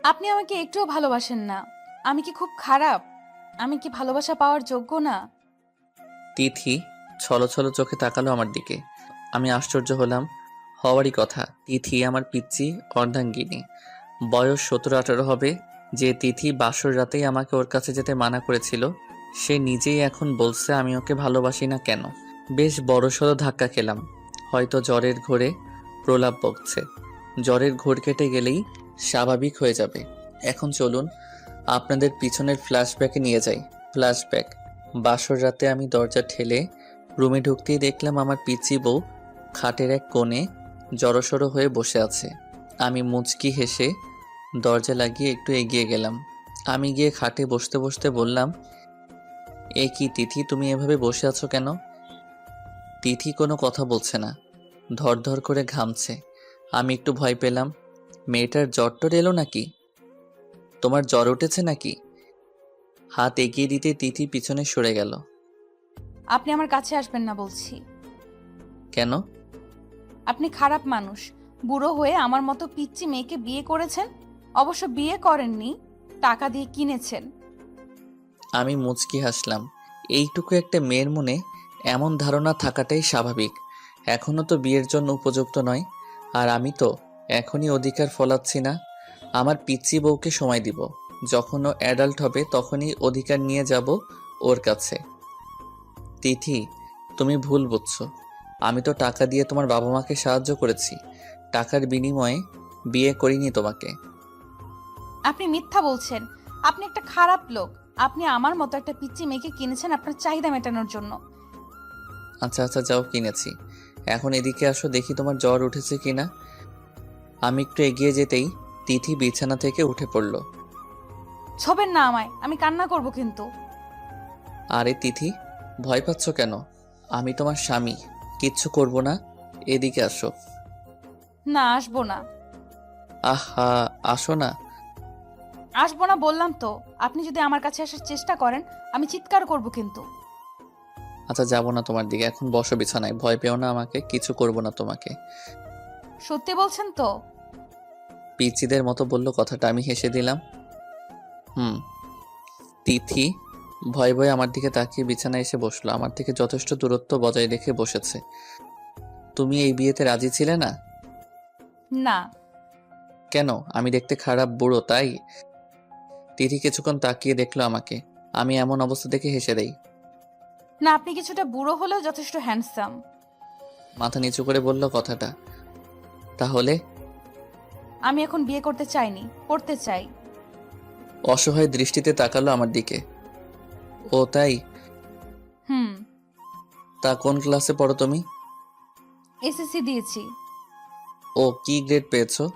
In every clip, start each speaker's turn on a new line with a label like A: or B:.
A: আপনি আমাকে একটুও ভালোবাসেন না। আমি কি খুব খারাপ? আমি কি ভালোবাসা পাওয়ার যোগ্য না?
B: তিথি ছলো চোখে তাকালো আমার দিকে। আমি আশ্চর্য হলাম। হওয়ারই কথা, তিথি আমার পিচ্চি অর্ধাঙ্গিনী। বয়স 17-18 হবে। যে তিথি বাসর রাতেই আমাকে ওর কাছে যেতে মানা করেছিল, সে নিজেই এখন বলছে আমি ওকে ভালোবাসি না কেন। বেশ বড়সড় ধাক্কা খেলাম। হয়তো জ্বরের ঘোরে প্রলাপ বকছে। জ্বরের ঘোর কেটে গেলেই স্বাভাবিক হয়ে যাবে। এখন চলুন আপনাদের পিছনের ফ্ল্যাশব্যাকে নিয়ে যাই। ফ্ল্যাশব্যাক। বাসর রাতে আমি দরজা ঠেলে রুমে ঢুকতেই দেখলাম আমার পিচ্চি বউ খাটের এক কোণে জড়সড় হয়ে বসে আছে। আমি মুচকি হেসে দরজা লাগিয়ে একটু এগিয়ে গেলাম। আমি গিয়ে খাটে বসতে বসতে বললাম, এ কি তিথি, তুমি এভাবে বসে আছো কেন? তিথি কোনো কথা বলছে না, ধর করে ঘামছে। আমি একটু ভয় পেলাম। মেয়েটার জ্বর টর এলো নাকি? তোমার জ্বর উঠেছে নাকি? হাত এগিয়ে দিতে তিথি পিছনে সরে গেল।
A: আপনি আমার কাছে আসবেন না বলছি।
B: কেন?
A: আপনি খারাপ মানুষ। বুড়ো হয়ে আমার মতো পিচ্চি মেয়েকে বিয়ে করেছেন। অবশ্য বিয়ে করেননি, টাকা দিয়ে কিনেছেন।
B: আমি মুচকি হাসলাম। এইটুকু একটা মেয়ের মনে এমন ধারণা থাকাটাই স্বাভাবিক। এখনও তো বিয়ের জন্য উপযুক্ত নয়। আর আমি তো এখনই অধিকার ফলাচ্ছি না। আমার পিচ্চি বউকে সময় দিব। যখন ও অ্যাডাল্ট হবে তখনই অধিকার নিয়ে যাব ওর কাছে। তিথি, তুমি ভুল বুঝছো। আমি তো টাকা দিয়ে তোমার বাবা মাকে সাহায্য করেছি। টাকার বিনিময়ে বিয়ে করিনি তোমাকে।
A: আপনি মিথ্যা বলছেন। আপনি একটা খারাপ লোক। আপনি আমার মতো একটা পিচ্চি মেয়েকে কিনেছেন আপনার চাহিদা মেটানোর জন্য।
B: আচ্ছা আচ্ছা, যাও কিনেছি। এখন এদিকে আসো, দেখি তোমার জ্বর উঠেছে কিনা। আমি একটু এগিয়ে যেতেই তিথি বিছানা থেকে উঠে পড়ল।
A: ছবেন না আমায়, আমি কান্না করব কিন্তু।
B: আরে তিথি, ভয় পাচ্ছ কেন? আমি তোমার স্বামী, কিচ্ছু করব না। এদিকে আসো।
A: না, আসবো না।
B: আহা, আসো না।
A: আসবো না বললাম তো। আপনি যদি আমার কাছে আসার চেষ্টা করেন, আমি চিৎকার করব কিন্তু।
B: আচ্ছা, যাবো না তোমার দিকে। এখন বসো বিছানায়, ভয় পেও না আমাকে, কিছু করব না তোমাকে।
A: সত্যি বলছেন তো?
B: পিচ্চিদের মতো বলল কথাটা। আমি হেসে দিলাম। হুম। তিথি ভয়ে ভয়ে আমার দিকে তাকিয়ে বিছানায় এসে বসলো। আমার থেকে যথেষ্ট দূরত্ব বজায় রেখে বসেছে। তুমি এই বিয়েতে রাজি ছিলে না?
A: না।
B: কেন? আমি দেখতে খারাপ, বুড়ো, তাই? তিথি কিছুক্ষণ তাকিয়ে দেখলো আমাকে। আমি এমন অবস্থা দেখে হেসে দেই।
A: না, আপনি কিছুটা বুড়ো হলেও যথেষ্ট হ্যান্ডসাম।
B: মাথা নিচু করে বলল কথাটা। তাহলে?
A: আমি এখন বিয়ে করতে চাইনি, করতে চাই।
B: অসহায় দৃষ্টিতে তাকালো আমার দিকে। ও তাই?
A: হুম।
B: তা কোন ক্লাসে পড়ো তুমি?
A: এসএসসি দিয়েছি।
B: ও, কি গ্রেড পেয়েছো?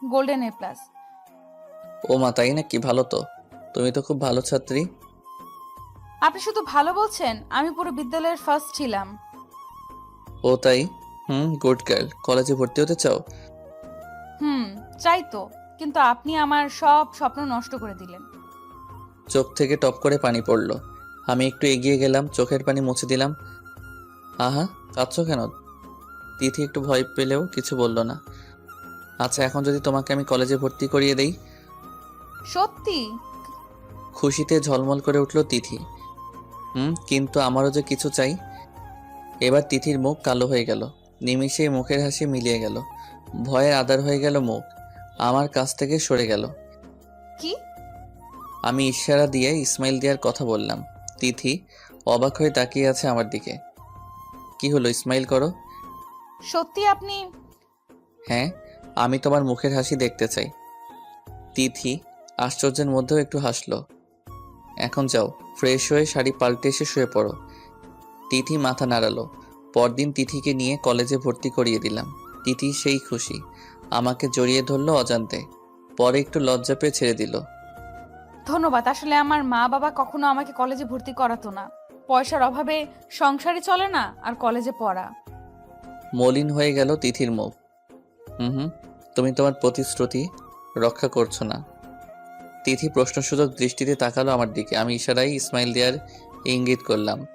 A: Golden A plus.
B: ও মা, তাই নাকি? ভালো তো। তুমি তো খুব ভালো ছাত্রী।
A: আপনি শুধু ভালো বলছেন, আমি পুরো বিদ্যালয়ের ফার্স্ট ছিলাম।
B: ও তাই? হুম, গুড গার্ল। কলেজে ভর্তি হতে চাও?
A: হুম, চাই তো। কিন্তু আপনি আমার সব স্বপ্ন নষ্ট করে দিলেন।
B: চোখ থেকে টপ করে পানি পড়ল। আমি একটু এগিয়ে গেলাম, চোখের পানি মুছে দিলাম। আহা, কাঁদছো কেন? তিথি একটু ভয় পেলেও কিছু বলল না। আচ্ছা, এখন যদি তোমাকে আমি কলেজে ভর্তি করিয়ে দেই?
A: সত্যি?
B: খুশিতে ঝলমল করে উঠল তিথি। হুম, কিন্তু আমারও যে কিছু চাই। এবার তিথির মুখ কালো হয়ে গেল। নিমিষেই মুখের হাসি মিলিয়ে গেল। ভয়ে আদার হয়ে গেল মুখ। আমার কাছ থেকে সরে গেল।
A: কি?
B: আমি ইশারা দিয়ে ইসমাইল দেওয়ার কথা বললাম। তিথি অবাক হয়ে তাকিয়ে আছে আমার দিকে। কি হলো, ইসমাইল করো।
A: সত্যি আপনি?
B: হ্যাঁ, আমি তোমার মুখের হাসি দেখতে চাই। তিথি আশ্চর্যের মধ্যেও একটু হাসলো। এখন যাও, ফ্রেশ হয়ে শাড়ি পাল্টে এসে শুয়ে পড়ো। তিথি মাথা নাড়ালো। পরদিন তিথিকে নিয়ে কলেজে ভর্তি করিয়ে দিলাম। তিথি সেই খুশি। আমাকে জড়িয়ে ধরলো অজান্তে। পরে একটু লজ্জা পেয়ে ছেড়ে দিল।
A: ধন্যবাদ। আসলে আমার মা বাবা কখনো আমাকে কলেজে ভর্তি করাতো না। পয়সার অভাবে সংসারে চলে না, আর কলেজে পড়া।
B: মলিন হয়ে গেল তিথির মুখ। হুম হুম, তুমি তোমার প্রতিশ্রুতি রক্ষা করছো না। তিথি প্রশ্নসূচক দৃষ্টিতে তাকালো আমার দিকে। আমি ইশারায় ইসমাইল দেয়ার ইঙ্গিত করলাম।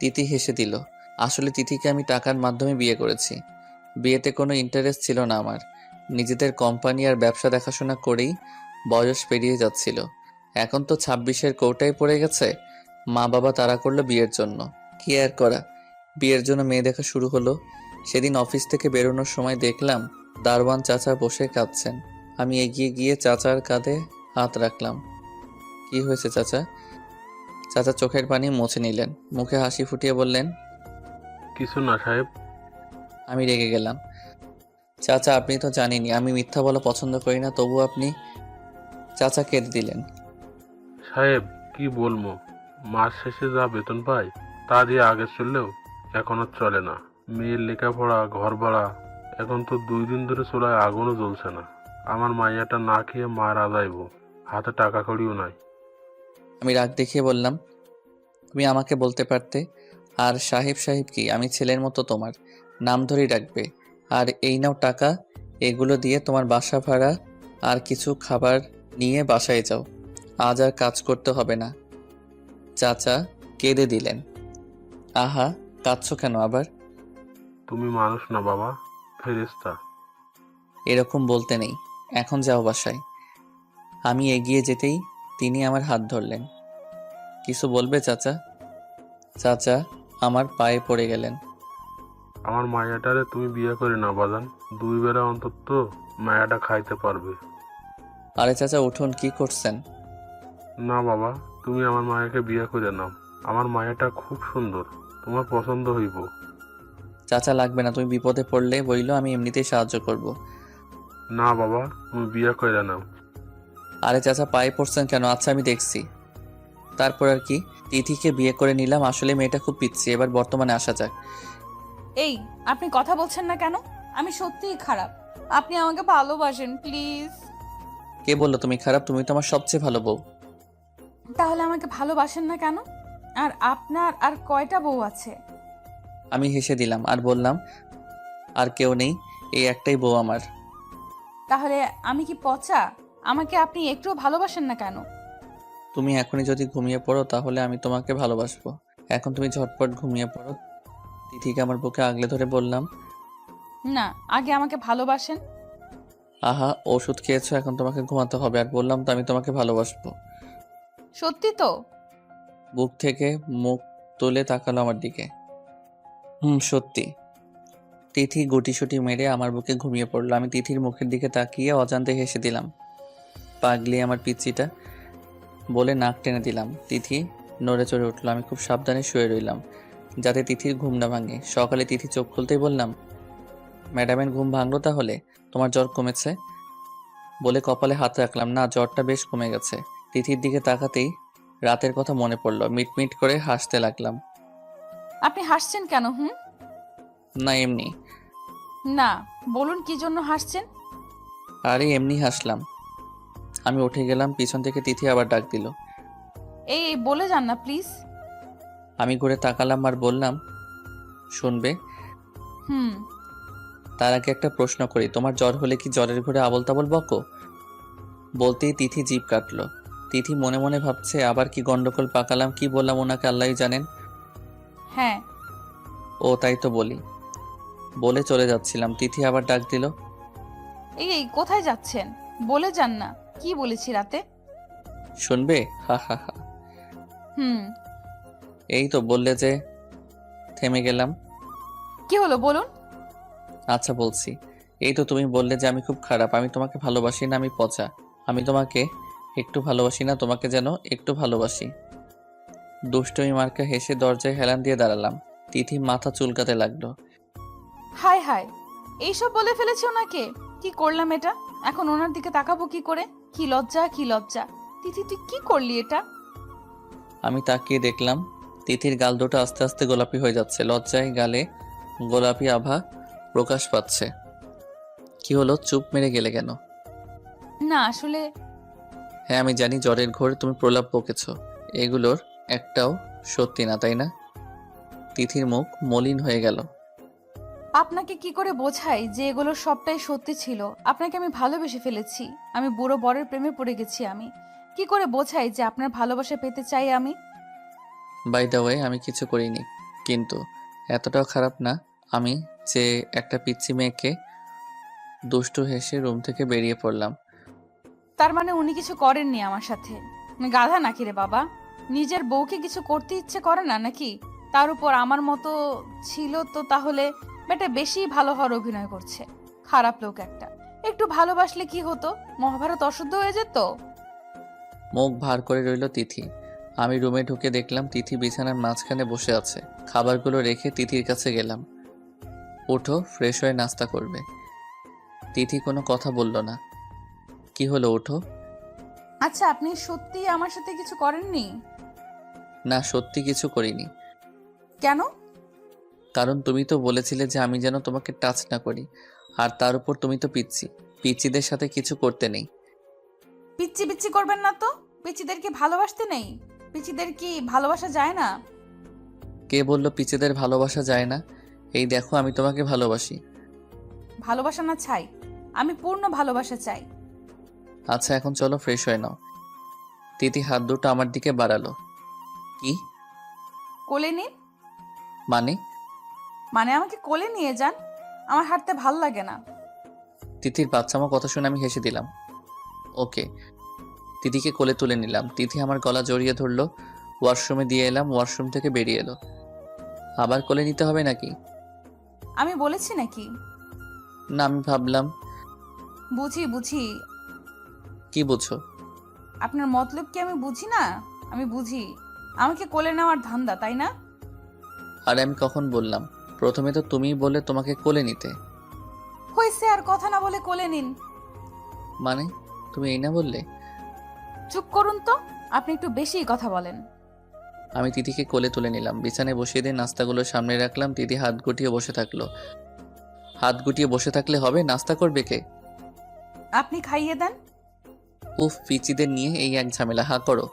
B: তিথি হেসে দিল। আসলে তিথিকে আমি টাকার মাধ্যমে বিয়ে করেছি। বিয়েতে কোনো ইন্টারেস্ট ছিল না আমার। নিজেদের কোম্পানি আর ব্যবসা দেখাশোনা করেই বয়স পেরিয়ে যাচ্ছিল। এখন তো 26-এর কোটায় পড়ে গেছে। মা বাবা তাড়া করলো বিয়ের জন্য। কি আর করা, বিয়ের জন্য মেয়ে দেখা শুরু হলো। সেদিন অফিস থেকে বেরোনোর সময় দেখলাম দারোয়ান চাচা বসে কাঁদছেন। আমি এগিয়ে গিয়ে চাচার কাঁধে হাত রাখলাম। কি হয়েছে চাচা? চাচা চোখের পানি মুছে নিলেন, মুখে হাসি ফুটিয়ে বললেন,
C: কিছু না সাহেব।
B: আমি রেগে গেলাম। চাচা, আপনি তো জানেনই আমি মিথ্যা বলা পছন্দ করি না, তবু আপনি। চাচা কেঁদে দিলেন।
C: সাহেব কি বলবো, মাস শেষে যা বেতন পাই তা দিয়ে আগে চললেও এখন আর চলে না। মেয়ের লেখাপড়া, ঘর ভাড়া, এখন তো 2 দিন ধরে চুলায় আগুনও জ্বলছে না। আমার মাইয়াটা না খেয়ে মারা যাইব, হাতে টাকা কড়িও নাই।
B: আমি রাগ দেখিয়ে বললাম, তুমি আমাকে বলতে পারতে। আর সাহেব সাহেব কি, আমি ছেলের মতো তোমার নাম ধরেই রাখবে। আর এই নাও টাকা, এগুলো দিয়ে তোমার বাসা ভাড়া আর কিছু খাবার নিয়ে বাসায় যাও। আজ আর কাজ করতে হবে না। চাচা কেঁদে দিলেন। আহা, কাঁদছো কেন আবার?
C: তুমি মানুষ না বাবা, ফেরেশতা।
B: এরকম বলতে নেই, এখন যাও বাসায়। আমি এগিয়ে যেতেই তিনি আমার হাত ধরলেন। কিছু বলবে চাচা? চাচা আমার পায়ে পড়ে গেলেন।
C: আমার মায়াটারে তুমি বিয়ে করে না বাজান, 2 বেলা অন্তত মায়াটা খাইতে পারবে।
B: আরে চাচা উঠুন, কি করছেন?
C: না বাবা, তুমি আমার মায়াকে বিয়ে করে নাও। আমার মায়াটা খুব সুন্দর, তোমার পছন্দ হইব।
B: চাচা লাগবে না, তুমি বিপদে পড়লে বইলো আমি এমনিতেই সাহায্য করব।
C: না বাবা, তুমি বিয়ে করে নাও।
B: আরে চাচা পায়ে পড়ছেন কেন? আচ্ছা আমি দেখছি। তারপর আর কি, তিথিকে বিয়ে করে নিলাম। আসলে মেয়েটা খুব পিচ্ছি। এবার বর্তমানে আসা যাক।
A: এই, আপনি কথা বলছেন না কেন? আমি সত্যিই খারাপ। আপনি আমাকে ভালোবাসেন প্লিজ।
B: কে বললো তুমি খারাপ? তুমি তো আমার সবচেয়ে ভালো বউ।
A: তাহলে আমাকে ভালোবাসেন না কেন? আর আপনার আর কয়টা বউ আছে?
B: আমি হেসে দিলাম আর বললাম, আর কেউ নেই, এই একটাই বউ আমার।
A: তাহলে আমি কি পচা? আমাকে আপনি একটুও ভালোবাসেন না কেন?
B: তুমি এখনই যদি ঘুমিয়ে পড়ো তাহলে আমি তোমাকে ভালোবাসবো। এখন তুমি ঝটপট ঘুমিয়ে পড়ো। তিথিকে আমার বুকে আগলে ধরে বললাম,
A: না, আগে আমাকে ভালোবাসেন।
B: আহা ওষুধ খেয়েছো, এখন তোমাকে ঘুমাতে হবে। আর বললাম তো আমি তোমাকে ভালোবাসবো।
A: সত্যি তো?
B: বুক থেকে মুখ তুলে তাকালো আমার দিকে। সত্যি। তিথি গুটিসুটি মেরে আমার বুকে ঘুমিয়ে পড়লো। আমি তিথির মুখের দিকে তাকিয়ে অজান্তে হেসে দিলাম। পাগলি আমার পিচ্চিটা বলে নাক টেনে দিলাম। তিথি নড়ে চড়ে উঠলো। আমি খুব সাবধানে শুয়ে রইলাম যাতে তিথির ঘুম না ভাঙে। সকালে তিথি চোখ খুলতেই বললাম, ম্যাডামের ঘুম ভাঙলো তাহলে? তোমার জ্বর কমেছে? বলে কপালে হাত রাখলাম। না, জ্বরটা বেশ কমে গেছে। তিথির দিকে তাকাতেই রাতের কথা মনে পড়লো। মিটমিট করে হাসতে লাগলাম।
A: আপনি হাসছেন কেন?
B: না এমনি।
A: না, বলুন কি জন্য হাসছেন?
B: আরে এমনি হাসলাম। আমি উঠে গেলাম, পিছন থেকে তিথি আবার ডাক দিল।
A: এই এই, বলে যান না প্লিজ।
B: আমি ঘুরে তাকালাম আর বললাম, শুনবে?
A: হুম।
B: তার আগে একটা প্রশ্ন করি, তোমার জ্বর হলে কি জ্বরের ঘরে আবল তাবল বকো? বলতেই তিথি জিভ কাটলো। তিথি মনে মনে ভাবছে আবার কি গন্ডগোল পাকালাম, কি বললাম ওনাকে আল্লাহই জানেন।
A: হ্যাঁ।
B: ও তাই তো বলি। বলে চলে যাচ্ছিলাম, তিথি আবার ডাক দিল।
A: এই এই, কোথায় যাচ্ছেন? বলে যান না, কি বলেছি রাতে?
B: শুনবে? হা হা হা।
A: হুম।
B: এই তো বললে যে। থেমে গেলাম।
A: কি হলো বলুন?
B: আচ্ছা বলছি। এই তো তুমি বললে যে আমি খুব খারাপ, আমি তোমাকে ভালোবাসি না, আমি পচা। আমি তোমাকে একটু ভালোবাসি না, তোমাকে যেন একটু ভালোবাসি। দুষ্টমি মার্কা হেসে দরজায় হেলান দিয়ে দাঁড়ালাম। তিথি মাথা চুলকাতে লাগলো।
A: হায় হায়, এইসব বলে ফেলেছে ওনাকে? কি করলাম এটা? এখন ওনার দিকে তাকাবো কি করে? কি লজ্জা, কি লজ্জা! তিথি, তুই কি করলি এটা?
B: আমি তাকিয়ে দেখলাম তিথির গাল দুটো আস্তে আস্তে গোলাপি হয়ে যাচ্ছে। লজ্জায় গালে গোলাপি আভা প্রকাশ পাচ্ছে। কি হলো, চুপ মেরে গেলে কেন?
A: না আসলে।
B: হ্যাঁ আমি জানি জ্বরের ঘোর তুমি প্রলাপ বকেছ, এগুলোর একটাও সত্যি না, তাই না? তিথির মুখ মলিন হয়ে গেল।
A: আপনাকে কি করে বোঝাই যে এগুলো সবটাই সত্যি ছিল? আপনাকে আমি ভালোবেসে ফেলেছি। আমি বুড়ো বরের প্রেমে পড়ে গেছি। আমি কি করে বোঝাই যে আপনার ভালোবাসা পেতে চাই আমি?
B: বাই দ্য ওয়ে আমি কিছু করিনি, কিন্তু এতটাও খারাপ না আমি যে একটা পিচ্চি মেয়েকে দুষ্টু হেসে রুম থেকে বেরিয়ে পড়লাম।
A: তার মানে উনি কিছু করেননি আমার সাথে? গাধা নাকি রে বাবা? নিজের বউকে কিছু করতে ইচ্ছে করে না নাকি? তার উপর আমার মতো ছিল তো তাহলে বেটা বেশি ভালো হওয়ার অভিনয় করছে। খারাপ লোক একটা। একটু ভালোবাসলে কি হতো? মহাভারত অশুদ্ধ হয়ে যেত।
B: মুখ ভার করে রইল তিথি। আমি রুমে ঢুকে দেখলাম তিথি বিছানার মাঝখানে বসে আছে। খাবারগুলো রেখে তিথির কাছে গেলাম। ওঠো, ফ্রেশ হয়ে নাস্তা করবে। তিথি কোনো কথা বলল না। কি হলো, ওঠো।
A: আচ্ছা, আপনি সত্যি আমার সাথে কিছু করেননি?
B: না, সত্যি কিছু করিনি।
A: কেন?
B: কারণ তুমি তো বলেছিলে যে আমি যেন তোমাকে টাচ না করি। আর তার উপর তুমি তো পিচ্ছি। পিচ্চিদের সাথে কিছু করতে নেই।
A: পিচ্ছি পিচ্ছি করবেন না তো। পিচ্চিদের কি ভালোবাসতে নেই? পিচ্চিদের কি ভালোবাসা যায় না?
B: কে বললো পিচ্চিদের ভালোবাসা যায় না? এই দেখো, আমি তোমাকে ভালোবাসি।
A: ভালোবাসা না চাই, আমি পূর্ণ ভালোবাসা চাই।
B: আচ্ছা, এখন চলো ফ্রেশ হয়ে নাও। তিথি হাত দুটো আমার দিকে বাড়ালো। কি
A: কোলে নিন।
B: মানে?
A: মানে আমাকে কোলে নিয়ে যান। আমার হাঁটতে ভাল লাগে না।
B: তিথির বাচ্চামা কথা শুনে আমি হেসে দিলাম। ওকে। তিথিকে কোলে তুলে নিলাম। তিথি আমার গলা জড়িয়ে ধরলো। ওয়াশরুমে দিয়ে এলাম, ওয়াশরুম থেকে বেরিয়ে এলো। আবার কোলে নিতে হবে নাকি?
A: আমি বলেছি নাকি?
B: না, আমি ভাবলাম।
A: বুঝি বুঝি।
B: কি বুঝো?
A: আপনার মতলব কি আমি বুঝি না? আমি বুঝি। আমাকে কোলে নেওয়ার ধান্দা, তাই না?
B: আর আমি কখন বললাম? প্রথমে তো তুমিই বলে তোমাকে কোলে নিতে।
A: হয়েছে, আর কথা না বলে কোলে নিন।
B: মানে তুমি এই না বললে?
A: চুপ করুন তো, আপনি একটু বেশিই কথা বলেন।
B: আমি তিথিকে কোলে তুলে নিলাম, বিছানায় বসিয়ে দিয়ে নাস্তাগুলো সামনে রাখলাম। তিথি হাত গুটিয়ে বসে থাকলো। হাত গুটিয়ে বসে থাকলে হবে? নাস্তা করবে কে?
A: আপনি খাইয়ে দেন।
B: উফ, পিচিদের নিয়ে এই এক ঝামেলা। হা করো।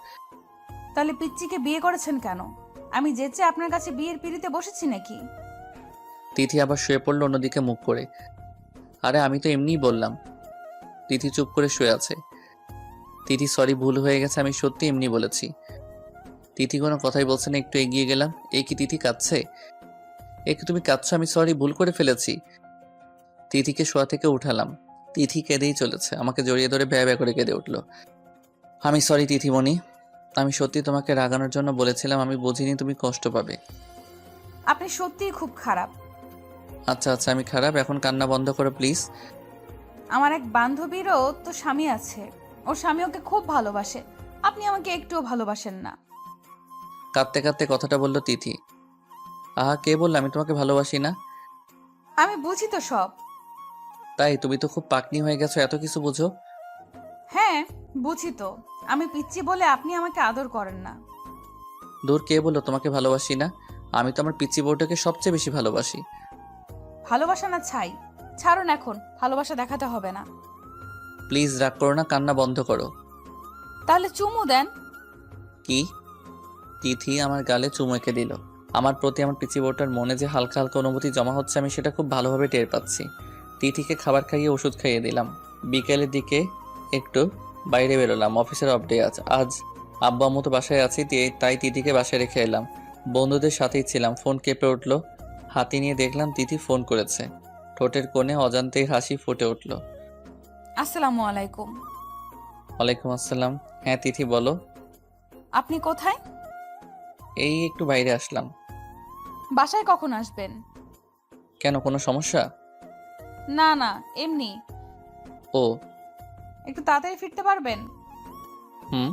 A: তাহলে পিচ্চিকে বিয়ে করেছেন কেন? আমি যেচে আপনার কাছে বিয়ের পিড়িতে বসেছি নাকি?
B: তিথি আবার শুয়ে পড়লো অন্যদিকে মুখ করে। আরে আমি তো এমনিই বললাম। তিথি চুপ করে শুয়ে আছে। তিথি সরি, ভুল হয়ে গেছে, আমি সত্যি এমনি বলেছি। তিথি কোনো কথাই বলছে না। একটু এগিয়ে গেলাম। এই কি তিথি কাঁদছে? এ কি তুমি কাঁদছো? আমি সরি, ভুল করে ফেলেছি। তিথিকে শোয়া থেকে উঠালাম। তিথি কেঁদেই চলেছে। আমাকে জড়িয়ে ধরে ভ্যা ভ্যা করে কেঁদে উঠলো। আমি সরি তিথিমণি, আমি সত্যি তোমাকে রাগানোর জন্য বলেছিলাম। আমি বুঝিনি তুমি কষ্ট পাবে।
A: আপনি সত্যিই খুব খারাপ।
B: আচ্ছা আচ্ছা, আমি খারাপ। এখন কান্না বন্ধ করো প্লিজ।
A: আমার এক বান্ধবীরও তো স্বামী আছে। ওর স্বামী ওকে খুব ভালোবাসে। আপনি আমাকে একটুও ভালোবাসেন না।
B: কাঁদতে কাঁদতে কথাটা বলল তিথি। আহা, কে বললো আমি তোমাকে ভালোবাসি না?
A: আমি বুঝি তো সব।
B: তাই? তুমি তো খুব পাকনি হয়ে গেছো, এত কিছু বুঝো।
A: হ্যাঁ, বুঝি তো। আমি পিচ্চি বলে আপনি আমাকে আদর করেন না।
B: দূর, কে বললো তোমাকে ভালোবাসি না? আমি তো আমার পিচ্চি বউটাকে সবচেয়ে বেশি ভালোবাসি।
A: ভালোবাসা না ছাই। ছাড়ুন এখন, ভালোবাসা দেখাতে হবে না।
B: প্লিজ রাগ করো না, কান্না বন্ধ করো।
A: তাহলে চুমু দেন।
B: কি? তিথি আমার গালে চুমু এঁকে দিল। আমার প্রতি আমার পিচ্চি বউটার মনে যে হালকা হালকা অনুভূতি জমা হচ্ছে, আমি সেটা খুব ভালোভাবে টের পাচ্ছি। তিথিকে খাবার খাইয়ে ওষুধ খাইয়ে দিলাম। বিকেলের দিকে একটু বাইরে বেরোলাম। অফিসের অফ ডে আজ আব্বু আম্মু তো বাসায় আছি, তাই তিথিকে বাসায় রেখে এলাম। বন্ধুদের সাথেই ছিলাম। ফোন কেঁপে উঠলো। হাতি নিয়ে দেখলাম তিথি ফোন করেছে। ঠোঁটের কোণে অজান্তেই হাসি ফুটে উঠল।
A: আসসালামু আলাইকুম।
B: ওয়ালাইকুম আসসালাম। হ্যাঁ তিথি, বলো।
A: আপনি কোথায়?
B: এই একটু বাইরে আসলাম।
A: বাসায় কখন আসবেন?
B: কেন, কোনো সমস্যা?
A: না না, এমনি।
B: ও।
A: একটু তাড়াতাড়ি ফিরতে পারবেন?
B: হুম।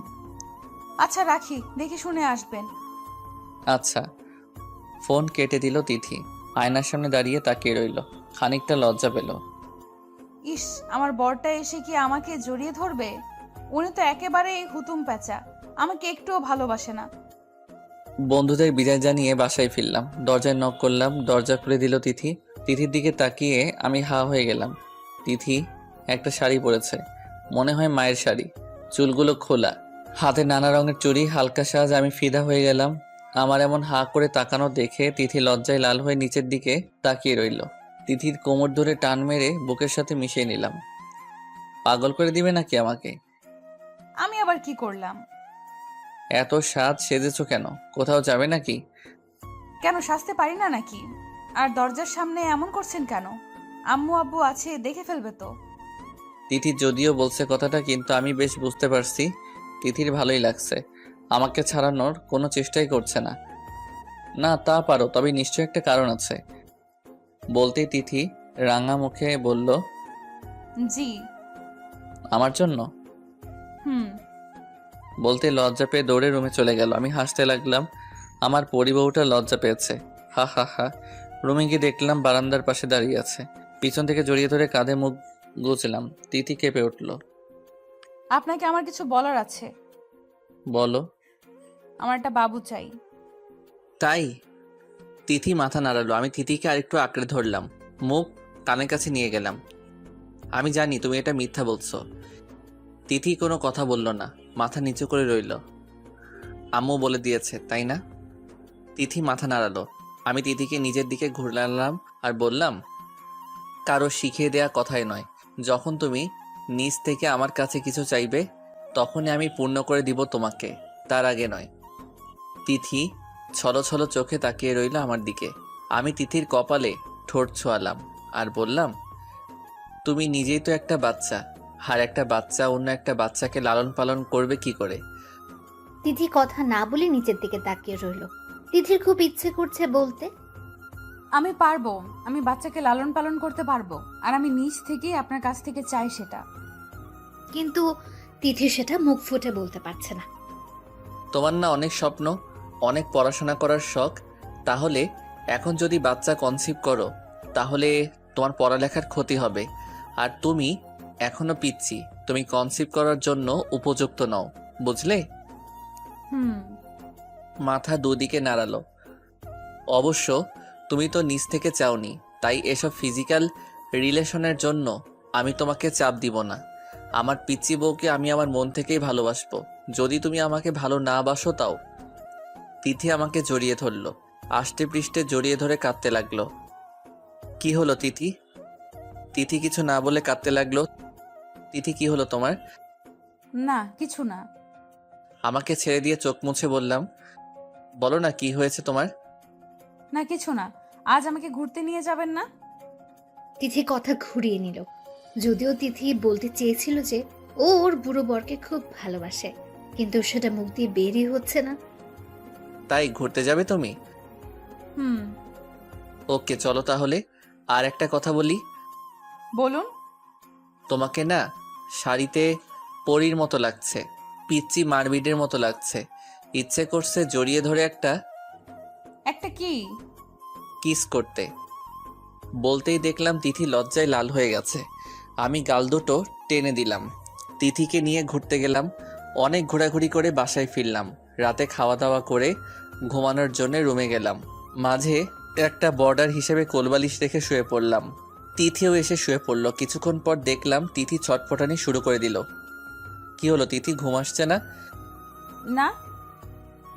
A: আচ্ছা রাখি, দেখে শুনে আসবেন।
B: আচ্ছা। ফোন কেটে দিল তিথি। আয়নার সামনে দাঁড়িয়ে তাকিয়ে রইল। খানিকটা লজ্জা পেল।
A: ইস, আমার বরটা এসে কি আমাকে জড়িয়ে ধরবে? উনি তো একেবারে হুতুম প্যাঁচা। আমাকে একটুও ভালোবাসে না।
B: বন্ধুদের বিদায় জানিয়ে বাসায় ফিরলাম। দরজায় নক করলাম, দরজা খুলে দিল তিথি। তিথির দিকে তাকিয়ে আমি হা হয়ে গেলাম। তিথি একটা শাড়ি পরেছে, মনে হয় মায়ের শাড়ি। চুলগুলো খোলা, হাতে নানা রঙের চুড়ি, হালকা সাজ। আমি ফিদা হয়ে গেলাম। আমার এমন হা করে তাকানো দেখে তিথি লজ্জায় লাল হয়ে নিচের দিকে তাকিয়ে রইল। তিথির কোমর ধরে টান মেরে বুকের সাথে মিশিয়ে নিলাম। পাগল করে দিবে নাকি আমাকে?
A: আমি আবার কি করলাম?
B: এত সাজ সেজেছো কেন? কোথাও যাবে নাকি?
A: কেন, সাজতে পারি না নাকি? আর দরজার সামনে এমন করছেন কেন? আম্মু আব্বু আছে, দেখে ফেলবে তো।
B: তিথি যদিও বলছে কথাটা, কিন্তু আমি বেশ বুঝতে পারছি তিথির ভালোই লাগছে। আমাকে ছাড়ানোর কোনো চেষ্টাই করছে না। না, তা পারো, তবে নিশ্চয়ই একটা কারণ আছে। বলতেই তিথি রাঙা মুখে বলল,
A: জি।
B: আমার জন্য।
A: হুম।
B: বলতে লজ্জা পেয়ে দৌড়ে রুমে চলে গেল। আমি হাসতে লাগলাম। আমার পরিবউটা লজ্জা পেয়েছে। হা হা হা। রুমে গিয়ে দেখলাম বারান্দার পাশে দাঁড়িয়ে আছে। পিছন থেকে জড়িয়ে ধরে কাঁধে মুখ গুজলাম। তিথি কেঁপে উঠল।
A: আপনাকে আমার কিছু বলার আছে।
B: বলো।
A: আমার একটা বাবু চাই।
B: তাই? তিথি মাথা নাড়ালো। আমি তিথিকে আরেকটু আঁকড়ে ধরলাম, মুখ কানের কাছে নিয়ে গেলাম। আমি জানি তুমি এটা মিথ্যা বলছো। তিথি কোনো কথা বলল না, মাথা নিচু করে রইল। আম্মু বলে দিয়েছে, তাই না? তিথি মাথা নাড়ালো। আমি তিথিকে নিজের দিকে ঘুরলাম আর বললাম, কারো শিখিয়ে দেয়া কথাই নয়। যখন তুমি নিজ থেকে আমার কাছে কিছু চাইবে, তখনই আমি পূর্ণ করে দিব তোমাকে, তার আগে নয়। তিথি ছলো ছলো চোখে তাকিয়ে রইল আমার দিকে। আমি তিথির কপালে ঠোঁট ছোঁয়ালাম আর বললাম, তুমি নিজেই তো একটা বাচ্চা, আর একটা বাচ্চা অন্য একটা বাচ্চাকে লালন পালন করবে কি করে?
D: তিথি কথা না বলে নিচের দিকে তাকিয়ে রইল। তিথির খুব ইচ্ছে করছে বলতে,
A: আমি পারবো, আমি বাচ্চাকে লালন পালন করতে পারবো, আর আমি নিজ থেকেই আপনার কাছ থেকে চাই সেটা।
D: কিন্তু তিথি সেটা মুখ ফুটে বলতে পারছে না।
B: তোমার না অনেক স্বপ্ন, অনেক পড়াশোনা করার শখ। তাহলে এখন যদি বাচ্চা কনসিভ করো, তাহলে তোমার পড়ালেখার ক্ষতি হবে। আর তুমি এখনো পিচ্ছি, তুমি কনসিভ করার জন্য উপযুক্ত নও, বুঝলে?
A: হুম।
B: মাথা দুদিকে নাড়ালো। অবশ্য তুমি তো নিজ থেকে চাওনি, তাই এসব ফিজিক্যাল রিলেশনের জন্য আমি তোমাকে চাপ দিব না। আমার পিচ্চি বউকে আমি আমার মন থেকেই ভালোবাসবো। যদি তুমি আমাকে ভালো না বাসো তাও। তিথি আমাকে জড়িয়ে ধরল, আষ্টে পৃষ্ঠে জড়িয়ে ধরে কাঁদতে লাগলো। কি হলো তিথি? তিথি কিছু না বলে কাঁদতে লাগলো। তিথি কি হলো তোমার?
A: না, কিছু না।
B: আমাকে ছেড়ে দিয়ে চোখ মুছে বললাম, বলো না কি হয়েছে তোমার?
A: না, কিছু না। আজ আমাকে ঘুরতে নিয়ে যাবেন না?
D: তিথি কথা ঘুরিয়ে নিল। যদিও তিথি বলতে চেয়েছিল যে ও ওর বুড়ো বরকে খুব ভালোবাসে, কিন্তু সেটা মুখ দিয়ে বেরই হচ্ছে না।
B: তাই ঘুরতে যাবে তুমি?
A: হুম।
B: ওকে, চলো তাহলে। আর একটা কথা বলি,
A: বলুন।
B: তোমাকে না শাড়িতে পরীর মতো লাগছে, পিচ্চি মারবিডের মতো লাগছে। ইচ্ছে করছে জড়িয়ে ধরে একটা
A: একটা কি?
B: কিস করতে। বলতেই দেখলাম তিথি লজ্জায় লাল হয়ে গেছে। আমি গাল দুটো টেনে দিলাম। তিথিকে নিয়ে ঘুরতে গেলাম। অনেক ঘোরাঘুরি করে বাসায় ফিরলাম। রাতে খাওয়া দাওয়া করে ঘুমানোর জন্য রুমে গেলাম। মাঝে একটা বর্ডার হিসেবে কোলবালিশ রেখে শুয়ে পড়লাম। তিথিও এসে শুয়ে পড়ল। কিছুক্ষণ পর দেখলাম তিথি ছটফটানি শুরু করে দিল। কি হলো তিথি, ঘুম আসছে না?
A: না।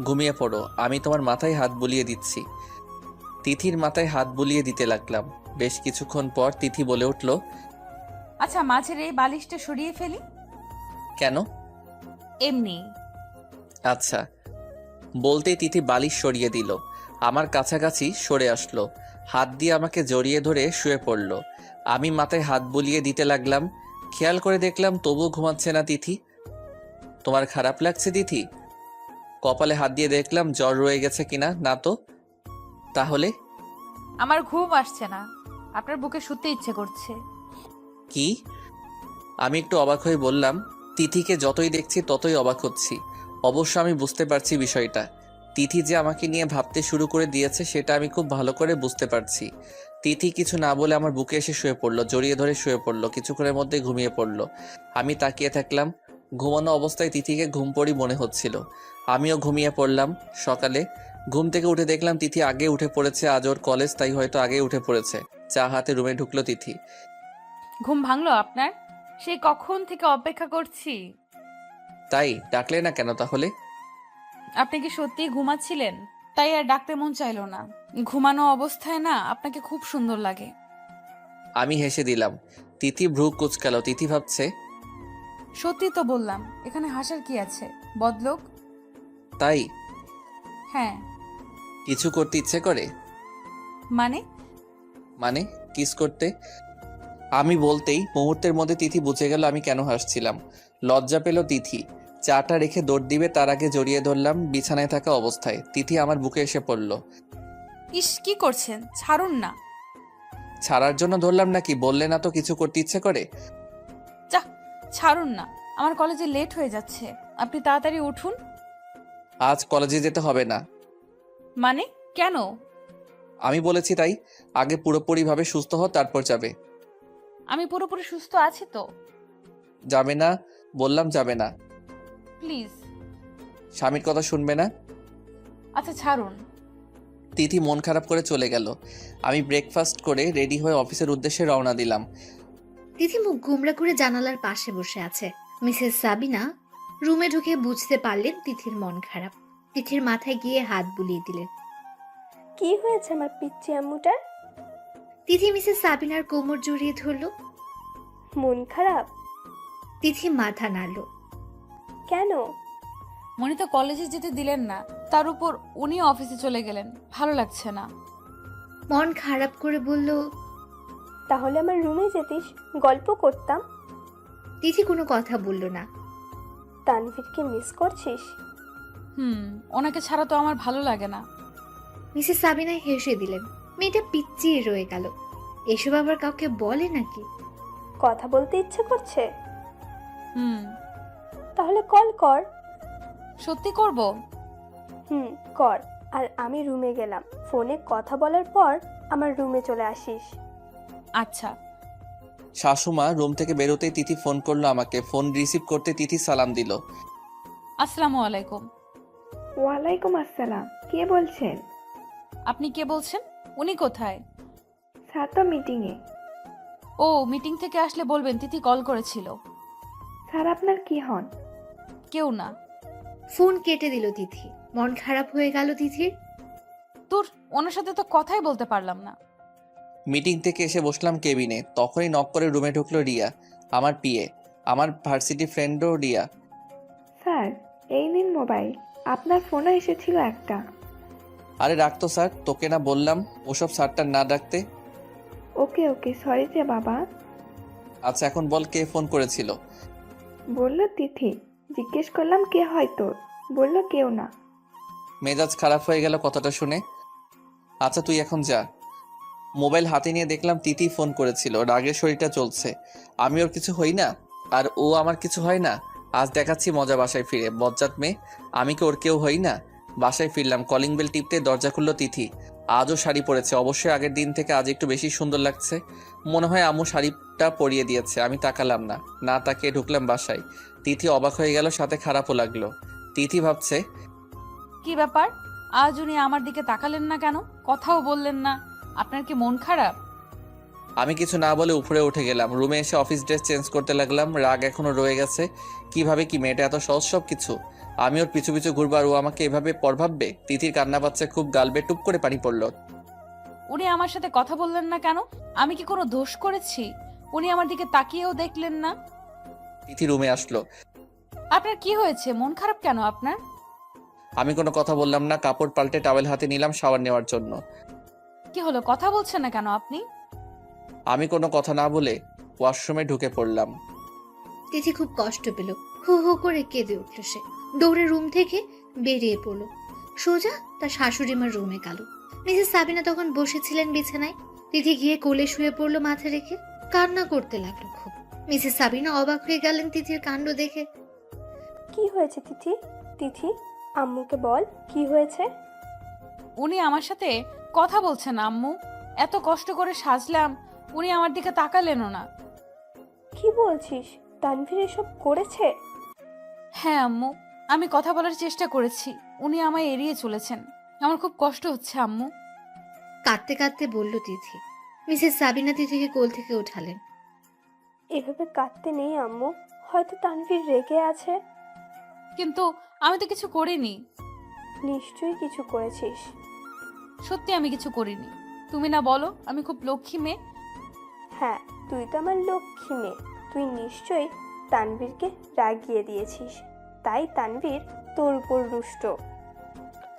B: ঘুমিয়ে পড়ো, আমি তোমার মাথায় হাত বুলিয়ে দিচ্ছি। তিথির মাথায় হাত বুলিয়ে দিতে লাগলাম। বেশ কিছুক্ষণ পর তিথি বলে উঠল,
A: আচ্ছা, মাঝের এই বালিশটা সরিয়ে ফেলি।
B: কেন?
A: এমনি।
B: আচ্ছা। বলতেই তিথি বালিশ সরিয়ে দিল, আমার কাছাকাছি সরে আসলো, হাত দিয়ে আমাকে জড়িয়ে ধরে শুয়ে পড়ল। আমি মাথায় হাত বুলিয়ে দিতে লাগলাম। খেয়াল করে দেখলাম তবুও ঘুমাচ্ছে না তিথি। তোমার খারাপ লাগছে তিথি? কপালে হাত দিয়ে দেখলাম জ্বর রয়ে গেছে কিনা। না তো। তাহলে?
A: আমার ঘুম আসছে না, আপনার বুকে শুতে ইচ্ছে করছে।
B: কি? আমি একটু অবাক হয়ে বললাম। তিথিকে যতই দেখছি ততই অবাক হচ্ছি। অবশ্য আমি বুঝতে পারছি বিষয়টা। তিথি যে আমাকে নিয়ে ভাবতে শুরু করে দিয়েছে সেটা আমি খুব ভালো করে বুঝতে পারছি। তিথি কিছু না বলে আমার বুকে এসে শুয়ে পড়লো, জড়িয়ে ধরে শুয়ে পড়লো। কিছুক্ষণের মধ্যে ঘুমিয়ে পড়লো। আমি তাকিয়ে থাকলাম। ঘুমানো অবস্থায় তিথিকে ঘুম পড়ি মনে হচ্ছিল। আমিও ঘুমিয়ে পড়লাম। সকালে ঘুম থেকে উঠে দেখলাম তিথি আগে উঠে পড়েছে। আজ ওর কলেজ, তাই হয়তো আগে উঠে পড়েছে। চা হাতে রুমে ঢুকলো তিথি।
A: ঘুম ভাঙলো আপনার? সেই কখন থেকে অপেক্ষা করছি।
B: তাই ডাকলে না কেন তাহলে?
A: আপনি কি সত্যিই ঘুমাচ্ছিলেন? তাই আর ডাকতে মন চাইলো না। ঘুমানো অবস্থায় না আপনাকে খুব সুন্দর লাগে।
B: আমি হেসে দিলাম। তিথি ভ্রু কুচকালো। তিথি ভাবছে,
A: সত্যি তো বললাম, এখানে হাসার কি আছে বদলোক?
B: তাই?
A: হ্যাঁ।
B: কিছু করতে ইচ্ছে করে?
A: মানে?
B: মানে কিস করতে? আমি বলতেই মুহূর্তের মধ্যে তিথি বুঝে গেল আমি কেন হাসছিলাম। লজ্জা পেল তিথি। চাটা রেখে দৌড় দিবে তার আগে জড়িয়ে ধরলাম বিছানায় থাকা অবস্থায়। তিথি আমার বুকে এসে পড়ল।
A: ইস, কি করছেন? ছাড়ুন না।
B: ছাড়ার জন্য ধরলাম নাকি? বললে না তো কিছু করতে ইচ্ছে করে।
A: যাহ, ছাড়ুন না। আমার কলেজে লেট হয়ে যাচ্ছে, আপনি তাড়াতাড়ি উঠুন।
B: আজ কলেজে যেতে হবে না।
A: মানে কেন?
B: আমি বলেছি তাই। আগে পুরোপুরিভাবে সুস্থ হও, তারপর যাবে।
A: আমি পুরোপুরি সুস্থ আছি তো।
B: যাবে না বললাম, যাবে না।
A: প্লিজ।
B: স্বামীর কথা শুনবে না।
A: আচ্ছা ছাড়ুন।
B: তিথি মন খারাপ করে চলে গেল। আমি ব্রেকফাস্ট করে রেডি হয়ে অফিসের উদ্দেশ্যে রওনা দিলাম।
D: তিথি মুখ গোমড়া করে জানালার পাশে বসে আছে। মিসেস সাবিনা রুমে ঢুকে বুঝতে পারলেন তিথির মন খারাপ। তিথির মাথায় গিয়ে হাত বুলিয়ে দিলেন।
E: কি হয়েছে আমার পিচ্চি আম্মুটার?
D: তিথি মিসেস সাবিনার কোমর জড়িয়ে ধরল।
E: মন খারাপ?
D: তিথি মাথা নাড়ল।
E: কেন?
A: মনি তো কলেজে যেতে দিলেন না, তার উপর উনি অফিসে চলে গেলেন, ভালো লাগছে না।
D: মন খারাপ করে বলল,
E: তাহলে আমার রুমে যেতিস, গল্প করতাম।
D: তিথি কোনো কথা বলল না।
E: তানভীরকে মিস করছিস?
A: ওনাকে ছাড়া তো আমার ভালো লাগে না।
D: মিসেস সাবিনা হেসে দিলেন। মেয়েটা পিচ্চিয়ে রয়ে গেল। এসব আবার কাউকে বলে নাকি?
E: কথা বলতে ইচ্ছে করছে?
A: হুম।
E: তাহলে কল কর।
A: সত্যি করব?
E: কর। আর আমি রুমে গেলাম, ফোনে কথা বলার পর আমার রুমে চলে আসিস।
A: আচ্ছা।
B: শাশুমা রুম থেকে বেরোতেই তিথি ফোন করলো আমাকে। ফোন রিসিভ করতে তিথি সালাম দিল।
A: আসসালামু আলাইকুম।
F: ওয়ালাইকুম আসসালাম। কে বলছেন?
A: আপনি কে বলছেন? উনি কোথায়?
F: স্যার তো মিটিংয়ে।
A: ও, মিটিং থেকে আসলে বলবেন তিথি কল করেছিল।
F: স্যার আপনার কি হন?
A: কেউ না।
D: ফোন কেটে দিল তিথি। মন খারাপ হয়ে গেল তিথির।
A: তোর ওনার সাথে তো কথাই বলতে পারলাম না।
B: মিটিং থেকে এসে বসলাম কেবিনে। তখনই নক করে রুমে ঢুকলো রিয়া, আমার পিএ, আমার ভার্সিটি ফ্রেন্ডও রিয়া।
F: স্যার এই নিন মোবাইল, আপনার ফোনও এসেছিল একটা।
B: আরে রাখতো স্যার, তোকে না বললাম ওসব স্যারটা না ডাকতে।
F: ওকে ওকে, সরি যে বাবা।
B: আচ্ছা এখন বল, কে ফোন করেছিল?
F: বলল তিথি। জিজ্ঞেস করলাম কে হয় তোর, বলল কেউ না।
B: মেজাজ খারাপ হয়ে গেল কথাটা শুনে। আচ্ছা তুই এখন যা। মোবাইল হাতে নিয়ে দেখলাম তিথি ফোন করেছিল। রাগের শরীরটা চলছে। আমি ওর কিছু হই না আর ও আমার কিছু হয় না। আজ দেখাচ্ছি মজা বাসায় ফিরে। বজ্জাত মেয়ে, আমি কি ওর কেউ হই না? বাসায় ফিরলাম, কলিং বেল টিপতে দরজা খুললো তিথি। আজও শাড়ি পরেছে, অবশ্যই আগের দিন থেকে আজ একটু বেশি সুন্দর লাগছে। মনে হয় আম্মু শাড়িটা পরিয়ে দিয়েছে। আমি তাকালাম না, না তাকিয়ে ঢুকলাম বাসায়। তিথি অবাক হয়ে গেল, সাথে খারাপও লাগলো। তিথি ভাবছে
A: কি ব্যাপার, আজ উনি আমার দিকে তাকালেন না কেন? কথাও বললেন না। আপনার কি মন খারাপ?
B: আমি কিছু না বলে উপরে উঠে গেলাম। রুমে এসে অফিস ড্রেস চেঞ্জ করতে লাগলাম। রাগ এখনো রয়ে গেছে। কিভাবে কি মেয়েটা এত সহজ সব কিছু? আমি ওর পিছু পিছু ঘুরবার, ও আমাকে এভাবে পর ভাববে? তিথির কান্না পাচ্ছে খুব, গালবে টুপ করে পানি পড়লো।
A: উনি আমার সাথে কথা বললেন না কেন? আমি কি কোনো দোষ করেছি? উনি আমার দিকে তাকিয়েও দেখলেন না।
B: তিথি রুমে আসলো।
A: আপনার কি হয়েছে? মন খারাপ কেন আপনার?
B: আমি কোনো কথা বললাম না। কাপড় পাল্টে টাওয়েল হাতে নিলাম শাওয়ার নেওয়ার জন্য।
A: কি হলো, কথা বলছেন না কেন আপনি?
B: আমি কোনো কথা না বলে ওয়াশরুমে ঢুকে পড়লাম।
D: তিথি খুব কষ্ট পেল। হু হু করে কেঁদে উঠল সে। দৌড়ে রুম থেকে বেরিয়ে পড়ল। সোজা তার শাশুড়িমার রুমে গেল। মিসেস সাবিনা তখন বসেছিলেন বিছানায়। তিথি গিয়ে কোলে শুয়ে পড়লো মাথা রেখে। কান্না করতে লাগলো খুব। মিসেস সাবিনা অবাক হয়ে গেলেন তিথির কাণ্ড দেখে।
E: কি হয়েছে তিথি? তিথি, আম্মুকে বল কি হয়েছে।
A: উনি আমার সাথে কথা বলছেন আম্মু। এত কষ্ট করে সাজলাম, উনি আমার দিকে তাকালেনও না।
E: কি বলছিস? তানভীর এসব করেছে?
A: হ্যাঁ আম্মু, আমি কথা বলার চেষ্টা করেছি, উনি আমায় এড়িয়ে চলেছেন। আমার খুব কষ্ট হচ্ছে আম্মু।
D: কাঁদতে কাঁদতে বলল তিথি। মিসেস সাবিনা তিথিকে কোল থেকে উঠালেন।
E: এভাবে কাঁদতে নেই আম্মু, হয়তো তানভীর রেগে আছে।
A: কিন্তু আমি তো কিছু করিনি।
E: নিশ্চয়ই কিছু করেছিস।
A: সত্যি আমি কিছু করিনি। তুমি না বলো আমি খুব লক্ষ্মী মেয়ে?
E: হ্যাঁ, তুই তো আমার লক্ষ্মী মেয়ে। তুই নিশ্চয়ই তানভীরকে রাগিয়ে দিয়েছিস, তাই তানভীর তোর উপর রুষ্ট।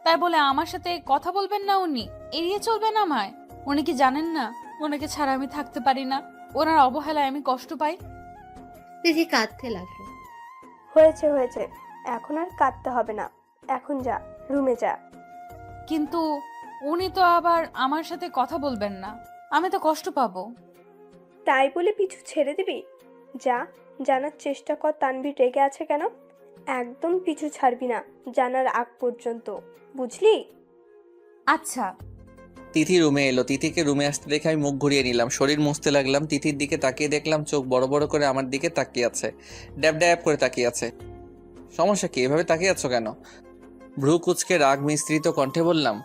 A: তাই বলে আমার সাথে কথা বলবেন না উনি? এড়িয়ে চলবেন আমায়? উনি কি জানেন না ওনাকে ছাড়া আমি থাকতে পারি না? ওনার অবহেলায় আমি কষ্ট পাই?
D: তিথি কাঁদতে লাগলো।
E: হয়েছে হয়েছে, এখন আর কাঁদতে হবে না, এখন যা, রুমে যা।
A: কিন্তু উনি তো আবার আমার সাথে কথা বলবেন না, আমি তো কষ্ট পাবো।
E: তাই বলে পিছু ছেড়ে দিবি? যা, জানার চেষ্টা কর তানভীর রেগে আছে কেন। একদম পিছু ছাড়বি না জানার আগ পর্যন্ত, বুঝলি?
A: আচ্ছা।
B: তিথি রুমে এলো। তিথিকে রুমে আসতে দেখে আমি মুখ ঘুরিয়ে নিলাম, শরীর মুছতে লাগলাম। তিথির দিকে তাকিয়ে দেখলাম চোখ বড় বড় করে আমার দিকে তাকিয়ে আছে, ড্যাব ড্যাব করে তাকিয়ে আছে। সমস্যা কি, এভাবে তাকিয়ে আছো কেন? ভ্রু কুচকে রাগ মিশ্রিত কণ্ঠে বললাম।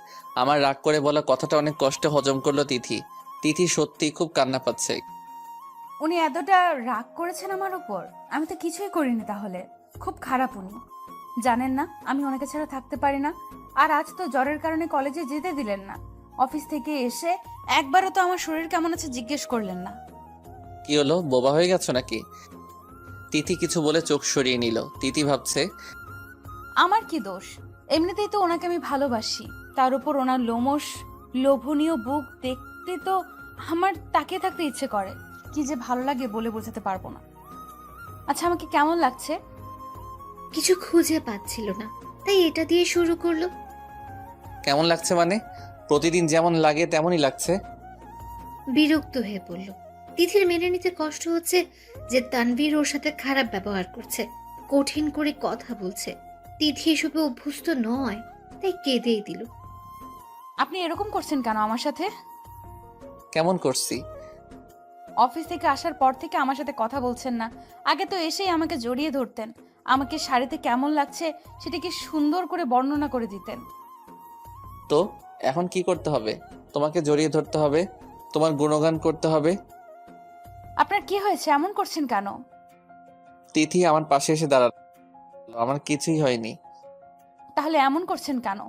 B: আমার রাগ করে বলা কথাটা অনেক কষ্টে হজম করলো তিথি। তিথি সত্যি খুব কান্না পাচ্ছে।
A: উনি এতটা রাগ করেছেন আমার উপর? আমি তো কিছুই করিনি, তাহলে খুব খারাপ উনি। জানেন না আমি ওনাকে ছাড়া থাকতে পারি না। আর আজ তো জ্বরের কারণে কলেজে যেতে দিলেন না। অফিস থেকে এসে একবারও তো আমার শরীর কেমন আছে জিজ্ঞেস করলেন না।
B: কি হলো, বোবা হয়ে গেছো নাকি? তিথি কিছু বলে চোখ সরিয়ে নিল। তিথি ভাবছে
A: আমার কি দোষ? এমনিতেই তো ওনাকে আমি ভালোবাসি, তার উপর ওনার লোমশ লোভনীয় বুক দেখতে তো আমার তাকিয়ে থাকতে ইচ্ছে করে। কি যে ভালো লাগে বলে বোঝাতে পারবো না। আচ্ছা, আমাকে কেমন লাগছে?
D: কিছু খুঁজে পাচ্ছিল না, তাই এটা দিয়ে শুরু করলো।
B: কেমন লাগছে মানে? প্রতিদিন যেমন লাগে তেমনই লাগছে।
D: বিরক্ত হয়ে পড়ল। তিথির মেনে নিতে কষ্ট হচ্ছে যে তানভীর ওর সাথে খারাপ ব্যবহার করছে, কঠিন করে কথা বলছে। তিথি এসবে অভ্যস্ত নয়, তাই কেঁদেই দিল।
A: আপনি এরকম করছেন কেন আমার সাথে?
B: কেমন করছি?
A: অফিস থেকে আসার পর থেকে আমার সাথে কথা বলছেন না। আগে তো এসেই আমাকে জড়িয়ে ধরতেন, আমাকে শাড়িতে কেমন লাগছে সেটাকে সুন্দর করে বর্ণনা করে দিতেন।
B: তো এখন কি করতে হবে? তোমাকে জড়িয়ে ধরতে হবে, তোমার গুণগান করতে হবে?
A: আপনার কি হয়েছে, এমন করছেন কেন?
B: তিথি আমার পাশে এসে দাঁড়ালো। আমার কিছুই হয়নি।
A: তাহলে এমন করছেন কেন?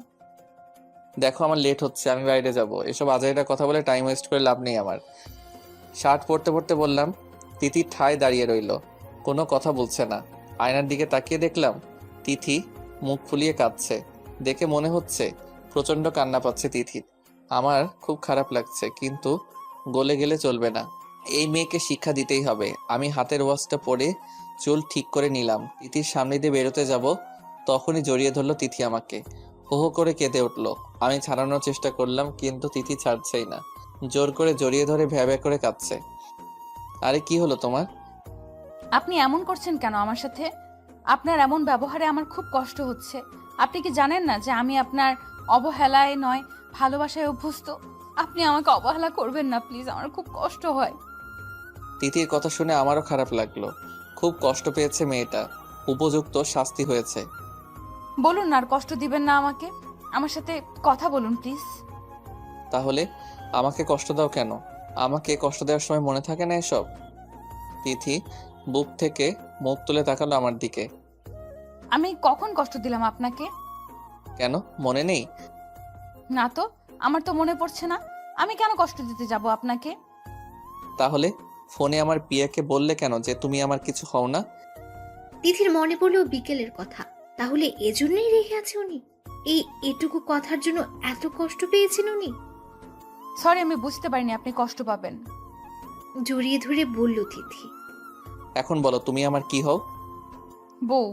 B: দেখো আমার লেট হচ্ছে, আমি বাইরে যাব। এসব আজাইরা কথা বলে টাইম ওয়েস্ট করে লাভ নেই আমার। শার্ট পরতে পরতে বললাম। তিথি ঠায় দাঁড়িয়ে রইল, কোনো কথা বলছে না। আয়নার দিকে তাকিয়ে দেখলাম তিথি মুখ ফুলিয়ে কাঁদছে। দেখে মনে হচ্ছে প্রচন্ড কান্না পাচ্ছে তিথির। আমার খুব খারাপ লাগছে, কিন্তু গলে গেলে চলবে না। এই মেয়েকে শিক্ষা দিতেই হবে। আমি হাতের ওয়াচটা পরে চুল ঠিক করে নিলাম। তিথির সামনে দিয়ে বেরোতে যাব, তখনই জড়িয়ে ধরলো তিথি আমাকে। হো হো করে কেঁদে উঠলো। আমি ছাড়ানোর চেষ্টা করলাম, কিন্তু তিথি ছাড়ছেই না। জোর করে জড়িয়ে ধরে ভ্যাভ্যা করে কাঁদছে। আরে কি হলো তোমার?
A: আপনি এমন করছেন কেন আমার সাথে? আপনার এমন ব্যবহারে আমার খুব কষ্ট হচ্ছে। আপনি কি জানেন না যে আমি আপনার অবহেলায় নয় ভালোবাসায় অভ্যস্ত? আপনি আমাকে অবহেলা করবেন না প্লিজ, আমার খুব কষ্ট হয়।
B: তিথির কথা শুনে আমারও খারাপ লাগলো। খুব কষ্ট পেয়েছে মেয়েটা, উপযুক্ত শাস্তি হয়েছে।
A: বলুন না, আর কষ্ট দিবেন না আমাকে। আমার সাথে কথা বলুন প্লিজ।
B: তাহলে আমাকে কষ্ট দাও কেন? আমাকে কষ্ট দেওয়ার সময় মনে থাকে না এসব? তিথি বুক থেকে মুখ তুলে তাকালো আমার দিকে।
A: আমি কখন কষ্ট দিলাম আপনাকে?
B: কেন মনে নেই?
A: না তো, আমার তো মনে পড়ছে না। আমি কেন কষ্ট দিতে যাব আপনাকে?
B: তাহলে ফোনে আমার পিয়াকে বললে কেন যে তুমি আমার কিছু হও না?
D: তিথির মনে পড়লো বিকেলের কথা। তাহলে এজন্যই রেখে আছে উনি? এই এটুকু কথার জন্য এত কষ্ট পেয়েছেন উনি?
A: সরি, আমি বুঝতে পারিনি আপনি কষ্ট পাবেন।
D: জড়িয়ে ধরে বলল তিথি।
B: এখন বলো তুমি আমার কি হও?
A: বউ।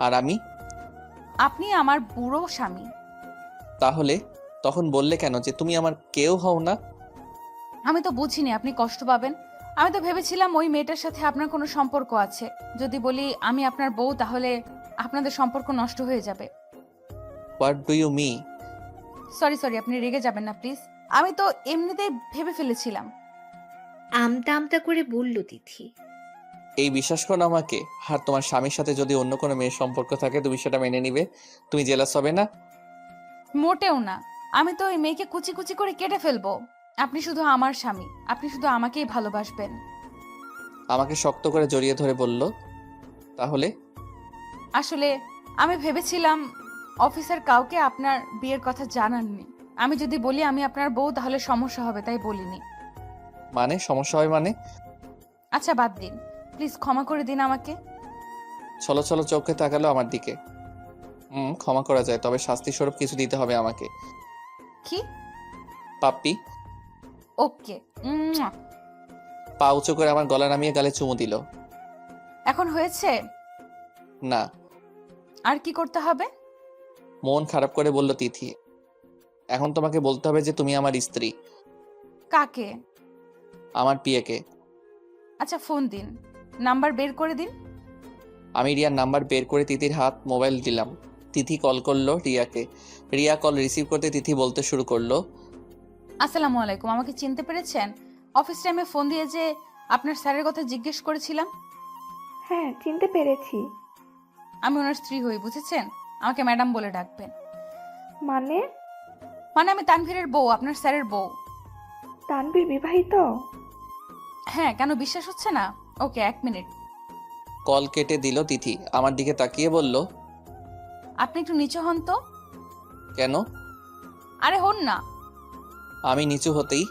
B: আর আমি?
A: আপনি আমার বুড়ো স্বামী।
B: তাহলে তখন বললে কেন যে তুমি আমার কেউ হও না?
A: আমি তো বুঝিনি আপনি কষ্ট পাবেন। আমি তো ভেবেছিলাম ওই মেয়েটার সাথে আপনার কোনো সম্পর্ক আছে। যদি বলি আমি আপনার বউ, তাহলে আপনাদের সম্পর্ক নষ্ট হয়ে যাবে।
B: What do you me?
A: Sorry sorry, আপনি রেগে যাবেন না প্লিজ। আমি তো এমনিতেই ভেবে ফেলেছিলাম।
D: আমতা আমতা করে বলল তিথি।
B: এই বিশ্বাস করো আমাকে। আর তোমার স্বামীর সাথে যদি অন্য কোনো মেয়ের সম্পর্ক থাকে তুমি সেটা মেনে নিবে? তুমি জেলাস হবে না?
A: মোটেও না। আমি তো ওই মেয়েকে কুচি কুচি করে কেটে ফেলবো। আপনি শুধু আমার স্বামী, আপনি শুধু আমাকেই ভালোবাসবেন।
B: আমাকে শক্ত করে জড়িয়ে ধরে বলল। তাহলে?
A: আসলে আমি ভেবেছিলাম অফিসার কাউকে আপনার বিয়ের কথা জানাননি। আমি যদি বলি আমি আপনার বউ তাহলে সমস্যা হবে, তাই বলিনি।
B: মানে সমস্যা হয় মানে?
A: আচ্ছা বাদ দিন, প্লিজ ক্ষমা করে দিন আমাকে।
B: ছলো ছলো চোখে তাকালো আমার দিকে। ক্ষমা করা যায়, তবে শাস্তি স্বরূপ কিছু দিতে হবে আমাকে।
A: কি?
B: পাপ্পি।
A: ওকে।
B: পা উঁচু করে আমার গলা নামিয়ে গালে চুমু দিল।
A: এখন হয়েছে?
B: না।
A: আর কি করতে হবে?
B: মন খারাপ করে বলল তিথি। এখন তোমাকে বলতে হবে যে তুমি আমার স্ত্রী।
A: কাকে?
B: আমার পিয়াকে।
A: আচ্ছা ফোন দিন, নাম্বার বের করে দিন।
B: আমি রিয়ার নাম্বার বের করে তিথির হাত মোবাইল দিলাম। তিথি কল করলো রিয়াকে। রিয়া কল রিসিভ করতে তিথি বলতে শুরু করলো,
A: আসসালামু আলাইকুম, আমাকে চিনতে পেরেছেন? অফিস টাইমে ফোন দিয়ে যে আপনার স্যারের কথা জিজ্ঞেস করেছিলাম।
F: হ্যাঁ, চিনতে পেরেছি।
A: আমি ওনার স্ত্রী হই, বুঝেছেন? আমাকে ম্যাডাম বলে ডাকবেন।
F: মানে?
A: মানে আমি তানভীরের বউ, আপনার স্যারের বউ।
F: তানভীর বিবাহিত?
A: হ্যাঁ, কেন বিশ্বাস হচ্ছে না? ওকে, 1 মিনিট।
B: কল কেটে দিল তিথি। আমার দিকে তাকিয়ে বলল,
A: আপনি একটু নিচু হন তো।
B: কেন?
A: আরে হন না।
B: আমি নিচু হতেই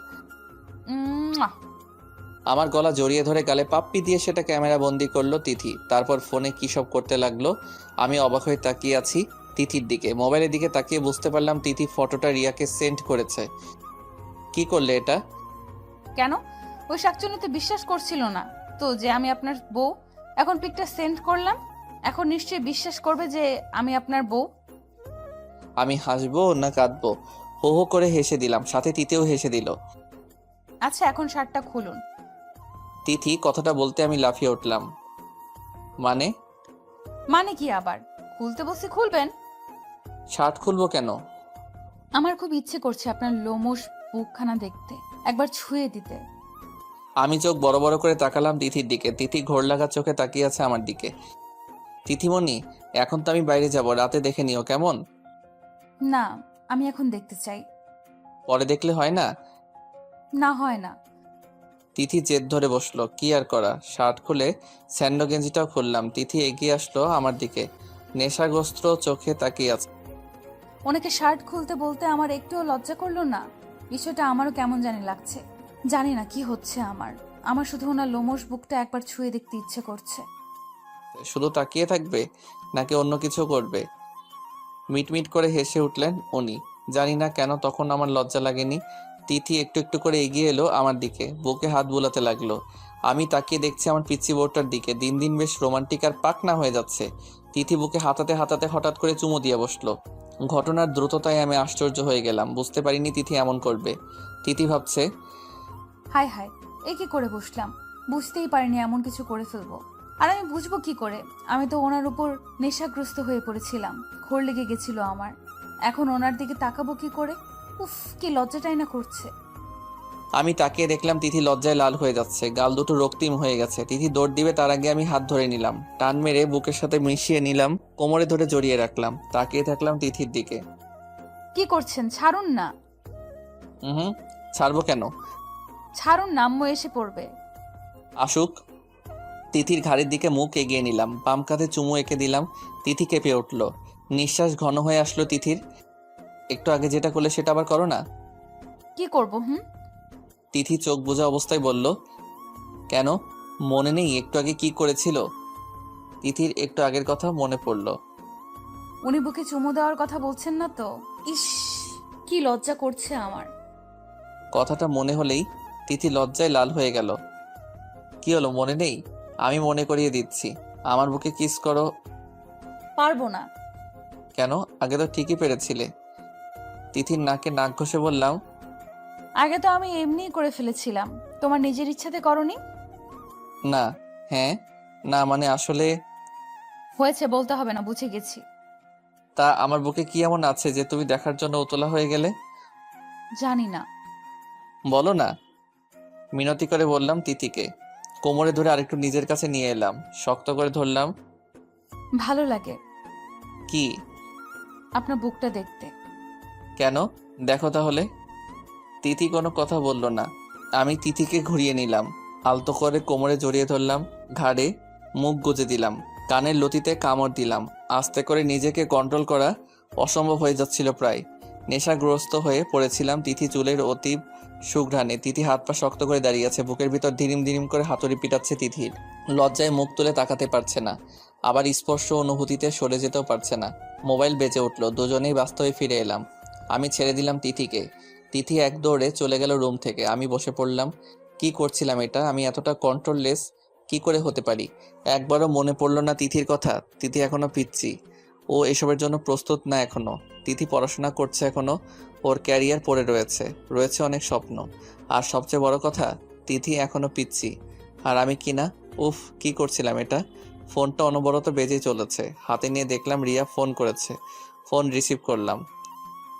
A: উম্মুয়া।
B: আমার গলা জড়িয়ে ধরে গালে পাপ্পি দিয়ে সেটা ক্যামেরা বন্দি করলো তিথি। তারপর ফোনে কি সব করতে লাগলো। আমি অবাক হয়ে তাকিয়ে আছি তিথির দিকে। মোবাইলের দিকে তাকিয়ে বুঝতে পারলাম তিথি ফটোটা রিয়াকে সেন্ড করেছে। কি করলে এটা?
A: কেন? ওই শাকচুনিতে বিশ্বাস করছিল না তো যে আমি আপনার বউ। এখন পিকটা সেন্ড করলাম, এখন নিশ্চয়ই বিশ্বাস করবে যে আমি আপনার বউ।
B: আমি হাসবো না কাঁদবো? হো হো করে হেসে দিলাম, সাথে তিথিও হেসে দিল।
A: আচ্ছা এখন শার্টটা খুলুন।
B: তিথি কথাটা বলতে আমি লাফিয়ে উঠলাম। মানে?
A: মানে কি আবার? খুলতে বলছি খুলবেন।
B: শার্ট খুলবো কেন?
A: আমার খুব ইচ্ছে করছে আপনার লোমশ বুকখানা দেখতে, একবার ছুঁয়ে দিতে।
B: আমি চোখ বড় বড় করে তাকালাম তিথির দিকে। তিথি ঘোর লাগা চোখে তাকিয়ে আছে আমার দিকে। তিথিমণি, এখন তো আমি বাইরে যাব, রাতে দেখে নিও কেমন?
A: না, আমি এখন দেখতে চাই।
B: পরে দেখলে হয় না?
A: না হয় না।
B: তিথি জেদ ধরে বসলো, কি আর করা। শার্ট খুলে স্যান্ডো গেঞ্জিটাও খুললাম। তিথি এগিয়ে আসলো আমার দিকে, নেশাগ্রস্ত চোখে তাকিয়ে আছে।
A: ওনাকে শার্ট খুলতে বলতে আমার একটুও লজ্জা করলো না। বিষয়টা আমারও কেমন জানি লাগছে। জানি না কি হচ্ছে আমার শুধু ওনার লোমশ বুকটা একবার ছুঁয়ে দেখতে ইচ্ছে করছে।
B: শুধু তাকিয়ে থাকবে নাকি অন্য কিছু করবে? মিটমিট করে হেসে উঠলেন উনি। জানি না কেন তখন আমার লজ্জা লাগেনি। তিথি একটু একটু করে এগিয়ে এলো আমার দিকে, বুকে হাত বুলাতে লাগলো। আমি তাকিয়ে দেখছি আমার পিচ্চি বউটার দিকে। দিন দিন বেশ রোমান্টিক আর পাকনা হয়ে যাচ্ছে। তিথি বুকে হাতাতে হাতাতে হঠাৎ করে চুমু দিয়ে বসলো। ঘটনার দ্রুততায় আমি আশ্চর্য হয়ে গেলাম, বুঝতে পারিনি তিথি এমন করবে। তিথি ভাবছে,
A: হায় হায়, এ কি করে বসলাম, বুঝতেই পারিনি এমন কিছু করে ফেলবো। আর আমি বুঝবো কি করে? আমি তো ওনার উপর নেশাগ্রস্ত হয়ে পড়েছিলাম, ঘোর লেগে গেছিল আমার। এখন ওনার দিকে তাকাবো কি করে? উফ, কি লজ্জাটাই না করছে।
B: আমি তাকিয়ে দেখলাম তিথি লজ্জায় লাল হয়ে যাচ্ছে, গাল দুটো রক্তিম হয়ে গেছে। তিথি দৌড় দিবে তার আগে আমি হাত ধরে নিলাম, টান মেরে বুকের সাথে মিশিয়ে নিলাম, কোমরে ধরে জড়িয়ে রাখলাম। তাকিয়ে থাকলাম তিথির দিকে।
A: কি করছেন? ছাড়ুন না।
B: হুম, ছাড়বো কেন?
A: ছাড়ুন না, আম্মু এসে পড়বে।
B: আসুক। তিথির ঘাড়ের দিকে মুখ এগিয়ে নিলাম, বাম কাঁধে চুমু এঁকে দিলাম। তিথি কেঁপে উঠল, নিঃশ্বাস ঘন হয়ে আসলো তিথির। একটু আগে যেটা করলে সেটা আবার করো না।
A: কি করব?
B: তিথি চোখ বোঝা অবস্থায় বলল, কেন মনে নেই একটু আগে কি করেছিল? তিথির একটু আগের কথা মনে পড়ল।
A: উনি বুকে চুমু দেওয়ার কথা বলছেন না তো? ইস, কি লজ্জা করছে আমার।
B: কথাটা মনে হলেই তিথি লজ্জায় লাল হয়ে গেল। কি হলো, মনে নেই? আমি মনে করিয়ে দিচ্ছি। আমার বুকে কিস করো।
A: পারবো না।
B: কেন? আগে তো ঠিকই পেরেছিলে। তিথির নাকে নাক ঘষে বললাম,
A: আগে তো আমি এমনিই করে ফেলেছিলাম, তোমার নিজের ইচ্ছাতে করনি।
B: না। হ্যাঁ, না মানে আসলে।
A: হয়েছে, বলতে হবে না, বুঝে গেছি।
B: তা আমার বুকে কি এমন আছে যে তুমি দেখার জন্য উতলা হয়ে গেলে?
A: জানি না।
B: বলো না। মিনতি করে বললাম তিথিকে। কোমরে ধরে আরেকটু নিজের কাছে নিয়ে এলাম, শক্ত করে ধরলাম।
A: ভালো লাগে
B: কি?
A: আপনার বুকটা দেখতে।
B: কেন? দেখো তাহলে। তিথি কোনো কথা বলল না। আমি তিথিকে ঘুরিয়ে নিলাম, আলতো করে কোমরে জড়িয়ে ধরলাম, ঘাড়ে মুখ গুজে দিলাম, কানের লতিতে কামড় দিলাম। আস্তে করে নিজেকে কন্ট্রোল করা অসম্ভব হয়ে যাচ্ছিল প্রায়। নেশাগ্রস্ত হয়ে পড়েছিলাম তিথি চুলের অতীব সুঘ্রাণে। তিথি হাত পা শক্ত করে দাঁড়িয়ে আছে, বুকের ভিতর ধিরিম ধিরিম করে হাতুড়ি পিটাচ্ছে তিথির। লজ্জায় মুখ তুলে তাকাতে পারছে না, আবার স্পর্শ অনুভূতিতে সরে যেতেও পারছে না। মোবাইল বেজে উঠলো, দুজনেই বাস্তবে ফিরে এলাম। আমি ছেড়ে দিলাম তিথিকে। তিথি এক দৌড়ে চলে গেল রুম থেকে। আমি বসে পড়লাম, কি করছিলাম এটা? আমি এতটা কন্ট্রোললেস কি করে হতে পারি? একবারও মনে পড়লো না তিথির কথা? তিথি এখনো পিচ্ছি, ও এসবের জন্য প্রস্তুত না এখনো। তিথি পড়াশোনা করছে এখনো, ওর ক্যারিয়ার পড়ে রয়েছে, রয়েছে অনেক স্বপ্ন। আর সবচেয়ে বড় কথা, তিথি এখনো পিচ্ছি, আর আমি কি না? উফ, কি করছিলাম এটা? ফোনটা অনবরত বেজেই চলেছে, হাতে নিয়ে দেখলাম রিয়া ফোন করেছে। ফোন রিসিভ করলাম।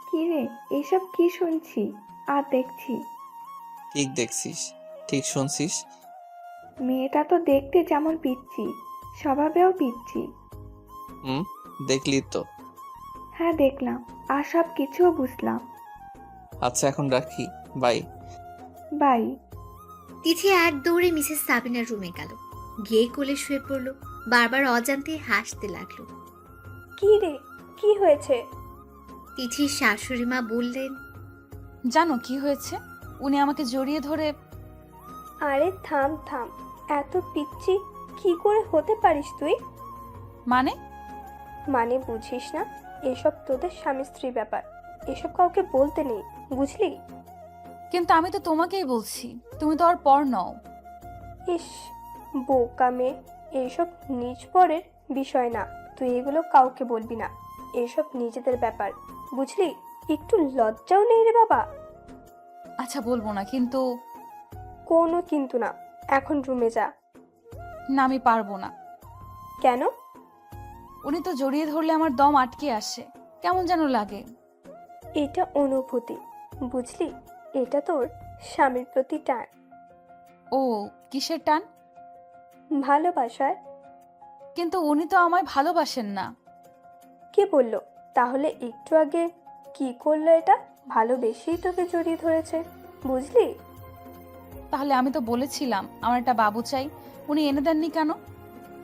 F: কি রে, এসব কি শুনছি আর দেখছি?
B: ঠিক দেখছিস, ঠিক শুনছিস।
F: মেয়েটা তো দেখতে যেমন পিচ্ছি, স্বভাবেও পিচ্ছি।
B: হুম, দেখলি তো।
F: হ্যাঁ দেখলাম, আর সব কিছুও বুঝলাম।
B: আচ্ছা এখন রাখি, বাই।
F: বাই।
D: তিথি এক দৌড়ে মিসেস সাবিনার রুমে গেল, গিয়ে কোলে শুয়ে পড়লো। বারবার অজান্তে হাসতে লাগলো।
E: কি রে, কি হয়েছে?
D: তিথির শাশুড়ি মা বললেন,
A: জানো কি হয়েছে? উনি আমাকে জড়িয়ে ধরে।
E: আরে থাম থাম, এত পিচ্ছি কি করে হতে পারিস তুই?
A: মানে?
E: মানে বুঝিস না? এসব তোদের স্বামী স্ত্রী ব্যাপার, এসব কাউকে বলতে নেই, বুঝলি?
A: কিন্তু আমি তো তোমাকেই বলছি, তুমি তো আর পর নও।
E: ইস, বোকা মেয়ে, এইসব নিজ পরের বিষয় না, তুই এগুলো কাউকে বলবি না, এসব নিজেদের ব্যাপার, বুঝলি? একটু লজ্জাও নেই রে বাবা।
A: আচ্ছা বলবো না, কিন্তু।
E: কোনো কিন্তু না, এখন রুমে যা।
A: না, আমি পারবো না।
E: কেন?
A: উনি তো জড়িয়ে ধরলে আমার দম আটকে আসে, কেমন যেন লাগে।
E: এটা অনুভূতি, বুঝলি? এটা তোর স্বামীর প্রতি টান।
A: ও, কিসের টান?
E: ভালোবাসায়।
A: কিন্তু উনি তো আমায় ভালোবাসেন না।
E: কে বললো? তাহলে একটু আগে কি করলো? এটা ভালোবেসেই তোকে জড়িয়ে ধরেছে, বুঝলি?
A: তাহলে আমি তো বলেছিলাম আমার একটা বাবু চাই, উনি এনে দেননি কেন?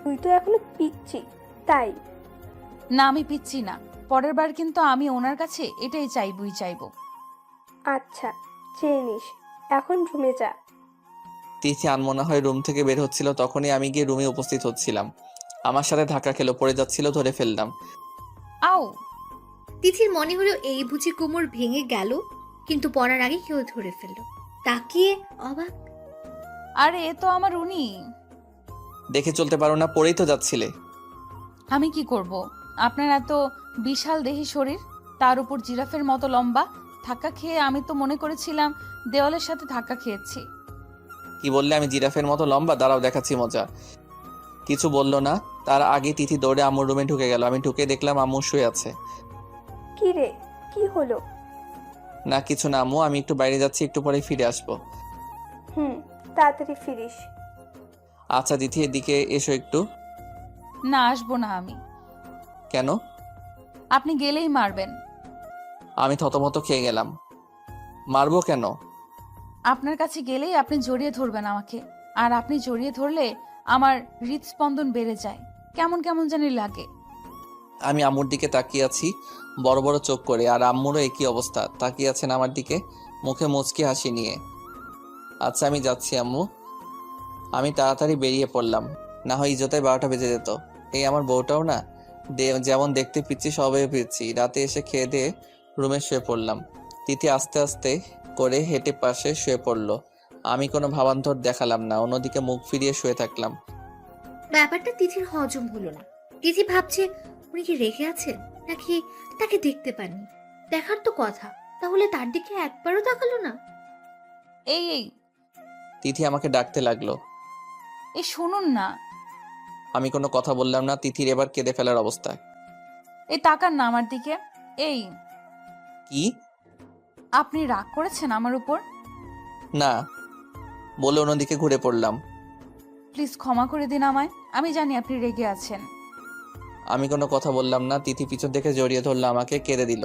E: তুই তো এখনো পিচ্ছি, তাই।
A: না, আমি পিচ্ছি না। পরের বার কিন্তু আমি ওনার কাছে এটাই চাইবো।
E: আচ্ছা, চেয়ে নিস, এখন রুমে যা।
B: তিথি আনমনা হয়ে রুম থেকে বের হচ্ছিল, তখনই আমি গিয়ে রুমে উপস্থিত হচ্ছিলাম। আমার সাথে ধাক্কা খেলো, পড়ে যাচ্ছিল, ধরে ফেললাম।
A: আও!
D: তিথির মনে হলো এই বুঝি কোমর ভেঙে গেল, কিন্তু পড়ার আগে কেউ ধরে ফেললো। তাকিয়ে অবাক।
A: আরে এ তো আমার উনি।
B: দেখে চলতে পারো না? পড়েই তো যাচ্ছিলে।
A: আমি কি করব? আপনার এত বিশাল দেহি শরীর, তার উপর জিরাফের মতো লম্বা। ধাক্কা খেয়ে আমি তো মনে করেছিলাম দেওয়ালের সাথে ধাক্কা খেয়েছি।
B: কি বললে? আমি জিরাফের মতো লম্বা? দাঁড়াও, দেখাচ্ছি মজা। কিছু বললো না, তার আগে তিথি দৌড়ে আম্মুর রুমে ঢুকে গেল। আমি ঢুকে দেখলাম আম্মু শুয়ে আছে।
E: কি রে, কি হলো?
B: না কিছু না আম্মু, আমি একটু বাইরে যাচ্ছি, একটু পরে ফিরে আসবো।
E: তাড়াতাড়ি ফিরিস।
B: আচ্ছা তিথি, এদিকে এসো একটু।
A: না, আসবো না আমি।
B: কেন?
A: আপনি গেলেই মারবেন।
B: আমি থতমত খেয়ে গেলাম। মারবো কেন?
A: আপনার কাছে গেলেই আপনি জড়িয়ে ধরবেন আমাকে, আর আপনি জড়িয়ে ধরলে আমার হৃদস্পন্দন বেড়ে যায়, কেমন কেমন জানি লাগে।
B: আমি আম্মুর দিকে তাকিয়ে আছি বড় বড় চোখ করে, আর আম্মুরও একই অবস্থা, তাকিয়ে আছেন আমার দিকে, মুখে মুচকি হাসি নিয়ে। আচ্ছা আমি যাচ্ছি আম্মু। আমি তাড়াতাড়ি বেরিয়ে পড়লাম, না হয় ইজোতায় 12টা বেজে যেত। এই আমার বউটাও না, যেমন দেখতে পিচ্ছি সবাই পিচ্ছি। রাতে এসে খেয়ে দিয়ে রুমে শুয়ে পড়লাম। তিথি আস্তে আস্তে করে হেঁটে পাশে শুয়ে পড়লো। আমি কোনো ভাবান্তর দেখালাম না, অন্যদিকে মুখ ফিরিয়ে শুয়ে থাকলাম।
D: ব্যাপারটা তিথির হজম হলো না। তিথি ভাবছে উনি কি রেখে আছেন, নাকি তাকে দেখতে পাননি। দেখার তো কথা, তাহলে তার দিকে একবারও তাকালো না।
A: এই এই
B: তিথি আমাকে ডাকতে লাগলো।
A: এই শুনুন না।
B: আমি কোনো কথা বললাম না। তিথির এবার কেঁদে ফেলার অবস্থা।
A: এই তাকান না আমার দিকে। এই,
B: কি?
A: আপনি রাগ করেছেন আমার উপর?
B: না বলে অন্যদিকে ঘুরে পড়লাম।
A: প্লিজ ক্ষমা করে দিন আমায়, আমি জানি আপনি রেগে আছেন।
B: আমি কোনো কথা বললাম না। তিথি পিছন থেকে জড়িয়ে ধরলো আমাকে, কেঁদে দিল।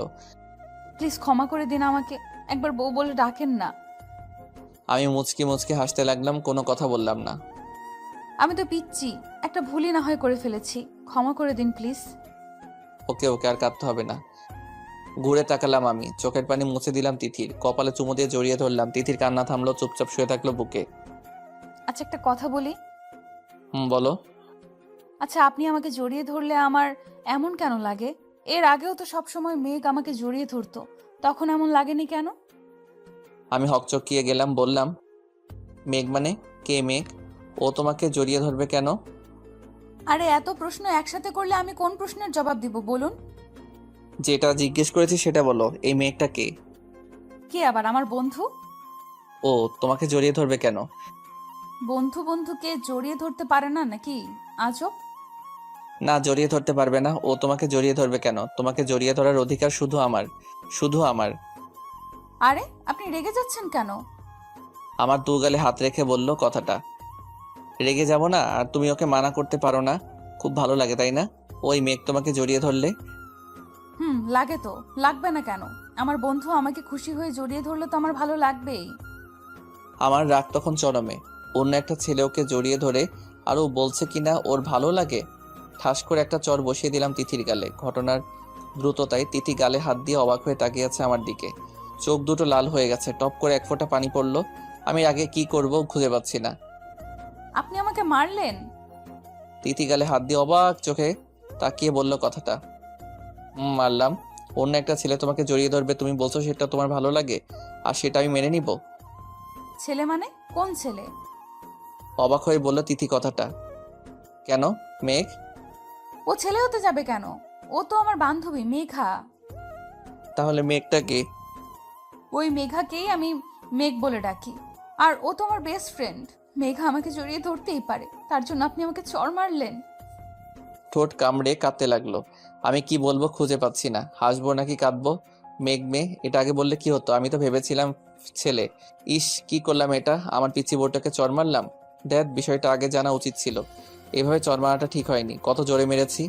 A: প্লিজ ক্ষমা করে দিন আমাকে, একবার বউ বলে ডাকেন না।
B: আমি মুচকি মুচকি হাসতে লাগলাম, কোনো কথা বললাম না।
A: আমি তো পিচ্ছি, একটা ভুলই না হয় করে ফেলেছি, ক্ষমা করে দিন প্লিজ।
B: ওকে ওকে, আর কাঁদতে হবে না। ঘুরে তাকালাম আমি, চোখের পানি মুছে দিলাম তিথির, কপালে চুমু দিয়ে জড়িয়ে ধরলাম। তিথির কান্না থামলো, চুপচাপ শুয়ে থাকলো বুকে।
A: আচ্ছা একটা কথা বলি।
B: বলো।
A: আচ্ছা, আপনি আমাকে জড়িয়ে ধরলে আমার এমন কেন লাগে? এর আগেও তো সবসময় মেঘ আমাকে জড়িয়ে ধরতো, তখন এমন লাগেনি কেন?
B: আমি হকচকিয়ে গেলাম, বললাম মেঘ মানে কে মেঘ? ও তোমাকে জড়িয়ে ধরবে কেন?
A: আরে এত প্রশ্ন একসাথে করলে আমি কোন প্রশ্নের জবাব দিব বলুন?
B: যেটা জিজ্ঞেস করেছি সেটা বলো, এই মেঘটা কে?
A: কে আবার? আমার বন্ধু।
B: ও তোমাকে জড়িয়ে ধরবে কেন?
A: বন্ধু বন্ধুকে জড়িয়ে ধরতে পারে না নাকি? আজব।
B: না, জড়িয়ে ধরতে পারবে না। ও তোমাকে জড়িয়ে ধরবে কেন? তোমাকে জড়িয়ে ধরার অধিকার শুধু আমার, শুধু আমার।
A: আরে আপনি রেগে যাচ্ছেন কেন?
B: আমার দু গালে হাত রেখে বলল কথাটা। রেগে যাব না? আর তুমি ওকে মানা করতে পারো না? খুব ভালো লাগে তাই না ওই মেঘ তোমাকে জড়িয়ে ধরলে?
A: লাগে তো। লাগবে না কেন? আমার বন্ধু আমাকে খুশি হয়ে জড়িয়ে ধরলে তো আমার ভালো লাগবেই।
B: আমার রাগ তখন চরমে। অন্য একটা ছেলে ওকে জড়িয়ে ধরে আর ও বলছে কিনা ওর ভালো লাগে। ঠাস করে একটা চর বসিয়ে দিলাম তিথির গালে। ঘটনার দ্রুততায় তিথি গালে হাত দিয়ে অবাক হয়ে তাকিয়ে আছে আমার দিকে। চোখ দুটো লাল হয়ে গেছে, টপ করে এক ফোঁটা পানি পড়লো। আমি আগে কি করব খুঁজে পাচ্ছি না।
A: আপনি আমাকে মারলেন?
B: তিথি গালে হাত দিয়ে অবাক চোখে তাকিয়ে বলল কথাটা। মারলাম। অন্য একটা ছেলে তোমাকে জড়িয়ে ধরবে, তুমি বলছো সেটা তোমার ভালো লাগে, আর সেটা আমি মেনে নিব?
A: ছেলে মানে কোন ছেলে?
B: অবাক হয়ে বলল তিথি কথাটা। কেন মেঘ?
A: ও ছেলে হতে যাবে কেন? ও তো আমার বান্ধবী মেঘা।
B: তাহলে মেঘটা কে?
A: ওই মেঘাকেই আমি মেঘ বলে ডাকি। আর ও তো আমার বেস্ট ফ্রেন্ড। মেঘা আমাকে জড়িয়ে ধরতেই পারে, তার জন্য আপনি আমাকে চড় মারলেন?
B: ঠোঁট কামড়ে কাঁদতে লাগলো। আমি কি বলবো খুঁজে পাচ্ছি না। হাসবো নাকি কাঁদবো? মেঘ এটা আগে বললে কি হতো? আমি তো ভেবেছিলাম ছেলে। ইস কি করলাম এটা! আমার পিচ্চি বোনটাকে চড় মারলাম। দেখ, বিষয়টা আগে জানা উচিত ছিল। এভাবে চড় মারাটা ঠিক হয়নি। কত জোরে মেরেছি।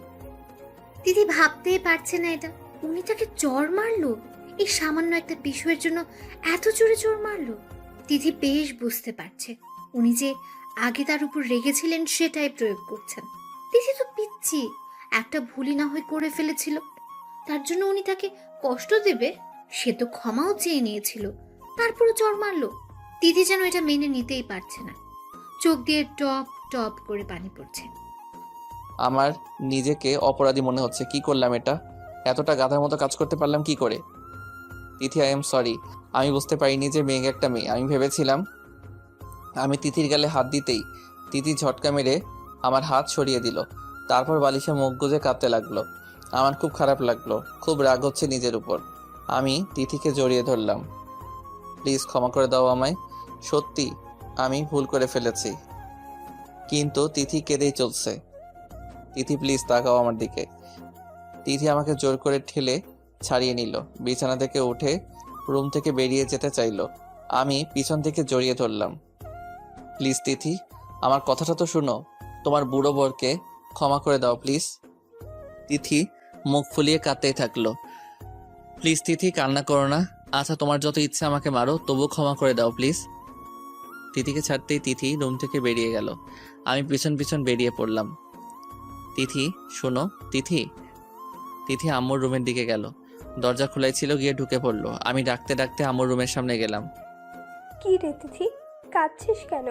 D: দিদি ভাবতেই পারছে না এটা। উনি তাকে চড় মারলো? এই সামান্য একটা বিষয়ের জন্য এত জোরে চড় মারলো? দিদি বেশ বুঝতে পারছে উনি যে আগে তার উপর রেগেছিলেন সেটাই প্রয়োগ করছেন। দিদি তো পিচ্ছি, একটা ভুলই না হয় করে ফেলেছিল, তার জন্য উনি তাকে কষ্ট দেবে সে তো ক্ষমাও চেয়ে নিয়েছিল, তারপরও চড় মারলো। দিদি যেন এটা মেনে নিতেই পারছে না। চোখ দিয়ে টপ টপ করে পানি পড়ছে।
B: আমার নিজেকে অপরাধী মনে হচ্ছে। কি করলাম এটা? এতটা গাধার মতো কাজ করতে পারলাম কি করে? তিথি, আই এম সরি। আমি বুঝতে পারিনি যে মেঘ একটা মেয়ে। আমি ভেবেছিলাম। আমি তিথির গালে হাত দিতেই তিথি ঝটকা মেরে আমার হাত সরিয়ে দিল। তারপর বালিশে মুখ গুজে কাঁদতে লাগলো। আমার খুব খারাপ লাগলো, খুব রাগ হচ্ছে নিজের উপর। আমি তিথিকে জড়িয়ে ধরলাম। প্লিজ ক্ষমা করে দাও আমায়। সত্যি আমি ভুল করে ফেলেছি। কিন্তু তিথি কেঁদেই চলছে। তিথি প্লিজ তাকাও আমার দিকে। তিথি আমাকে জোর করে ঠেলে ছাড়িয়ে নিল। বিছানা থেকে উঠে রুম থেকে বেরিয়ে যেতে চাইলো। আমি পিছন থেকে জড়িয়ে ধরলাম। প্লিজ তিথি, আমার কথাটা তো শুনো। তোমার বুড়ো বরকে ক্ষমা করে দাও প্লিজ। তিথি মুখ ফুলিয়ে কাঁদতেই থাকলো। প্লিজ তিথি, কান্না করো না। আচ্ছা তোমার যত ইচ্ছে আমাকে মারো, তবু ক্ষমা করে দাও প্লিজ। তিথিকে ছাড়তেই তিথি রুম থেকে বেরিয়ে গেল। আমি পিছন পিছন বেরিয়ে পড়লাম। তিথি শোনো। তিথি। তিথি আম্মুর রুমের দিকে গেল। দরজা খোলাই ছিল, গিয়ে ঢুকে পড়লো। আমি ডাকতে ডাকতে আম্মুর রুমের সামনে গেলাম।
E: কি রে তিথি, কাঁদছিস কেন?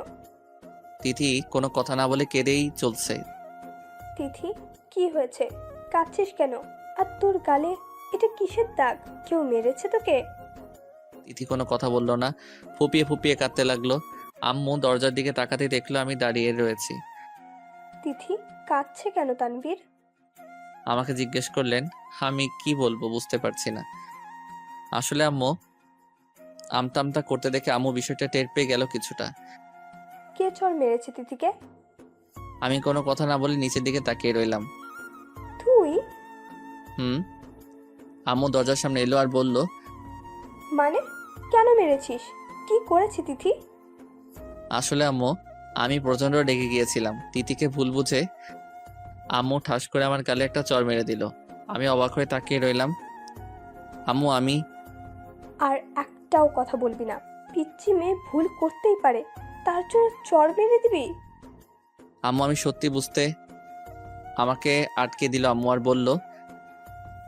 B: তিথি কোনো কথা না বলে কেঁদেই চলছে।
E: তিথি কি হয়েছে, কাঁদছিস কেন? আর তোর গালে এটা কিসের দাগ? কেউ মেরেছে তোকে?
B: তিথি কোনো কথা বললো না, ফুপিয়ে ফুপিয়ে কাঁদতে লাগলো। আম্মু দরজার দিকে তাকাতেই দেখলো আমি দাঁড়িয়ে রয়েছি।
E: তিথি কাঁদছে কেন তানভীর?
B: আমাকে জিজ্ঞেস করলেন। আমি কি বলবো বুঝতে পারছি না। আসলে আম্মু আমতা আমতা করতে দেখে আম্মু বিষয়টা টের পেয়ে গেল কিছুটা।
E: কে চড় মেরেছে তিথিকে?
B: আমি কোনো কথা না বলে নিচের দিকে তাকিয়ে রইলাম।
E: তুই?
B: আম্মু দরজার সামনে এলো আর বলল,
E: মানে কেন মেরেছিস? কি করেছি তিথি?
B: আসলে আম্মু আমি প্রচন্ড রেগে গিয়েছিলাম। তিথিকে ভুল বুঝে আম্মু ঠাস করে আমার গালে একটা চড় মেরে দিল। আমি অবাক হয়ে তাকিয়ে রইলাম। আম্মু আমি
E: আর একটাও কথা বলবি না। পিচ্চি মেয়ে ভুল করতেই পারে, তার জন্য চড় মেরে দিবি?
B: আম্মু আমি সত্যি বুঝতে আমাকে আটকে দিল আম্মু আর বলল,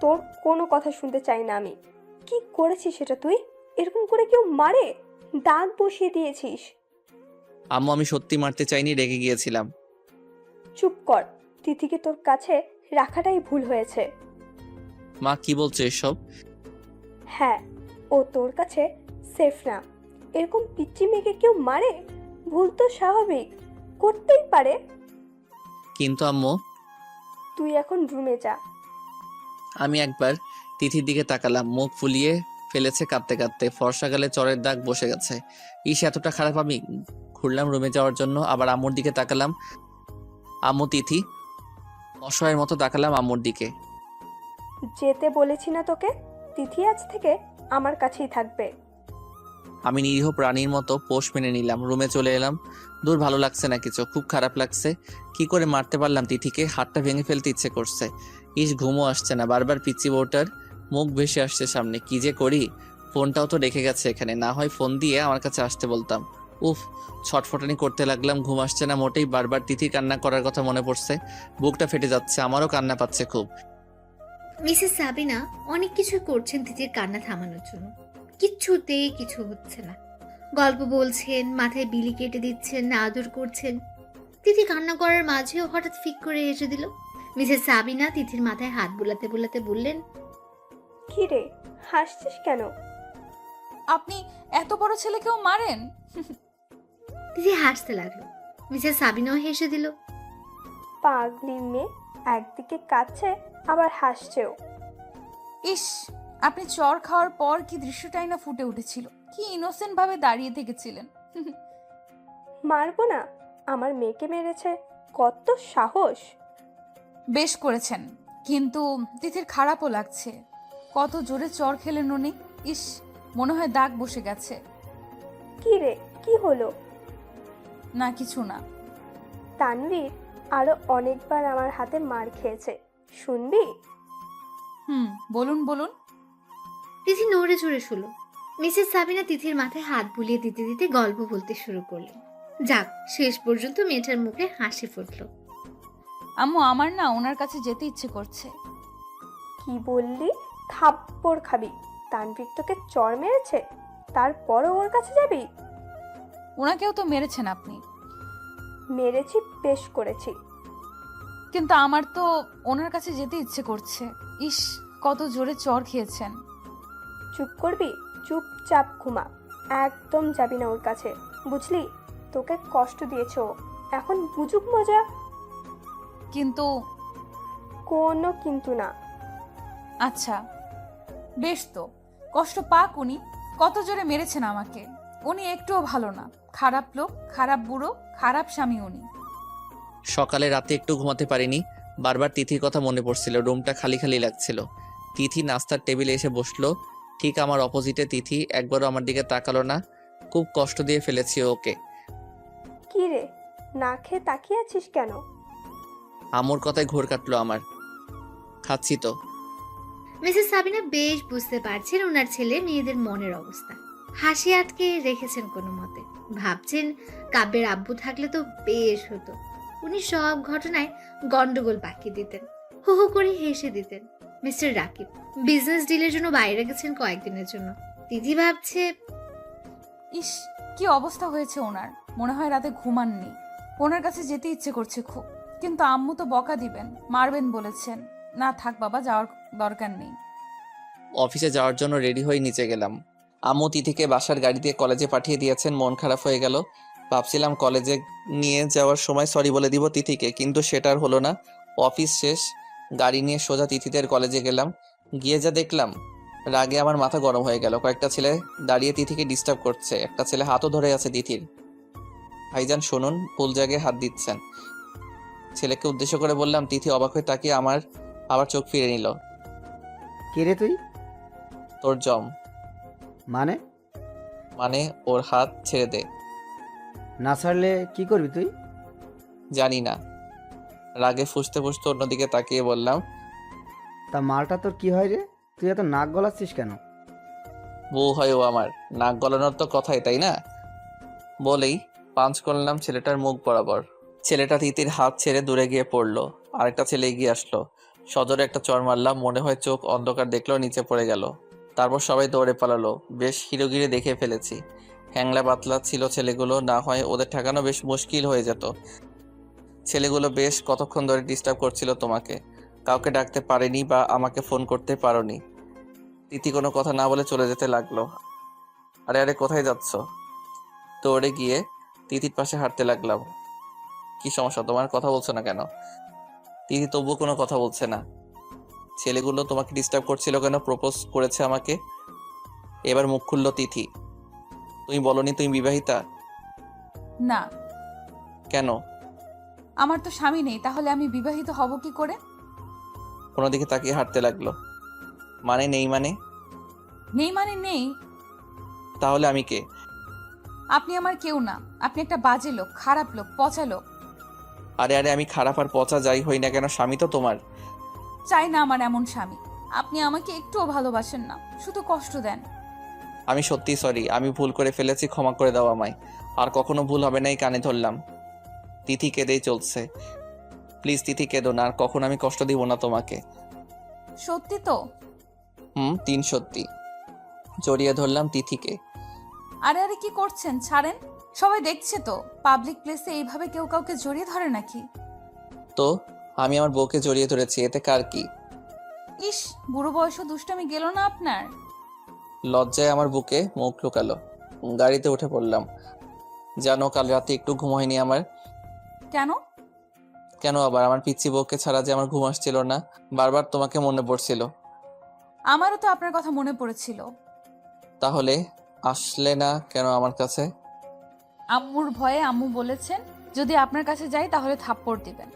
E: তোর কোনো কথা শুনতে চাই না আমি। কি করেছিস সেটা তুই? এরকম করে কেউ মারে? দাগ বসিয়ে দিয়েছিস।
B: আম্মু আমি সত্যি মারতে চাইনি, রেগে গিয়েছিলাম।
E: চুপ কর। তিথিকে তোর কাছে রাখাটাই ভুল হয়েছে।
B: মা কি বলছে এসব?
E: হ্যাঁ, ও তোর কাছে সেফ না। এরকম পিচ্চি মেয়েকে কেউ মারে? ভুল তো স্বাভাবিক, করতেই পারে।
B: কিন্তু আম্মু,
E: তুই এখন রুমে যা।
B: আমি একবার তিথির দিকে তাকালাম, মুখ ফুলিয়ে ফেলেছে কাঁদতে কাঁদতে, ফর্সা গালে চরের দাগ বসে গেছে। ইস, এতটা খারাপ আমি? ঘুরলাম রুমে যাওয়ার জন্য, আবার আম্মুর দিকে তাকালাম। আম্মু, তিথি। অসহায়ের মতো তাকালাম আম্মুর দিকে।
E: যেতে বলেছি না তোকে? তিথি আজ থেকে আমার কাছেই থাকবে।
B: আমি নিরীহ প্রাণীর মতো পোষ মেনে নিলাম, রুমে চলে এলাম। দূর, ভালো লাগছে না কিছু, খুব খারাপ লাগছে। কি করে মারতে পারলাম তিথিকে? হাতটা ভেঙে ফেলতে ইচ্ছে করছে। ইস, ঘুমও আসছে না, বারবার পিচ্চি বউটার মুখ ভেসে আসছে সামনে। কি যে করি? ফোনটাও তো রেখে গেছে এখানে, না হয় ফোন দিয়ে আমার কাছে আসতে বলতাম। উফ, ছটফটানি করতে লাগলাম, ঘুম আসছে না মোটেই। বারবার তিথির কান্না করার কথা মনে পড়ছে, বুকটা ফেটে যাচ্ছে, আমারও কান্না পাচ্ছে খুব।
D: মিসেস সাবিনা অনেক কিছু করছেন তিথির কান্না থামানোর জন্য, কিচ্ছুতেই কিছু হচ্ছে না। গল্প বলছেন, মাথায় বিলি কেটে দিচ্ছেন, আদর করছেন। তিথি কান্না করার মাঝেও হঠাৎ ফিক করে হেসে দিল। মিসেস সাবিনা তিথির মাথায় হাত বুলাতে বুলাতে বললেন,
E: কি রে, হাসছিস কেন?
A: আপনি এত বড় ছেলেকেও মারেন?
D: তিথি হাসতে লাগলো। মিসেস সাবিনাও হেসে দিল।
E: পাগলি মেয়ে, একদিকে কাঁদছে আবার হাসছেও।
A: ইস, আপনি চর খাওয়ার পর কি দৃশ্যটাই না ফুটে উঠেছিল, কি ইনোসেন্ট ভাবে দাঁড়িয়ে থেকেছিলেন।
E: মারবো না? আমার মেয়েকে মেরেছে, কত সাহস!
A: বেশ করেছেন, কিন্তু তিথির খারাপও লাগছে। কত জোরে চর খেলেন উনি। ইস, মনে হয় দাগ বসে গেছে।
E: কি রে, কি হলো?
A: না, কিছু না।
E: তানভীর আরো অনেকবার আমার হাতে মার খেয়েছে, শুনবি?
A: বলুন বলুন।
D: তিথি নড়ে চড়ে শুলো। মিসেস সাবিনা তিথির মাথায় হাত বুলিয়ে দিতে দিতে গল্প বলতে শুরু করলেন। যাক, শেষ পর্যন্ত মেয়েটার মুখে হাসি ফুটলো।
A: আম্মু, আমার না ওনার কাছে যেতে ইচ্ছে করছে।
E: কি বললি? থাপ্পড় খাবি। তানভীর তোকে চড় মেরেছে, তারপরও ওর কাছে যাবি?
A: ওনাকেও তো মেরেছেন আপনি।
E: মেরেছি, বেশ করেছি।
A: কিন্তু আমার তো ওনার কাছে যেতে ইচ্ছে করছে। ইস, কত জোরে চর খেয়েছেন।
E: চুপ করবি? চুপচাপ ঘুমা, একদম যাবি না ওর কাছে, বুঝলি? তোকে কষ্ট দিয়েছে ও, এখন বুঝুক মজা।
A: কিন্তু
E: কোনো কিন্তু না।
A: আচ্ছা, বেশ তো, কষ্ট পাক উনি। কত জোরে মেরেছেন আমাকে। উনি একটুও ভালো না, খারাপ লোক, খারাপ বুড়ো, খারাপ স্বামী উনি।
B: সকালে রাতে একটু ঘুমাতে পারিনি, বারবার তিথির কথা মনে পড়ছিল, রুমটা খালি খালি লাগছিল। তিথি নাস্তার টেবিলে এসে বসলো, ঠিক আমার অপোজিটে। তিথি একবারও আমার দিকে তাকালো না, খুব কষ্ট দিয়ে ফেলেছি ওকে।
E: কি রে, না খেয়ে তাকিয়ে আছিস কেন?
B: আম্মুর কথায় ঘোর কাটলো আমার। খাচ্ছি তো।
D: মিসেস সাবিনা বেশ বুঝতে পারছেন ওনার ছেলে মেয়েদের মনের অবস্থা। হাসি আটকে রেখেছেন কোনো মতে। ভাবছেন কাব্যের আব্বু থাকলে তো বেশ হতো, উনি সব ঘটনায় গন্ডগোল পাকিয়ে দিতেন, হু হু করে হেসে দিতেন। মিস্টার রাকিব বিজনেস ডিলের জন্য বাইরে গেছেন কয়েকদিনের জন্য। তিথি ভাবছে,
A: ইস, কি অবস্থা হয়েছে ওনার। মনে হয় রাতে ঘুমাননি। ওনার কাছে যেতে ইচ্ছে করছে খুব, কিন্তু আম্মু তো বকা দিবেন, মারবেন বলেছেন। না থাক বাবা, যাওয়ার দরকার নেই।
B: অফিসে যাওয়ার জন্য রেডি হয়ে নিচে গেলাম। আম্মু তিথিকে বাসার গাড়ি দিয়ে কলেজে পাঠিয়ে দিয়েছেন, মন খারাপ হয়ে গেল। ভাবছিলাম কলেজে নিয়ে যাওয়ার সময় সরি বলে দিব তিথিকে, কিন্তু সেটা আর হলো না। অফিস শেষ, গাড়ি নিয়ে সোজা তিথিদের কলেজে গেলাম। গিয়ে যা দেখলাম, রাগে আমার মাথা গরম হয়ে গেল। কয়েকটা ছেলে দাঁড়িয়ে তিথিকে ডিস্টার্ব করছে, একটা ছেলে হাতও ধরে আছে তিথির। ভাইজান শুনুন, ভুল জায়গায় হাত দিচ্ছেন। ছেলেকে উদ্দেশ্য করে বললাম। তিথি অবাক হয়ে তাকিয়ে আমার আবার চোখ ফিরে নিল।
G: কে রে তুই?
B: তোর জম।
G: মানে?
B: মানে ওর হাত ছেড়ে দে।
G: না ছাড়লে কি করবি তুই?
B: জানি না। রাগে ফুঁসতে ফুঁসতে অন্যদিকে তাকিয়ে বললাম,
G: তা মালটা তোর কি হয় রে? তুই এত নাক গলাচ্ছিস কেন?
B: বউ হয় ও আমার, নাক গলানোর তো কথাই, তাই না? বলেই পাঞ্চ করলাম ছেলেটার মুখ বরাবর। ছেলেটা তিতির হাত ছেড়ে দূরে গিয়ে পড়লো। আরেকটা ছেলে এগিয়ে আসলো, সজোরে একটা চড় মারলাম। মনে হয় চোখ অন্ধকার দেখলো, নিচে পড়ে গেল। তারপর সবাই দৌড়ে পালালো। বেশ হিরোগিরি দেখে ফেলেছি। হ্যাংলা পাতলা ছিল ছেলেগুলো, না হয় ওদের ঠেকানো বেশ মুশকিল হয়ে যেত। ছেলেগুলো বেশ কতক্ষণ ধরে ডিস্টার্ব করছিল তোমাকে। কাউকে ডাকতে পারেনি বা আমাকে ফোন করতে পারোনি। তিথি কোনো কথা না বলে চলে যেতে লাগলো। আরে আরে, কোথায় যাচ্ছ? দৌড়ে গিয়ে তিথির পাশে হাঁটতে লাগলাম। কি সমস্যা, তোমার কথা বলছো না কেন? তিথি তবুও কোনো কথা বলছে না। ছেলেগুলো তোমাকে ডিস্টার্ব করছিল কেন? প্রপোজ করেছে আমাকে। এবার মুখ খুললো তিথি। তুমি বলনি তুমি বিবাহিতা?
A: না,
B: কেন?
A: আমার তো স্বামী নেই, তাহলে আমি বিবাহিত হব কি করে?
B: কোনো দিকে তাকিয়ে হাঁটতে লাগলো। মানে নেই মানে?
A: নেই মানে নেই।
B: তাহলে আমি কে?
A: আপনি আমার কেউ না, আপনি একটা বাজে লোক, খারাপ লোক, পচা লোক।
B: আরে আরে, আমি খারাপ আর পচা যাই হই না কেন, স্বামী তো তোমার।
A: চাই না আমার এমন স্বামী। আপনি আমাকে একটুও ভালোবাসেন না, শুধু কষ্ট দেন।
B: আমি সত্যি সরি, আমি ভুল করে ফেলেছি, ক্ষমা করে দাও আমায়। আর কখনো ভুল হবে না, এই কানে ধরলাম। তিথি কেঁদেই চলছে। প্লিজ তিথি কেঁদো না, আর কখনো আমি কষ্ট দিব না তোমাকে।
A: সত্যি তো?
B: 3 সত্যি। জড়িয়ে ধরলাম তিথিকে।
A: আরে আরে, কি করছেন? ছাড়েন, সবাই দেখছে তো। পাবলিক প্লেসে এইভাবে কেউ কাউকে জড়িয়ে ধরে নাকি?
B: তো আমি আমার বউকে জড়িয়ে ধরেছি, এতে কার কি?
A: ইস, বুড়ো বয়সও দুষ্টামি গেল না আপনার?
B: লজ্জায় আমার বুকে মুখ লুকালো। গাড়িতে উঠে পড়লাম। জানো, কাল রাতে একটু ঘুম হয়নি আমার।
A: কেন?
B: কেন আবার? আমার পিচ্চি বউকে ছাড়া যে আমার ঘুম আসছিল না, বারবার তোমাকে মনে পড়ছিল।
A: আমারও তো আপনার কথা মনে পড়েছিল।
B: তাহলে আসলে না কেন আমার কাছে?
A: আম্মুর ভয়ে। আম্মু বলেছেন যদি আপনার কাছে যাই তাহলে থাপ্পড় দিবেন।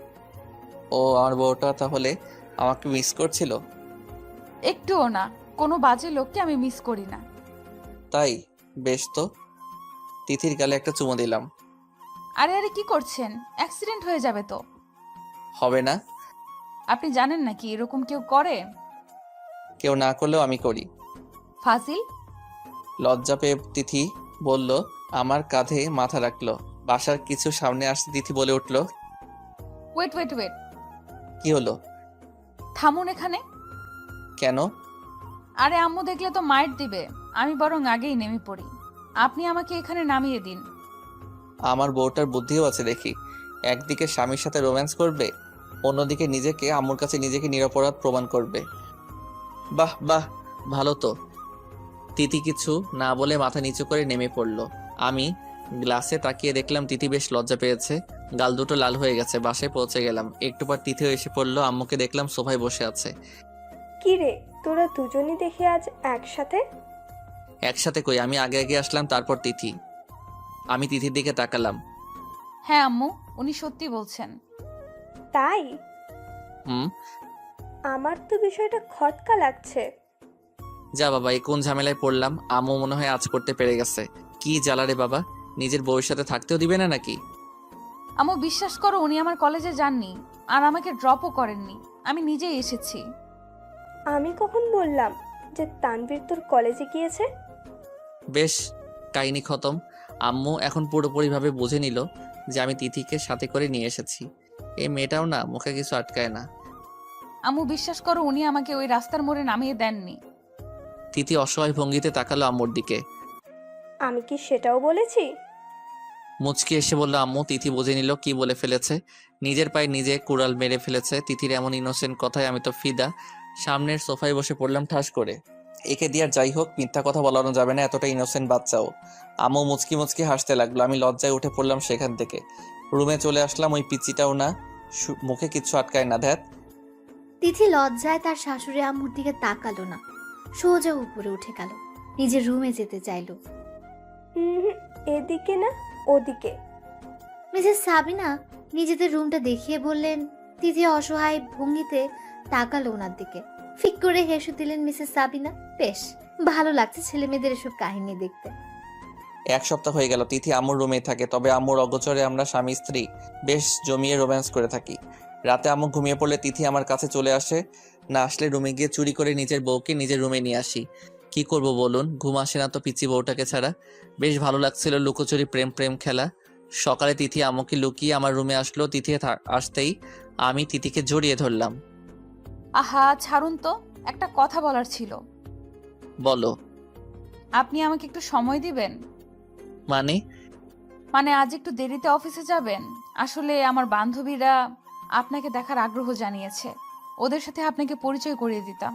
B: ও, আমার বউটা তাহলে আমাকে মিস করছিল?
A: একটুও না, কোনো বাজে লোককে আমি মিস করি না।
B: তাই? বেশ তো। তিথির গালে একটা চুমো দিলাম।
A: আরে আরে, কি করছেন? অ্যাক্সিডেন্ট হয়ে যাবে তো।
B: হবে না?
A: আপনি জানেন নাকি এরকম কেউ করে?
B: কেউ না করলেও আমি করি।
A: ফাজিল।
B: লজ্জা পেয়ে তিথি বলল, আমার কাঁধে মাথা রাখলো। বাসার কিছু সামনে আসতে তিথি বলে উঠল,
A: ওয়েট ওয়েট ওয়েট,
B: কি হলো?
A: থামুন এখানে।
B: কেন?
A: আরে আম্মু দেখলে তো মাইট দিবে, আমি বরং আগেই নেমে পড়ি। আপনি আমাকে এখানে নামিয়ে দিন।
B: আমার বউটার বুদ্ধিও আছে দেখি। একদিকে স্বামীর সাথে রোম্যান্স করবে, অন্যদিকে নিজেকে আম্মুর কাছে নিজেকে নিরপরাধ প্রমাণ করবে। বাহ বাহ, ভালো তো। তিথি কিছু না বলে মাথা নিচু করে নেমে পড়লো। আমি গ্লাসে তাকিয়ে দেখলাম তিথি বেশ লজ্জা পেয়েছে, গাল দুটো লাল হয়ে গেছে। বাসায় পৌঁছে গেলাম, একটু পর তিথিও এসে পড়লো। আম্মুকে দেখলাম সোফায় বসে আছে।
E: কি রে, তোরা দুজনই দেখি আজ একসাথে?
B: একসাথে কই, আমি আগে আগে আসলাম, তারপর তিথি। আমি তিথির দিকে তাকালাম।
A: হ্যাঁ আম্মু, উনি সত্যি বলছেন।
E: তাই?
B: হুম।
E: আমার তো বিষয়টা খটকা লাগছে।
B: যা বাবা, এই কোন ঝামেলায় পড়লাম। আম্মু মনে হয় আজ করতে পেরে গেছে। কি জ্বালা রে বাবা, নিজের বউয়ের সাথে থাকতেও দিবে না নাকি?
A: আম্মু বিশ্বাস করো, উনি আমার কলেজে যাননি আর আমাকে ড্রপও করেননি, আমি নিজেই এসেছি।
E: আমি কখন বললাম যে তানভীর তোর কলেজে গিয়েছে?
B: বেশ, কাহিনী খতম। আম্মু এখন পুরোপুরিভাবে বুঝে নিল যে আমি তিথিকে সাথে করে নিয়ে এসেছি। এই মেয়েটাও না, মুখে কিছু আটকায় না।
A: আম্মু বিশ্বাস করো, উনি আমাকে ওই রাস্তার মোড়ে নামিয়ে দেননি।
B: তিথি অসহায় ভঙ্গিতে তাকালো আম্মুর দিকে।
E: আমি কি সেটাও বলেছি?
B: মুচকি এসে বলল আম্মু। তিথি বুঝে নিল কি বলে ফেলেছে, নিজের পায়ে নিজে কুড়াল মেরে ফেলেছে। তিথির এমন ইনোসেন্ট কথায় আমি তো ফিদা। সামনের সোফায় বসে পড়লাম ঠাস করে। একে দিয়ে আর যাই হোক, মিথ্যা কথা বলানো যাবে না, এতটা ইনোসেন্ট বাচ্চাও। আম্মু মুচকি মুচকি হাসতে লাগলো। আমি লজ্জায় উঠে পড়লাম সেখান থেকে। রুমে চলে আসলাম। ওই পিচ্চিটাও না, মুখে কিচ্ছু আটকায় না। ধ্যাত।
D: তিথি লজ্জায় তার শাশুড়ি আম্মুর দিকে তাকালো না, সোজা উপরে উঠে গেল, নিজের রুমে যেতে চাইলো।
E: হুম, এদিকে না ওদিকে।
D: মিসেস সাবিনা নিজেদের রুমটা দেখিয়ে বললেন। তিথি অসহায় ভঙ্গিতে তাকালো ওনার দিকে। ফিক করে হেসে দিলেন মিসেস সাবিনা। বেশ ভালো লাগছে ছেলে মেয়েদের এসব কাহিনী দেখতে।
B: 1 সপ্তাহ হয়ে গেল তিথি আম্মুর রুমেই থাকে, তবে আম্মুর অগোচরে আমরা স্বামী স্ত্রী বেশ জমিয়ে রোম্যান্স করে থাকি। রাতে আম্মু ঘুমিয়ে পড়লে তিথি আমার কাছে চলে আসে, না আসলে রুমে গিয়ে চুরি করে নিজের বউকে নিজের রুমে নিয়ে আসি। কি করব বলুন, ঘুম আসে না তো পিচ্চি বউটাকে ছাড়া। বেশ ভালো লাগছিল লুকোচুরি প্রেম প্রেম খেলা। সকালে তিথি আম্মুকে লুকিয়ে আমার রুমে আসলো। তিথি আসতেই আমি তিথিকে জড়িয়ে ধরলাম।
A: আহা ছাড়ুন তো, একটা কথা বলার ছিল।
B: বলো।
A: আপনি আমাকে একটু সময় দিবেন?
B: মানে
A: আজ একটু দেরিতে অফিসে যাবেন। আসলে আমার বান্ধবীরা আপনাকে দেখার আগ্রহ জানিয়েছে, ওদের সাথে আপনাকে পরিচয় করিয়ে দিতাম।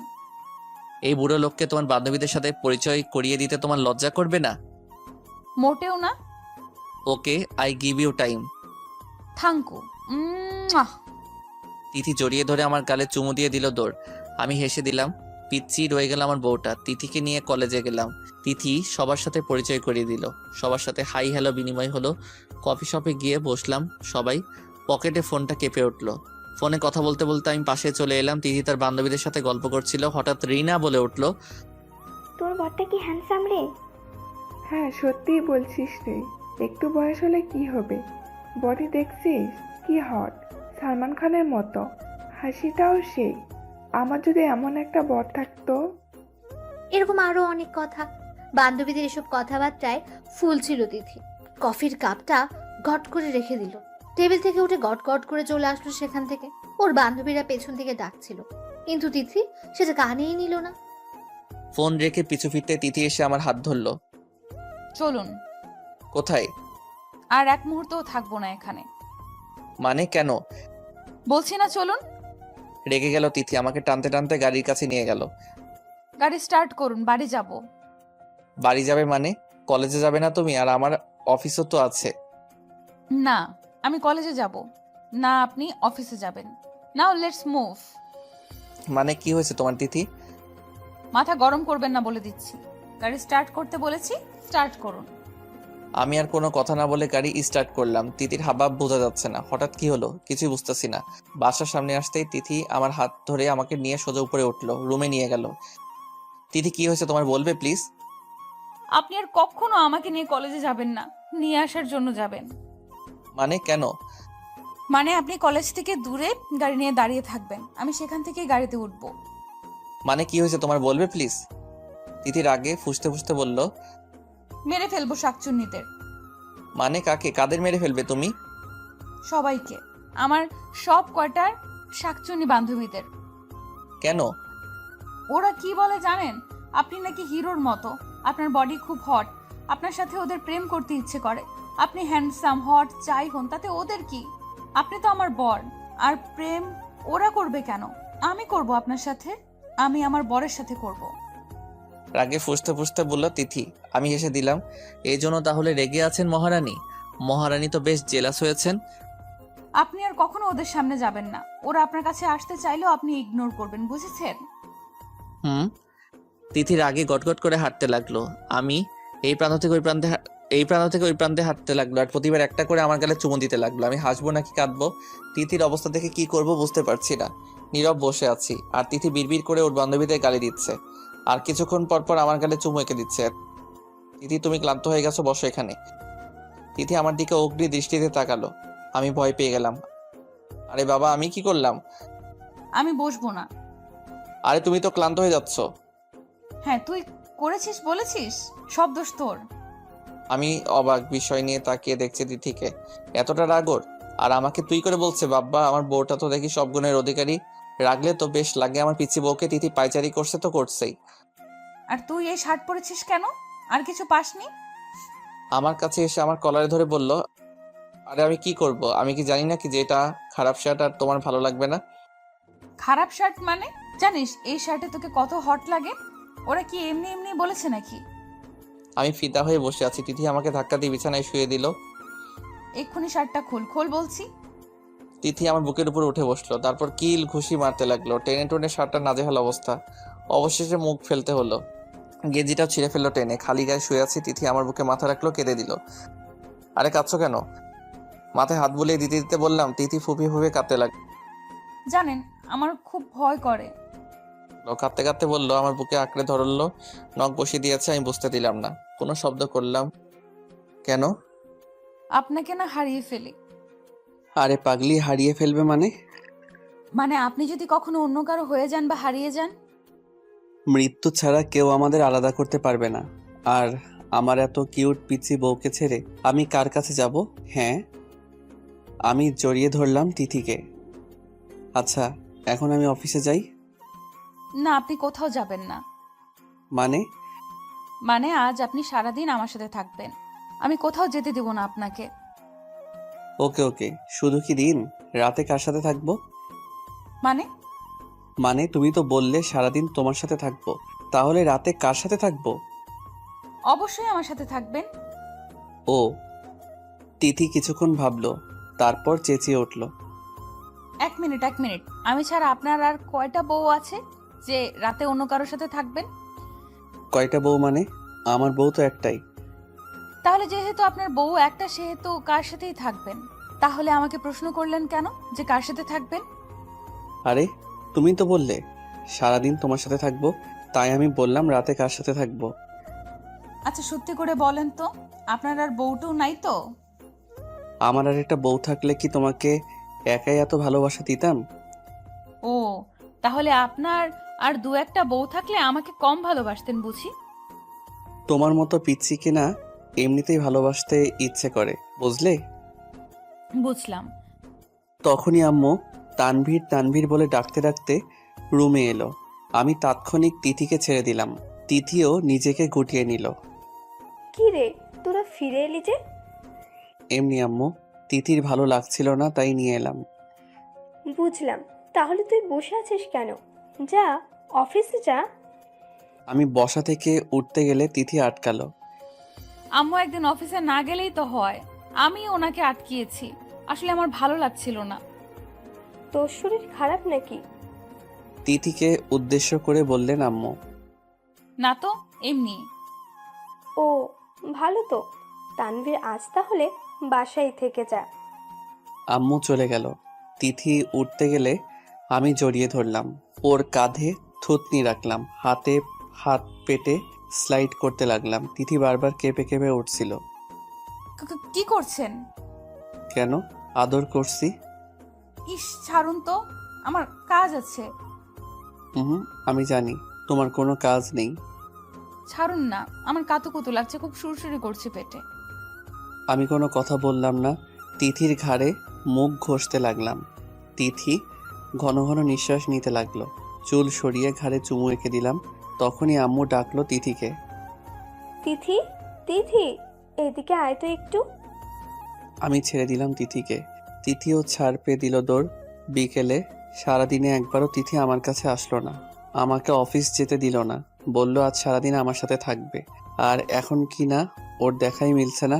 B: এই বুড়ো লোককে তোমার বান্ধবীদের সাথে পরিচয় করিয়ে দিতে তোমার লজ্জা করবে না?
A: মোটেও না।
B: Okay, I give you time.
A: Thank you.
B: Tithi জড়িয়ে ধরে আমার গালে চুমু দিয়ে দিল দৌড়। আমি হেসে দিলাম। পিচ্ছি রয়ে গেল আমার বউটা। তিথিকে নিয়ে কলেজে গেলাম। তিথি সবার সাথে পরিচয় করিয়ে দিল। সবার সাথে হাই হ্যালো বিনিময় হলো। কফি শপে গিয়ে বসলাম সবাই। পকেটে ফোনটা কেঁপে উঠলো। ফোনে কথা বলতে বলতে আমি পাশে চলে এলাম। তিথি তার বান্ধবীদের সাথে গল্প করছিল। হঠাৎ রিনা বলে উঠলো,
H: তোর বরটা কি হ্যান্ডসাম রে?
F: হ্যাঁ, সত্যিই বলছিস রে। একটু বয়স হলে কি হবে, বডি দেখছিস কি হট, সালমান খানের মতো, হাসিটাও সেই। আমার যদি এমন একটা বর থাকতো।
D: এরকম আরো অনেক কথা। বান্ধবীদের এসব কথাবার্তায় ফুল ছিল তিথি। কফির কাপটা গট করে রেখে দিল। টেবিল থেকে উঠে গট গট করে চলে আসলো সেখান থেকে। ওর বান্ধবীরা পেছন থেকে ডাকছিল, কিন্তু তিথি সেটা কানেই নিল না।
B: ফোন রেখে পিছু ফিরতে তিথি এসে আমার হাত ধরলো।
A: চলুন।
B: কোথায়?
A: আর এক মুহূর্তও থাকবো না এখানে।
B: মানে কেন?
A: বলছি না চলুন।
B: রেগে গেল তিথি, আমাকে টানতে টানতে গাড়ির কাছে নিয়ে গেল।
A: গাড়ি স্টার্ট করুন, বাড়ি যাব।
B: বাড়ি যাবে মানে? কলেজে যাবে না তুমি? আর আমার অফিসও তো আছে।
A: না, আমি কলেজে যাব না, আপনি অফিসে যাবেন। Now let's move.
B: মানে কি হয়েছে তোমার তিথি?
A: মাথা গরম করবেন না বলে দিচ্ছি। গাড়ি স্টার্ট করতে বলেছি, স্টার্ট করুন।
B: আমি আর কোনো কথা না বলে গাড়ি স্টার্ট করলাম। তিথির হাবভাব বোঝা যাচ্ছে না। হঠাৎ কি হলো কিছুই বুঝতেছি না। বাসার সামনে আসতেই তিথি আমার হাত ধরে আমাকে নিয়ে সোজা উপরে উঠলো, রুমে নিয়ে গেল। তিথি কি হয়েছে তোমার বলবে প্লিজ?
A: আপনি আর কখনো আমাকে নিয়ে কলেজে যাবেন না, নিয়ে আসার জন্য যাবেন।
B: মানে কেন?
A: মানে আপনি কলেজ থেকে দূরে গাড়ি নিয়ে দাঁড়িয়ে থাকবেন, আমি সেখান থেকেই গাড়িতে উঠবো।
B: মানে কি হয়েছে তোমার বলবে প্লিজ? তিথির আগে ফুসতে ফুসতে বলল,
A: মেরে ফেলবো শাকচুন্নিদের।
B: মানে কাকে? কাদের মেরে ফেলবে তুমি?
A: সবাইকে, আমার সব কয়টার শাকচুন্নি বান্ধবীদের।
B: কেন?
A: ওরা কি বলে জানেন? আপনি নাকি হিরোর মতো, আপনার বডি খুব হট, আপনার সাথে ওদের প্রেম করতে ইচ্ছে করে। আপনি হ্যান্ডসাম হট যাই হন, তাতে ওদের কি? আপনি তো আমার বর। আর প্রেম ওরা করবে কেন? আমি করব আপনার সাথে, আমি আমার বরের সাথে করব।
B: রাগে ফুসতে ফুসতে বলল তিথি। আমি হেসে দিলাম। এই জন্য তাহলে রেগে আছেন মহারানী? মহারানী তো বেশ জেলাস হয়েছেন।
A: আপনি আর কখনো ওদের সামনে যাবেন না। ওরা আপনার কাছে আসতে চাইলেও আপনি ইগনোর করবেন, বুঝেছেন?
B: হুম। তিথির আগে গটগট করে হাঁটতে লাগলো। আমি এই প্রান্ত থেকে ওই প্রান্তে হাঁটতে লাগলো। আর প্রতিবার একটা করে আমার গালে চুমু দিতে লাগলো। আমি হাসবো নাকি কাঁদবো? তিথির অবস্থা দেখে কি করব বুঝতে পারছি না। নীরব বসে আছি, আর তিথি বিড়বিড় করে ওর বান্ধবীদের গালি দিচ্ছে। আর কিছুক্ষণ পর পর আমার গালে চুমু এঁকে দিচ্ছে। তিথি তুমি ক্লান্ত হয়ে গেছো, বসো এখানে। তিথি আমার দিকে অগ্নি দৃষ্টিতে তাকালো। আমি ভয় পেয়ে গেলাম। আরে বাবা, আমি কি করলাম?
A: আমি বসবো না।
B: আরে তুমি তো ক্লান্ত হয়ে যাচ্ছ।
A: হ্যাঁ, তুই করেছিস বলেছিস, সব দোষ তোর।
B: আমি অবাক বিষয় নিয়ে তাকিয়ে দেখছি তিথিকে। এতটা রাগর? আর আমাকে তুই করে বলছে? বাব্বা, আমার বউটা তো দেখি সব গুণের অধিকারী। রাগলে তো বেশ লাগে আমার পিচ্ছি বউকে। তিথি পাইচারি করছে তো করছেই।
A: আর তুই এই শার্ট পরেছিস কেন? আর কিছু পাসনি?
B: আমার কাছে এসে আমার কলারে ধরে বলল, আরে আমি কি করব? আমি কি জানি না কি যে এটা খারাপ শার্ট আর তোমার ভালো লাগবে না?
A: খারাপ শার্ট মানে? জানিস এই শার্টে তোকে কত হট লাগে? ওরা কি এমনি এমনি বলেছে নাকি?
B: আমি ফিদা হয়ে বসে আছি। তিথি আমাকে ধাক্কা দিয়ে বিছানায় শুয়ে দিল।
A: এক্ষুনি শার্টটা খোল বলছি।
B: তিথি আমার বুকের উপর উঠে বসলো। তারপর কিল ঘুষি মারতে লাগলো। টেনে টেনে শার্টটা নাজেহাল অবস্থা। অবশেষে মুখ ফেলতে হলো। গেঞ্জিটাও ছিঁড়ে ফেললো টেনে। খালি গায়ে শুয়ে আছি। তিথি আমার বুকে মাথা রাখলো, কেঁদে দিল। আরে কাঁদছো কেন? মাথায় হাত বুলিয়ে দিতে দিতে বললাম। তিথি ফুপিয়ে ফুপিয়ে কাঁদতে লাগলো।
A: জানেন আমার খুব ভয় করে।
B: কাঁদতে কাঁদতে বললো, আমার বুকে আঁকড়ে ধরলো, নখ বসিয়ে দিয়েছে। আমি বুঝতে দিলাম না, কোনো শব্দ করলাম। কেন?
A: আপনাকে না হারিয়ে ফেলি।
I: আরে পাগলি, হারিয়ে ফেলবে মানে?
A: মানে আপনি যদি কখনো অন্য কারো হয়ে যান বা হারিয়ে যান।
I: মৃত্যু ছাড়া কেউ আমাদের আলাদা করতে পারবে না। আর আমার এত কিউট পিচ্চি বউকে ছেড়ে আমি কার কাছে যাব? হ্যাঁ, আমি জড়িয়ে ধরলাম তিথিকে। আচ্ছা, এখন আমি অফিসে যাই?
A: না, আপনি কোথাও যাবেন না।
I: মানে
A: আজ আপনি সারাদিন আমার সাথে থাকবেন, আমি কোথাও যেতে দেব না আপনাকে।
I: ওকে ওকে, শুধু কি দিন? রাতে কার সাথে থাকবো?
A: মানে
I: তুমি তো বললে সারাদিন তোমার সাথে থাকবো, তাহলে রাতে কার সাথে থাকবো?
A: অবশ্যই আমার সাথে থাকবেন।
I: ও, তিথি কিছুক্ষণ ভাবলো, তারপর চেঁচিয়ে উঠল।
A: এক মিনিট, আমি ছাড়া আপনার আর কয়টা বউ আছে যে রাতে অন্য কারোর সাথে থাকবেন?
I: কয়টা বউ মানে? আমার বউ তো একটাই।
A: তাহলে যেহেতু আপনার বউ একটা, সেহেতু কার সাথেই থাকবেন? তাহলে আমাকে প্রশ্ন করলেন কেন যে কার সাথে থাকবেন?
I: আরে তুমি তো বললে সারাদিন তোমার সাথে থাকবো, তাই আমি বললাম রাতে কার সাথে থাকবো।
A: আচ্ছা সত্যি করে বলেন তো, আপনার আর বউটাও নাই তো?
I: আমার আর একটা বউ থাকলে কি তোমাকে একাই এত ভালোবাসা দিতাম?
A: ও, তাহলে আপনার আর দু একটা বউ থাকলে আমাকে কম ভালোবাসতেন বুঝি?
I: তোমার মতো পিচ্ছিকে না এমনিতেই ভালোবাসতে ইচ্ছে করে, বুঝলে?
A: বুঝলাম।
I: তখনই আম্মু তানভীর তানভীর বলে ডাকতে ডাকতে রুমে এলো। আমি তাৎক্ষণিক তিথিকে ছেড়ে দিলাম। তিথিও নিজেকে গুটিয়ে নিল।
E: কি রে, তোরা ফিরে এলি যে?
I: এমনি আম্মু, তিথির ভালো লাগছিল না তাই নিয়ে এলাম।
E: বুঝলাম। তাহলে তুই বসে আছিস কেন? যা, অফিসে যা।
I: আমি বসা থেকে উঠতে গেলে তিথি আটকালো।
A: আম্মু একদিন অফিসে না গেলেই তো হয়, আমি ওনাকে আটকিয়েছি। আসলে আমার ভালো লাগছিল না।
E: তোর শরীর খারাপ নাকি?
I: তিথিকে উদ্দেশ্য করে বললেন আম্মু।
A: না তো, এমনি।
E: ও, ভালো তো। তানভীর আজ তাহলে বাসায় থেকে যা।
I: আম্মু চলে গেল। তিথি উঠতে গেলে আমি জড়িয়ে ধরলাম। ওর কাঁধে থুতনি রাখলাম, হাতে হাত পেটে স্লাইড করতে লাগলাম। তিথি বারবার কেঁপে কেঁপে উঠছিল।
A: কি করছেন?
I: কেন? আদর করছি।
A: ইস, ছাড়ুন তো, আমার কাজ আছে।
I: আমি জানি তোমার কোনো কাজ নেই।
A: ছাড়ুন না, আমার কাতুকুতু লাগছে, খুব সুরসুরি করছে পেটে।
I: আমি কোনো কথা বললাম না। তিথির ঘাড়ে মুখ ঘষতে লাগলাম। তিথি ঘন ঘন নিঃশ্বাস নিতে লাগলো। চুল সরিয়ে ঘাড়ে চুমু এঁকে দিলাম। তখনই আম্মু ডাকলো তিথিকে।
E: তিথি, তিথি, এদিকে আয় তো একটু।
I: আমি ছেড়ে দিলাম তিথিকে। তিথিও ছাড় পেয়ে দিল দৌড়। বিকেলে সারাদিনে একবারও তিথি আমার কাছে আসলো না। আমাকে অফিস যেতে দিল না। বলল আজ সারাদিন আমার সাথে থাকবে। আর এখন কি না ওর দেখাই মিলছে না।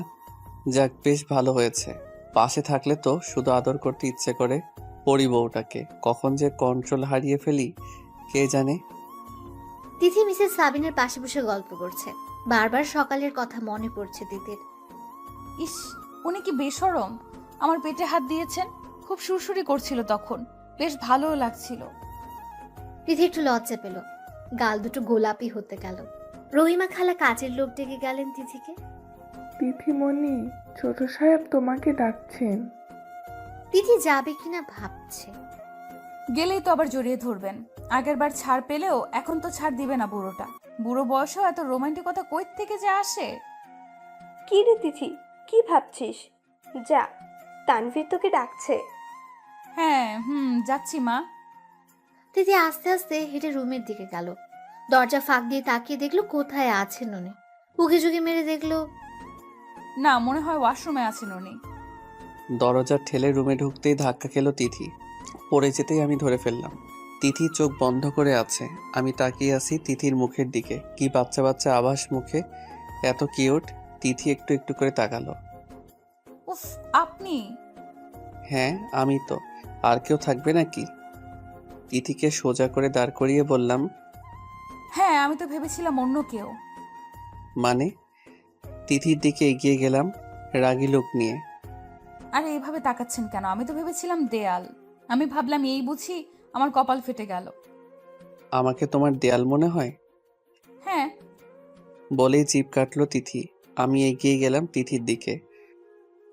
I: যাক, বেশ ভালো হয়েছে। পাশে থাকলে তো শুধু আদর করতে ইচ্ছে করে। পরি বউটাকে কখন যে কন্ট্রোল হারিয়ে ফেলি কে জানে।
D: তিথি মিসেস সাবিনের পাশে বসে গল্প করছে। বারবার সকালের কথা মনে পড়ছে তিথির।
A: ইস, উনি কি বেশরম! আমার পেটে হাত দিয়েছেন। খুব সুরসুরি করছিল তখন, বেশ ভালোও লাগছিল।
D: তিথি একটু লজ্জা পেল। গাল দুটো গোলাপি হতে গেল। রহিমা খালা কাজের লোক ডেকে গেলেন তিথিকে।
F: তিথিমণি, ছোট সাহেব তোমাকে ডাকছেন।
D: তিথি যাবে কিনা ভাবছে।
A: গেলেই তো আবার জড়িয়ে ধরবেন। আগেরবার ছাড় পেলেও এখন তো ছাড় দিবে না বুড়োটা। বুড়ো বয়সেও এত রোমান্টিকতা কই থেকে যে আসে!
E: কি রে তিথি, কি ভাবছিস? যা, তানভীর তোকে ডাকছে।
A: হ্যাঁ, যাচ্ছি মা।
D: তিথি আস্তে আস্তে হেঁটে রুমের দিকে গেল। দরজা ফাঁক দিয়ে তাকিয়ে দেখলো কোথায় আছেন উনি। উকি ঝুঁকি মেরে দেখলো
A: না, মনে হয় ওয়াশরুমে আছেন উনি।
I: দরজা ঠেলে রুমে ঢুকতেই ধাক্কা খেলো তিথি। পড়ে যেতেই আমি ধরে ফেললাম। তিথি চোখ বন্ধ করে আছে। আমি তাকিয়ে আছি তিথির মুখের দিকে। কি বাচ্চা বাচ্চা আভাস মুখে, এত কিউট। তিথি একটু একটু করে তাকালো।
A: উফ, আপনি!
I: হ্যাঁ আমি তো, আর কেউ থাকবে নাকি? তিথিকে সোজা করে দাঁড় করিয়ে বললাম।
A: হ্যাঁ, আমি তো ভেবেছিলাম অন্য কেউ।
I: মানে? তিথির দিকে এগিয়ে গেলাম রাগী লোক নিয়ে।
A: আরে এভাবে তাকাচ্ছেন কেন? আমি তো ভেবেছিলাম দেয়াল। আমি ভাবলাম এই বুঝি আমার কপাল ফেটে গেল।
I: আমাকে তোমার দেয়াল মনে হয়?
A: হ্যাঁ।
I: বলেই জিভ কাটলো তিথি। আমি এগিয়ে গেলাম তিথির দিকে।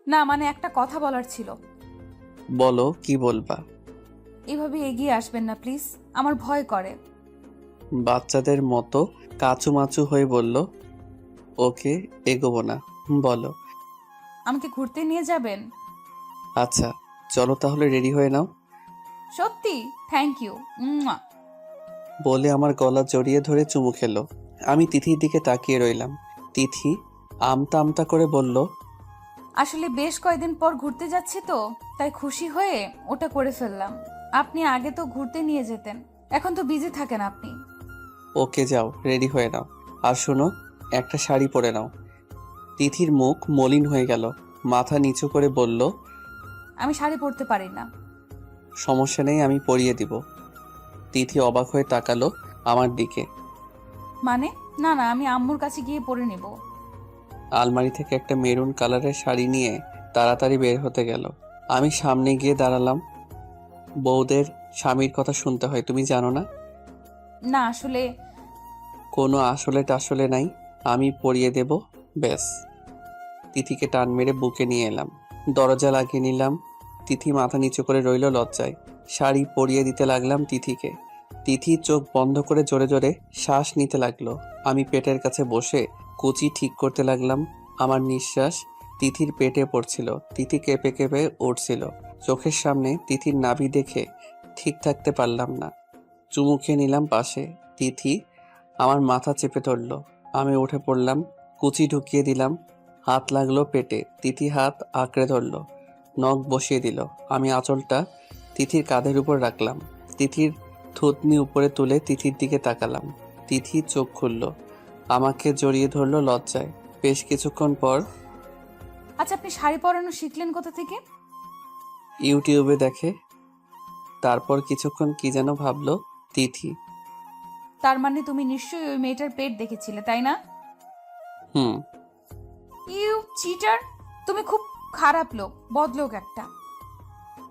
A: না, মানে একটা কথা বলার ছিল।
I: বলো, কি বলবা?
A: এভাবে এগিয়ে আসবেন না প্লিজ, আমার ভয় করে।
I: বাচ্চাদের মতো কাচুমাচু হয়ে বলল। ওকে, এগোবো না। বলো।
A: আমাকে ঘুরতে নিয়ে যাবেন?
I: আচ্ছা চলো তাহলে, রেডি হয়ে নাও।
A: সত্যি? Thank you.
I: বলে আমার গলা জড়িয়ে ধরে চুমু খেলো। আমি তিথির দিকে তাকিয়ে রইলাম। তিথি আমতা আমতা করে বলল।
A: আসলে বেশ কয়েকদিন পর ঘুরতে যাচ্ছি তো, তাই খুশি হয়ে ওটা করে ফেললাম। আপনি আগে তো ঘুরতে নিয়ে যেতেন, এখন তো বিজি থাকেন আপনি।
I: ওকে যাও, রেডি হয়ে নাও। আর শোনো, একটা শাড়ি পরে নাও। তিথির মুখ মলিন হয়ে গেল। মাথা নিচু করে বলল,
A: আমি শাড়ি পরতে পারি না।
I: সমস্যা নেই, আমি পরিয়ে দিব। তিথি অবাক হয়ে তাকালো আমার দিকে।
A: মানে? না না, আমি আম্মুর কাছে গিয়ে পরে নেব।
I: আলমারি থেকে একটা মেরুন কালারের শাড়ি নিয়ে তাড়াতাড়ি বের হতে গেল। আমি সামনে গিয়ে দাঁড়ালাম। বউদের স্বামীর কথা শুনতে হয়, তুমি জানো না?
A: না আসলে
I: কোনো আসলে টাসলে নাই, আমি পরিয়ে দেব, ব্যাস। তিথিকে টান মেরে বুকে নিয়ে এলাম, দরজা লাগিয়ে নিলাম। তিথি মাথা নিচু করে রইল লজ্জায়। শাড়ি পরিয়ে দিতে লাগলাম তিথিকে। তিথি চোখ বন্ধ করে জোরে জোরে শ্বাস নিতে লাগলো। আমি পেটের কাছে বসে কুচি ঠিক করতে লাগলাম। আমার নিঃশ্বাস তিথির পেটে পড়ছিল। তিথি কেঁপে কেঁপে উঠছিল। চোখের সামনে তিথির নাভি দেখে ঠিক থাকতে পারলাম না। চুমু খেয়ে নিলাম পাশে। তিথি আমার মাথা চেপে ধরল। আমি উঠে পড়লাম, কুচি ঢুকিয়ে দিলাম। হাত লাগলো পেটে। তিথি হাত আঁকড়ে ধরল, নখ বসিয়ে দিল। আমি আঁচলটা তিথির কাঁধের উপর রাখলাম। তিথির থুতনি উপরে তুলে তিথির দিকে তাকালাম। তিথি চোখ খুলল, আমাকে জড়িয়ে ধরল লজ্জায়। বেশ কিছুক্ষণ পর,
A: আচ্ছা আপনি শাড়ি পরানো শিখলেন কোথা থেকে?
I: ইউটিউবে দেখে। তারপর কিছুক্ষণ কি যেন ভাবলো তিথি।
A: তার মানে তুমি নিশ্চয়ই ওই মেয়েটার পেট দেখেছিলে, তাই না?
I: হুম।
A: You cheater! তুমি খুব খারাপ লোক, বদলোক একটা।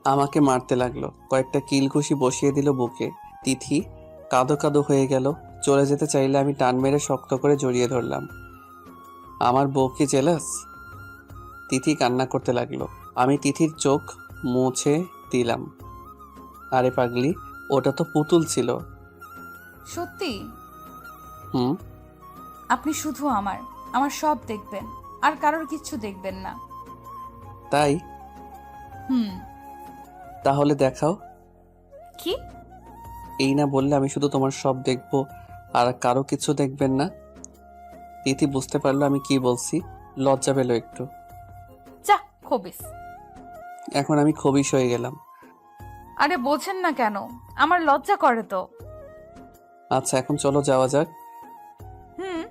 I: আমাকে মারতে লাগলো, কয়েকটা কিলঘুষি বসিয়ে দিল বুকে। তিথি কাঁদো কাঁদো হয়ে গেল। চলে যেতে চাইলে আমি টান মেরে শক্ত করে জড়িয়ে ধরলাম। আমার বউ কি জেলাস? তিথি কান্না করতে লাগলো। আমি তিথির চোখ মুছে দিলাম। আরে পাগলি, ওটা তো পুতুল ছিল।
A: সত্যি?
I: হুম।
A: আপনি শুধু আমার আমার সব দেখবেন, আর কারোর কিচ্ছু দেখবেন না।
I: তাই?
A: হুম।
I: তাহলে দেখাও।
A: কি?
I: এই না বললে আমি শুধু তোমার সব দেখবো আর কারো কিছু দেখবেন না? তিথি বুঝতে পারলো আমি কি বলছি, লজ্জা পেল একটু।
A: যা খবিস।
I: এখন আমি খবিশ হয়ে গেলাম।
A: আরে বোঝেন না কেন? আমার লজ্জা করে তো।
I: আচ্ছা এখন চলো যাওয়া যাক।
A: হুম।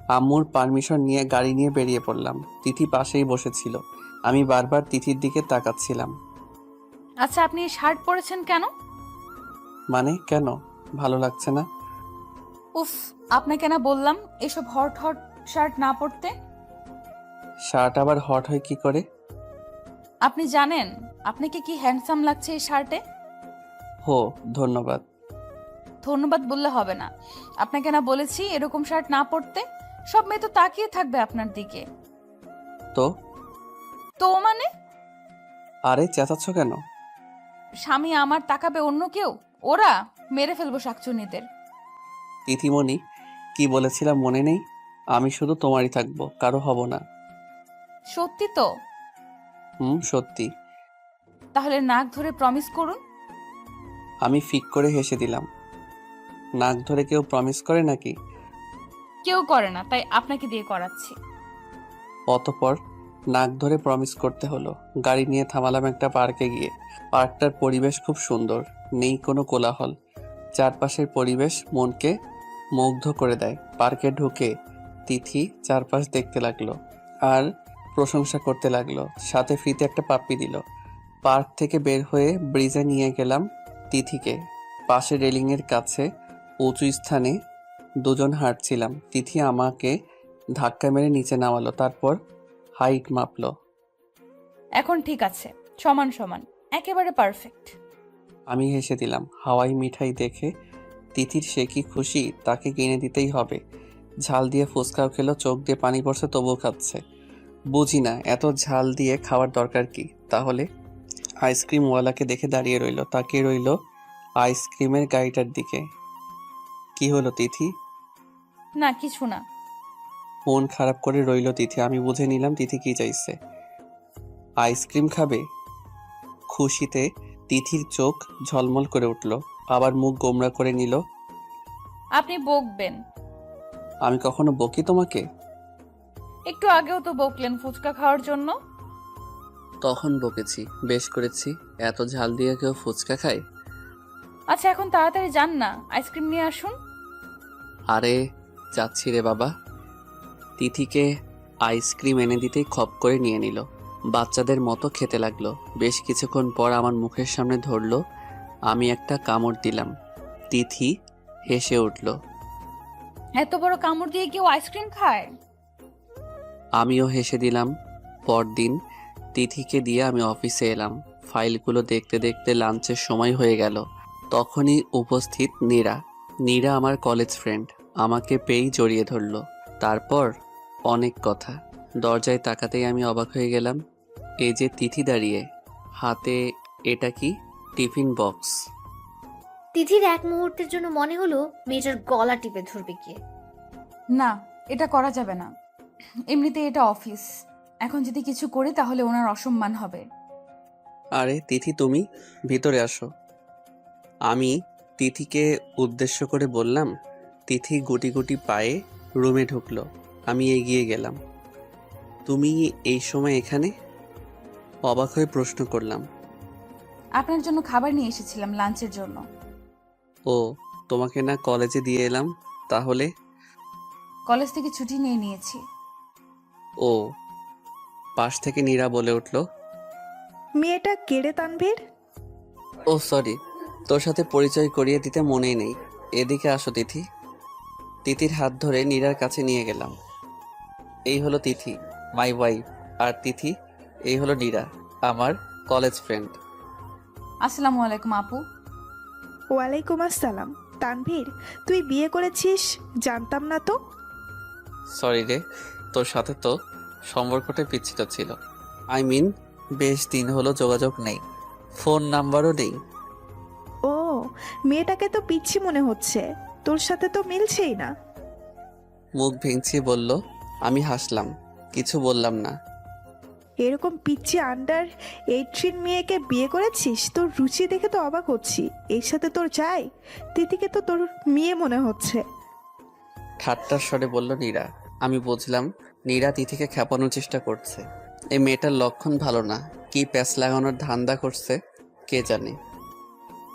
I: আম্মুর পারমিশন নিয়ে গাড়ি নিয়ে বেরিয়ে পড়লাম। তিথি পাশেই বসেছিল। আমি বারবার তিথির দিকে তাকাচ্ছিলাম।
A: আচ্ছা আপনি এই শার্ট পরেছেন কেন?
I: মানে কেন? ভালো লাগছে না?
A: উফ, আপনাকে না বললাম এসব হট হট শার্ট না পরতে।
I: শার্ট আবার হট হয় কি করে?
A: আপনি জানেন আপনাকে কি হ্যান্ডসাম লাগছে এই শার্টে?
I: হো, ধন্যবাদ।
A: ধন্যবাদ বললে হবে না। আপনাকে না বলেছি এরকম শার্ট না পরতে? সব মেয়ে তো তাকিয়ে থাকবে আপনার দিকে।
I: তো
A: তো মানে?
I: আরে চেঁচাচ্ছ কেন?
A: স্বামী আমার তাকাবে অন্য কেউ? ওরা মেরে ফেলবো শাকচুনিদের।
I: তিথিমণি, কি বলেছিলাম মনে নেই? আমি শুধু তোমারই থাকবো, কারো হব না।
A: সত্যি তো?
I: হুম, সত্যি।
A: তাহলে নাক ধরে প্রমিস করুন।
I: আমি ফিক করে হেসে দিলাম। নাক ধরে কেউ প্রমিস করে নাকি?
A: কেউ করে না, তাই আপনাকে দিয়ে করাচ্ছি।
I: অতঃপর নাক ধরে প্রমিস করতে হলো। গাড়ি নিয়ে থামালাম একটা পার্কে গিয়ে। পার্কটার পরিবেশ খুব সুন্দর, নেই কোনো কোলাহল। চারপাশের পরিবেশ মনকে মুগ্ধ করে দেয়। পার্কে ঢুকে তিথি চারপাশ দেখতে লাগলো আর প্রশংসা করতে লাগলো। সাথে ফ্রিতে একটা পাপ্পি দিল। পার্ক থেকে বের হয়ে ব্রিজে নিয়ে গেলাম তিথিকে। পাশে রেলিংয়ের কাছে উঁচু স্থানে দুজন হাঁটছিলাম। তিথি আমাকে ধাক্কা মেরে নিচে নামালো, তারপর হাইট মাপলো।
A: এখন ঠিক আছে, সমান সমান, একেবারে পারফেক্ট।
I: আমি হেসে দিলাম। হাওয়াই মিঠাই দেখে তিথির সে কি খুশি, তাকে কিনে দিতেই হবে। ঝাল দিয়ে ফুচকাও খেলো, চোখ দিয়ে পানি পড়ছে তবুও খাচ্ছে। বুঝি না এত ঝাল দিয়ে খাওয়ার দরকার কি। তাহলে আইসক্রিমওয়ালাকে দেখে দাঁড়িয়ে রইল, তাকিয়ে রইল আইসক্রিমের গাড়িটার দিকে। কি হলো তিথি?
A: না কিছু না।
I: মন খারাপ করে রইল তিথি। আমি বুঝে নিলাম তিথি কি চাইছে। আইসক্রিম খাবে? খুশিতে তিথির চোখ ঝলমল করে উঠল, আবার মুখ গোমরা করে নিল।
A: আপনি বকবেন?
I: আমি কখনো বকি তোমাকে?
A: একটু আগেও তো বকলেন ফুচকা খাওয়ার জন্য।
B: তখন বকেছি, বেশ করেছি। এত ঝাল দিয়ে কেউ ফুচকা খায়?
A: আচ্ছা এখন তাড়াতাড়ি যান না, আইসক্রিম নিয়ে আসুন।
B: আরে যাচ্ছি রে বাবা। তিথিকে
I: আইসক্রিম এনে দিতেই খপ করে নিয়ে নিল। বাচ্চাদের মতো খেতে লাগলো। বেশ কিছুক্ষণ পর আমার মুখের সামনে ধরলো। আমি একটা কামড় দিলাম। তিথি হেসে উঠল।
A: এত বড় কামড় দিয়ে কেউ আইসক্রিম খায়?
I: আমিও হেসে দিলাম। পরদিন তিথিকে দিয়ে আমি অফিসে এলাম। ফাইলগুলো দেখতে দেখতে লাঞ্চের সময় হয়ে গেল। তখনই উপস্থিত নীরা। নীরা আমার কলেজ ফ্রেন্ড। আমাকে পেয়েই জড়িয়ে ধরলো। তারপর অনেক কথা। দরজায় তাকাতেই আমি অবাক হয়ে গেলাম। এই যে তিথি দাঁড়িয়ে, হাতে এটা কি? Tiffin box.
D: তিথির এক মুহূর্তের জন্য মনে হলো মেয়েটার গলা টিপে ধরবে গিয়ে।
A: না, এটা করা যাবে না। এমনিতে এটা অফিস। এখন যদি কিছু করি তাহলে ওনার অসম্মান হবে।
I: আরে তিথি, তুমি ভিতরে আসো। আমি তিথিকে উদ্দেশ্য করে বললাম। তিথি গুটি গুটি পায়ে রুমে ঢুকলো। আমি এগিয়ে গেলাম। তুমি এই সময় এখানে? অবাক হয়ে প্রশ্ন করলাম।
A: আপনার জন্য খাবার নিয়ে এসেছিলাম লাঞ্চের জন্য।
I: ও, তোমাকে না কলেজে দিয়ে এলাম? তাহলে?
A: কলেজ থেকে ছুটি নিয়ে নিয়েছি।
I: ও। পাশ থেকে নীরা বলে উঠল,
J: মেয়েটা কেড়ে তানভীর।
I: ও সরি, তোর সাথে পরিচয় করিয়ে দিতে মনেই নেই। এদিকে আসো তিথি। তিথির হাত ধরে নীরার কাছে নিয়ে গেলাম। এই হলো তিথি, মাই ওয়াইফ। আর তিথি, এই হলো নীরা, আমার কলেজ ফ্রেন্ড।
A: আসসালামু আলাইকুম আপু।
J: ওয়ালাইকুম আসসালাম। তানভীর, তুই বিয়ে করেছিস? জানতাম না তো।
I: সরি রে, তোর সাথে তো সম্পর্কটা বিচ্ছিন্ন ছিল। আই মিন, বেশ দিন হলো যোগাযোগ নেই, ফোন নাম্বারও নেই।
J: ও, মেয়েটাকে তো পিচ্ছি মনে হচ্ছে, তোর সাথে তো মিলছেই না।
I: মুখ ভেঙচি বলল। আমি হাসলাম, কিছু বললাম না।
J: এরকম পিচ্ছি আন্ডার 18 মেয়েকে বিয়ে করেছিস? তোর রুচি দেখে তো অবাক হচ্ছি। এর সাথে তোর চাই? তিথিকে তো তোর মেয়ে মনে হচ্ছে।
I: ঠাট্টার স্বরে বলল নীরা। আমি বুঝলাম নীরা তিথিকে খেপানোর চেষ্টা করছে। এই মেয়েটার লক্ষণ ভালো না। কি প্যাচ লাগানোর ধান্দা করছে কে জানে।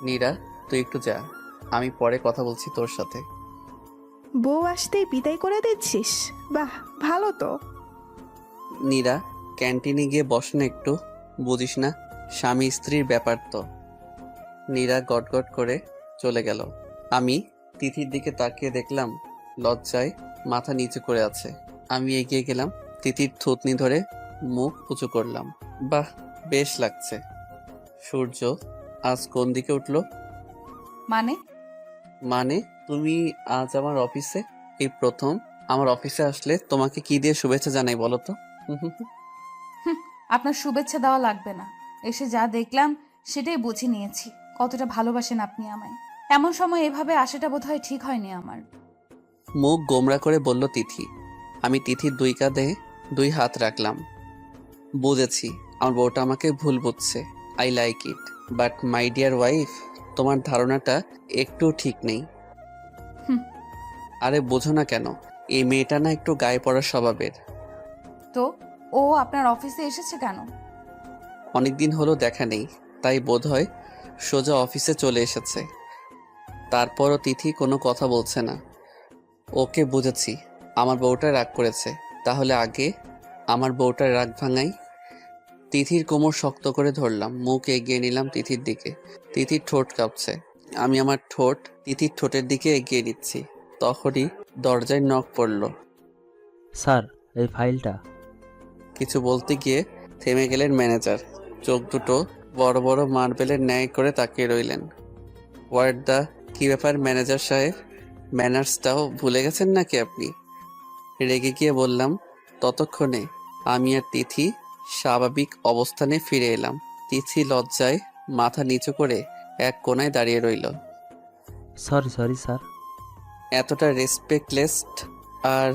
I: নীরা, তুই একটু যা, আমি পরে কথা বলছি তোর সাথে।
J: বউ আসতেই বিদায় করে দিচ্ছিস? বাহ, ভালো তো।
I: নীরা, ক্যান্টিনে গিয়ে বস না একটু, বুঝিস না স্বামী স্ত্রীর ব্যাপার তো। নীরা গটগট করে চলে গেল। আমি তিথির দিকে তাকিয়ে দেখলাম লজ্জায় মাথা নিচু করে আছে। আমি এগিয়ে গেলাম, তিথির থুতনি ধরে মুখ উঁচু করলাম। বাহ, বেশ লাগছে। সূর্য আজ কোন দিকে উঠলো?
A: মানে?
I: মানে তুমি আজ আমার অফিসে? এই প্রথম আমার অফিসে আসলে তোমাকে কি দিয়ে শুভেচ্ছা জানাই বলো তো?
A: আপনার শুভেচ্ছা দেওয়া লাগবে না। এসে যা দেখলাম সেটাই বুঝে নিয়েছি কতটা ভালোবাসেন আপনি আমায়। এমন সময় এভাবে আসাটা বোধহয় ঠিক হয়নি আমার।
I: মুখ গোমরা করে বলল তিথি। আমি তিথির দুই কাঁধে দুই হাত রাখলাম। বুঝেছি, আমার বউটা আমাকে ভুল বুঝছে। I like it, but my dear wife, তোমার ধারণাটা একটু ঠিক নেই।
A: হুম।
I: আরে বোঝো না কেন? এই মেয়েটা না একটু গায়ে পড়ার স্বভাবের।
A: তো ও আপনার অফিসে এসেছে কেন?
I: অনেকদিন হলো দেখা নেই, তাই বোধহয় সোজা অফিসে চলে এসেছে। তারপরও তিথি কোনো কথা বলছে না। ওকে বুঝেছি, আমার বউটা রাগ করেছে। তাহলে আগে আমার বউটার রাগ ভাঙাই। তিথির কোমর শক্ত করে ধরলাম, মুখ এগিয়ে নিলাম তিথির দিকে। তিথির ঠোঁট কাঁপছে। আমি আমার ঠোঁট তিথির ঠোঁটের দিকে এগিয়ে নিচ্ছি। তখনই দরজায় নক পড়ল।
K: স্যার, এই ফাইলটা।
I: কিছু বলতে গিয়ে থেমে গেলেন ম্যানেজার। চোখ দুটো বড় বড় মার্বেলের ন্যায় করে তাকিয়ে রইলেন। হোয়াট দ্য, কি ব্যাপার ম্যানেজার সাহেব? ম্যানার্সটাও ভুলে গেছেন নাকি আপনি? রেগে গিয়ে বললাম। ততক্ষণে আমি আর তিথি স্বাভাবিক অবস্থানে ফিরে এলাম। তিথি লজ্জায় মাথা নিচু করে এক কোণায় দাঁড়িয়ে রইল।
K: Sorry sir.
I: এতটা রেসপেক্টলেস আর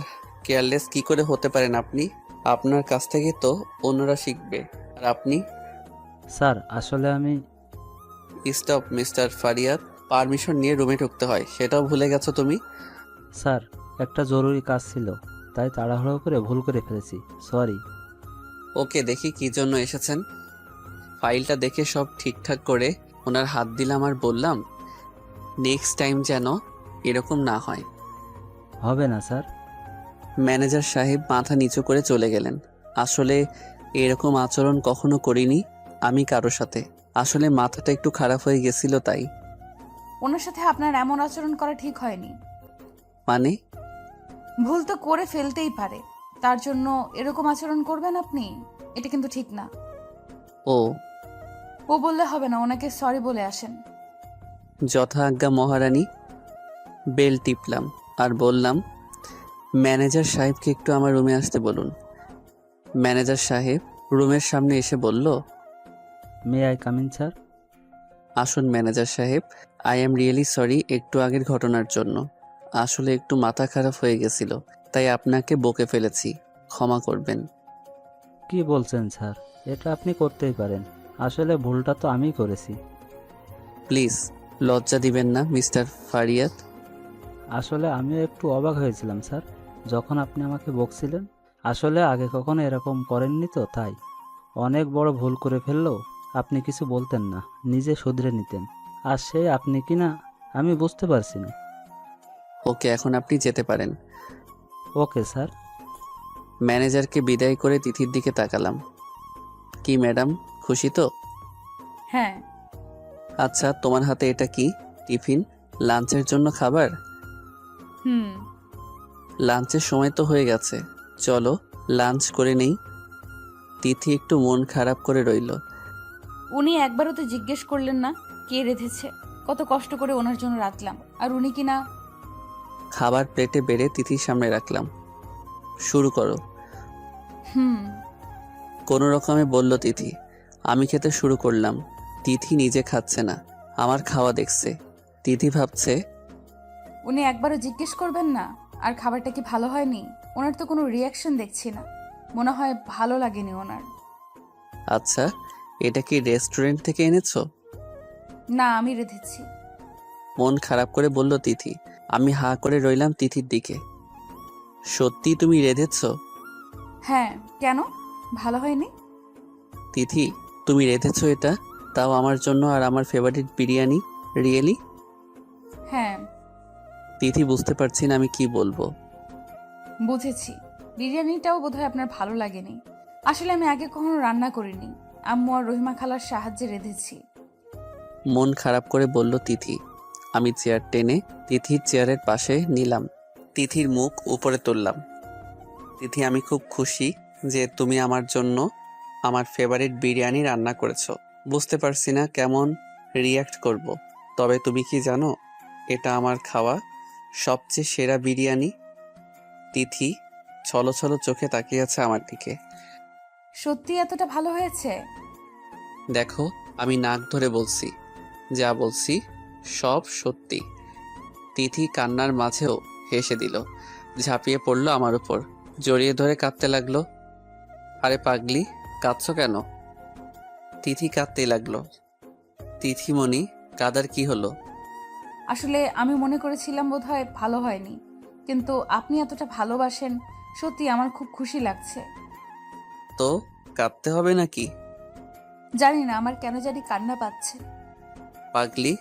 I: কেয়ারলেস কি করে হতে পারেন আপনি? আপনার কাছ থেকে তো অন্যরা শিখবে, আর আপনি?
K: স্যার, আসলে আমি...
I: স্টপ মিস্টার ফারিয়াদ, পারমিশন নিয়ে রুমে ঢুকতে হয়, সেটাও ভুলে গেছো তুমি?
K: স্যার, একটা জরুরি কাজ ছিল, তাই তাড়াহুড়ো করে ভুল করে ফেলেছি, সরি।
I: ওকে, দেখি কি জন্য এসেছেন। ফাইলটা দেখে সব ঠিকঠাক করে ওনার হাত দিলাম আর বললাম, নেক্সট টাইম যেন এরকম না হয়।
K: হবে না স্যার।
I: ম্যানেজার সাহেব মাথা নিচু করে চলে গেলেন। আসলে এরকম আচরণ কখনো করিনি আমি কারো সাথে। আসলে মাথাটা একটু খারাপ হয়ে গেছিল তাই।
A: ওনার সাথে আপনার এমন আচরণ করা ঠিক হয়নি।
I: মানে?
A: ভুল তো করে ফেলতেই পারে, তার জন্য এরকম আচরণ করবেন আপনি? এটা কিন্তু ঠিক না।
I: ও
A: ও বললে হবে না, ওনাকে সরি বলে আসেন।
I: যথা আজ্ঞা মহারানী। বেল টিপলাম আর বললাম, ম্যানেজার সাহেবকে একটু আমার রুমে আসতে বলুন। ম্যানেজার সাহেব রুমের সামনে এসে বলল,
K: মে আই কামিন স্যার?
I: আসুন ম্যানেজার সাহেব। আই এম রিয়েলি সরি একটু আগের ঘটনার জন্য। আসলে একটু মাথা খারাপ হয়ে গেছিল, তাই আপনাকে বকে ফেলেছি, ক্ষমা করবেন।
K: কি বলছেন স্যার? এটা আপনি করতেই পারেন। আসলে ভুলটা তো আমিই করেছি।
I: প্লিজ লজ্জা দিবেন না মিস্টার ফারিয়াত।
K: আসলে আমিও একটু অবাক হয়েছিলাম স্যার, যখন আপনি আমাকে বকছিলেন। আসলে আগে কখনো এরকম করেননি তো, তাই। অনেক বড় ভুল করে ফেললেও আপনি কিছু বলতেন না, নিজে শুধরে নিতেন। আর সে আপনি কি না আমি বুঝতে পারছি না।
I: ওকে, এখন আপনি যেতে পারেন।
K: Okay sir.
I: ম্যানেজারকে বিদায় করে তিথির দিকে তাকালাম। কি ম্যাডাম, খুশি তো?
A: হ্যাঁ।
I: আচ্ছা, তোমার হাতে এটা কি? টিফিন? লাঞ্চের জন্য খাবার?
A: হুম।
I: লাঞ্চের সময় তো হয়ে গেছে, চলো লাঞ্চ করে নেই। তিথি একটু মন খারাপ করে রইল।
A: উনি একবারও তো জিজ্ঞেস করলেন না কে রেঁধেছে? কত কষ্ট করে ওনার জন্য রাখলাম, আর উনি কিনা।
I: খাবার প্লেটে বেড়ে তিথির সামনে রাখলাম। শুরু করো।
A: হুম।
I: কোনো রকমে বলল তিথি। আমি খেতে শুরু করলাম। তিথি নিজে খাচ্ছে না, আমার খাওয়া দেখছে। তিথি ভাবছে,
A: উনি একবারও জিজ্ঞেস করবেন না আর খাবারটা কি ভালো হয়নি? ওনার তো কোনো রিয়াকশন দেখছি না, মনে হয় ভালো লাগেনি ওনার।
I: আচ্ছা, এটা কি রেস্টুরেন্ট থেকে এনেছো?
A: না, আমি রেঁধেছি।
I: মন খারাপ করে বলল তিথি। আমি হাঁ করে রইলাম তিথির দিকে। সত্যি তুমি রেঁধেছো?
A: হ্যাঁ, কেন? ভালো হয়নি?
I: তিথি, তুমি রেঁধেছো এটা, তাও আমার জন্য আর আমার ফেভারিট বিরিয়ানি? রিয়েলি?
A: হ্যাঁ।
I: তিথি, বুঝতে পারছি না আমি কি বলবো।
A: বুঝেছি, বিরিয়ানিটাও বোধহয় আপনার ভালো লাগেনি। আসলে আমি আগে কখনো রান্না করিনি, আম্মু আর রহিমা খালার সাহায্যে রেঁধেছি।
I: মন খারাপ করে বলল তিথি। আমি চেয়ার টেনে তিথির চেয়ারের পাশে নিলাম। তিথির মুখ উপরে তুললাম। তিথি, আমি খুব খুশি যে তুমি আমার জন্য আমার ফেভারিট বিরিয়ানি রান্না করেছো। বুঝতে পারছি না কেমন রিয়্যাক্ট করব। তবে তুমি কি জানো, এটা আমার খাওয়া সবচেয়ে সেরা বিরিয়ানি। তিথি ছলো ছলো চোখে তাকিয়ে আছে আমার দিকে।
A: সত্যি এতটা ভালো হয়েছে?
I: দেখো, আমি নাক ধরে বলছি, যা বলছি সব সত্যি। তিথি কান্নার মাঝেও হেসে দিল, ঝাঁপিয়ে পড়লো আমার উপর, জড়িয়ে ধরে কাঁদতে লাগলো। আরে পাগলি, কাঁদছো কেন? তিথি কাঁদতেই লাগলো। তিথিমণি, কাদার কি হলো?
A: আসলে আমি মনে করেছিলাম বোধহয় ভালো হয়নি, কিন্তু আপনি এতটা ভালোবাসেন, সত্যি আমার খুব খুশি লাগছে।
I: তো কাঁদতে হবে নাকি?
A: জানি না, আমার কেন জানি কান্না পাচ্ছে।
I: পাগলি।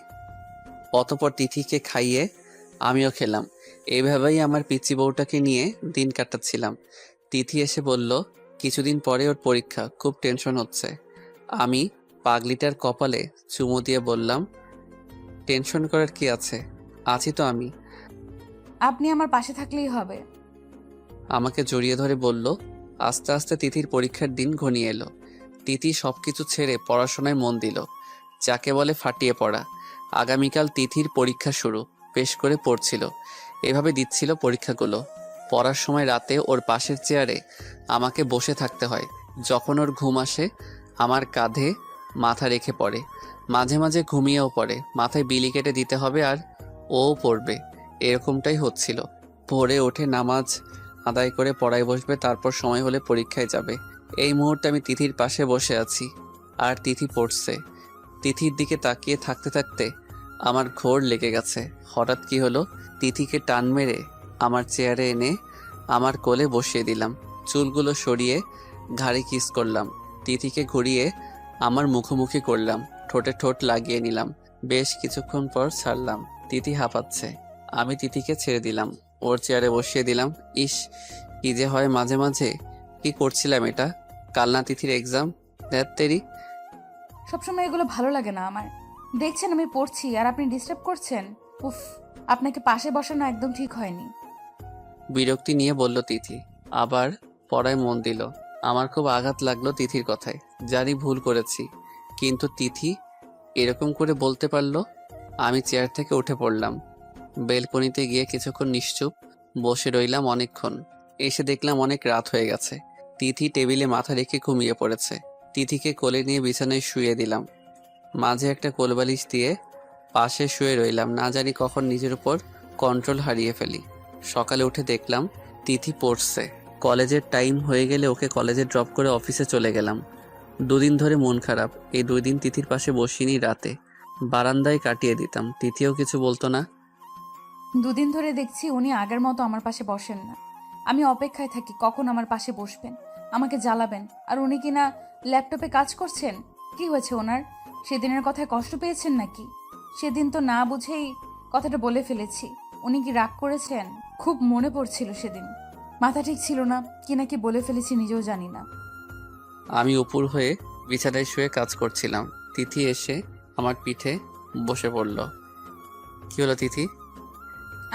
I: অতপর তিথিকে খাইয়ে আমিও খেলাম। এইভাবেই আমার পিচ্চি বউটাকে নিয়ে দিন কাটাচ্ছিলাম। তিথি এসে বলল, কিছুদিন পরে ওর পরীক্ষা, খুব টেনশন হচ্ছে। আমি পাগলিটার কপালে চুমু দিয়ে বললাম, টেনশন করার কি আছে, আছি তো আমি।
A: আপনি আমার পাশে থাকলেই হবে।
I: আমাকে জড়িয়ে ধরে বলল। আস্তে আস্তে তিথির পরীক্ষার দিন ঘনিয়ে এলো। তিথি সবকিছু ছেড়ে পড়াশোনায় মন দিল, যাকে বলে ফাটিয়ে পড়া। আগামীকাল তিথির পরীক্ষা শুরু, বেশ করে পড়ছিল, এভাবে দিচ্ছিল পরীক্ষাগুলো। পড়ার সময় রাতে ওর পাশের চেয়ারে আমাকে বসে থাকতে হয়। যখন ওর ঘুম আসে আমার কাঁধে মাথা রেখে পড়ে, মাঝে মাঝে ঘুমিয়েও পড়ে। মাথায় বিলি কেটে দিতে হবে আর ও পড়বে, এরকমটাই হচ্ছিল। ভোরে ওঠে নামাজ আদায় করে পড়ায় বসবে, তারপর সময় হলে পরীক্ষায় যাবে। এই মুহূর্তে আমি তিথির পাশে বসে আছি আর তিথি পড়ছে। তিথির দিকে তাকিয়ে থাকতে থাকতে আমার ঘোর লেগে গেছে। হঠাৎ কি হলো, তিথিকে টান মেরে আমার চেয়ারে এনে আমার কোলে বসিয়ে দিলাম। চুলগুলো সরিয়ে ঘাড়ে কিস করলাম। তিথিকে ঘুরিয়ে আমার মুখোমুখি করলাম, ঠোঁটে ঠোঁট লাগিয়ে নিলাম। বেশ কিছুক্ষণ পর ছাড়লাম। তিথি হাঁপাচ্ছে। আমি তিথিকে ছেড়ে দিলাম। ওর চেয়ারে বসিয়ে দিলাম। ইস, কি যে হয় মাঝে মাঝে। কি করছিলাম এটা? কাল না তিথির এক্সাম? তেরি।
A: সবসময় এগুলো ভালো লাগে না আমার। দেখছেন আমি পড়ছি আর আপনি ডিস্টার্ব করছেন। উফ, আপনাকে পাশে বসানো একদম ঠিক হয়নি।
I: বিরক্তি নিয়ে বলল তিথি। আবার পড়ায় মন দিল। আমার খুব আঘাত লাগলো তিথির কথায়। জানি ভুল করেছি, কিন্তু তিথি এরকম করে বলতে পারলো। আমি চেয়ার থেকে উঠে পড়লাম। বেলকনিতে গিয়ে কিছুক্ষণ নিশ্চুপ বসে রইলাম অনেকক্ষণ। এসে দেখলাম অনেক রাত হয়ে গেছে। তিথি টেবিলে মাথা রেখে ঘুমিয়ে পড়েছে। তিথিকে কোলে নিয়ে বিছানায় শুয়ে দিলাম। মাঝে একটা কোলবালিশ দিয়ে পাশে শুয়ে রইলাম। না জানি কখন নিজের উপর কন্ট্রোল হারিয়ে ফেলি। সকালে উঠে দেখলাম তিথি পড়ছে। কলেজের টাইম হয়ে গেলে ওকে কলেজে ড্রপ করে অফিসে চলে গেলাম। দুদিন ধরে মন খারাপ। এই 2 দিন তিথির পাশে বসিনি, রাতে বারান্দায় কাটিয়ে দিতাম। তিথিও কিছু বলতো না।
A: দুদিন ধরে দেখছি উনি আগের মতো আমার পাশে বসেন না। আমি অপেক্ষায় থাকি কখন আমার পাশে বসবেন, আমাকে জ্বালাবেন। আর উনি কিনা ল্যাপটপে কাজ করছেন। কি হয়েছে ওনার? সেদিনের কথায় কষ্ট পেয়েছেন নাকি? সেদিন তো না বুঝেই কথাটা বলে ফেলেছি। উনি কি রাগ করেছেন? খুব মনে পড়ছিল সেদিন। মাথা ঠিক ছিল না, কি নাকি বলে ফেলেছি নিজেও জানি না।
I: আমি উপর হয়ে বিছানায় শুয়ে কাজ করছিলাম। তিথি এসে আমার পিঠে বসে পড়ল। কি হলো তিথি?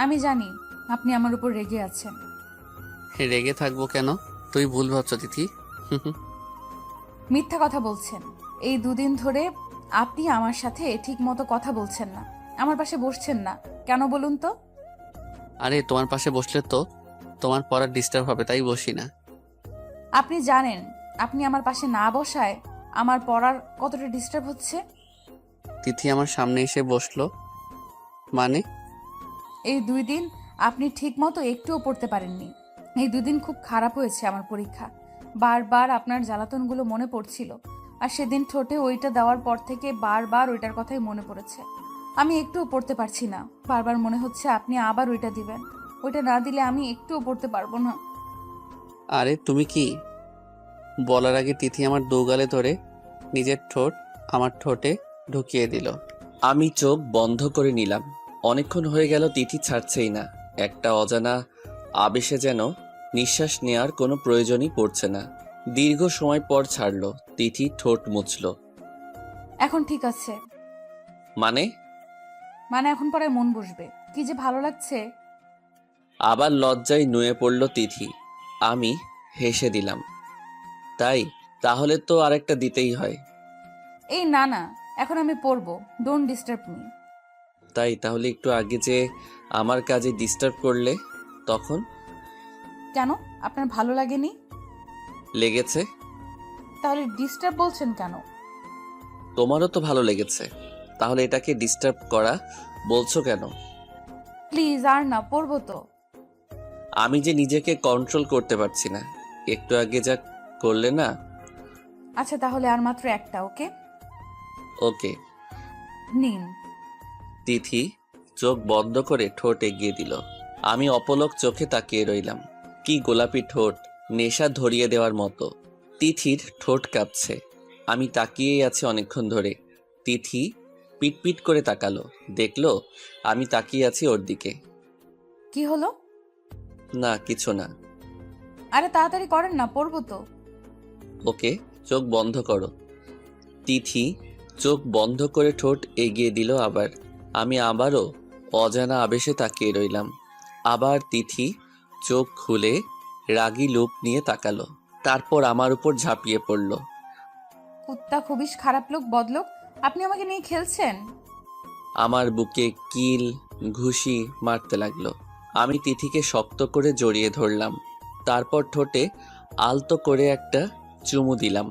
A: আমি জানি আপনি আমার উপর রেগে আছেন।
I: রেগে থাকবো কেন? তুই ভুল ভাবছ তিথি।
A: মিথ্যা কথা বলছেন। এই 2 দিন ধরে আপনি আমার সাথে ঠিক মতো কথা বলছেন না, আমার পাশে বসছেন না। কেন বলুন তো?
I: আরে তোমার পাশে বসলে তো তোমার পড়ার ডিস্টার্ব হবে, তাই বসি না।
A: আপনি জানেন আপনি আমার পাশে না বসায় আমার পড়ার কতটা ডিস্টার্ব হচ্ছে।
I: তিথি আমার সামনে এসে বসলো। মানে?
A: এই 2 দিন আপনি ঠিক মতো একটুও পড়তে পারেননি। এই 2 দিন খুব খারাপ হয়েছে আমার পরীক্ষা। বারবার আপনার জ্বালাতনগুলো মনে পড়ছিল। আর সেদিন ঠোঁটে ওইটা দেওয়ার পর থেকে বারবার ওইটার কথাই মনে পড়েছে। আমি একটুও পড়তে পারছি না। বারবার মনে হচ্ছে আপনি আবার ওইটা দিবেন। ওইটা না দিলে আমি একটুও পড়তে পারবো না।
I: আরে তুমি কি? বলার আগে তিথি আমার দোগালে ধরে নিজের ঠোঁট আমার ঠোঁটে ঢুকিয়ে দিল। আমি চোখ বন্ধ করে নিলাম। অনেকক্ষণ হয়ে গেল তিথি ছাড়ছেই না। একটা অজানা আবেশে যেন নিঃশ্বাস নেওয়ার কোনো প্রয়োজনই পড়ছে না। দীর্ঘ সময় পর ছাড়লো। তিথি ঠোঁট মুছল।
A: এখন ঠিক আছে।
I: মানে?
A: এখন পরে মন বসবে। কি যে ভালো লাগছে।
I: আবার লজ্জায় নুয়ে পড়ল তিথি। আমি হেসে দিলাম। তাই? তাহলে তো আরেকটা দিতেই হয়।
A: এই না না, এখন আমি পড়বো। Don't disturb me.
I: তাই? তাহলে একটু আগে যে আমার কাজে ডিস্টার্ব করলে তখন?
A: কেন? আপনার ভালো লাগেনি?
I: লেগেছে।
A: তাহলে ডিস্টার্ব বলছেন কেন?
I: তোমারও তো ভালো লেগেছে, তাহলে এটাকে ডিস্টার্ব করা বলছো কেন?
A: প্লিজ আর না, পড়বো তো।
I: আমি যে নিজেকে কন্ট্রোল করতে পারছি না। একটু আগে যা করলে না।
A: আচ্ছা তাহলে আর মাত্র একটা। ওকে
I: ওকে।
A: নিন।
I: তিথি চোখ বন্ধ করে ঠোঁট এগিয়ে দিল। আমি অপলক চোখে তাকিয়ে রইলাম। কি গোলাপি ঠোঁট, নেশা ধরিয়ে দেওয়ার মতো। তিথির ঠোঁট কাঁপছে। আমি তাকিয়েই আছি অনেকক্ষণ ধরে। তিথি পিটপিট করে তাকালো, দেখলো আমি তাকিয়ে আছি ওর দিকে।
A: কি হলো?
I: না কিছু না।
A: আরে তাড়াতাড়ি করেন না, পড়বো তো।
I: ওকে, চোখ বন্ধ করো। তিথি চোখ বন্ধ করে ঠোঁট এগিয়ে দিল আবার। আমি আবারও অজানা আবেশে তাকিয়ে রইলাম। আবার তিথি চোখ খুলে রাগী লুক নিয়ে তাকালো। তারপর আমার উপর ঝাঁপিয়ে পড়ল।
A: কুত্তা খুবই খারাপ লোক, বদলোক। আপনি আমাকে নিয়ে খেলছেন।
I: আমার বুকে কিল ঘুষি মারতে লাগলো। আমি তিথিকে শক্ত করে জড়িয়ে ধরলাম। তারপর ঠোঁটে আলতো করে একটা চুমু দিলাম।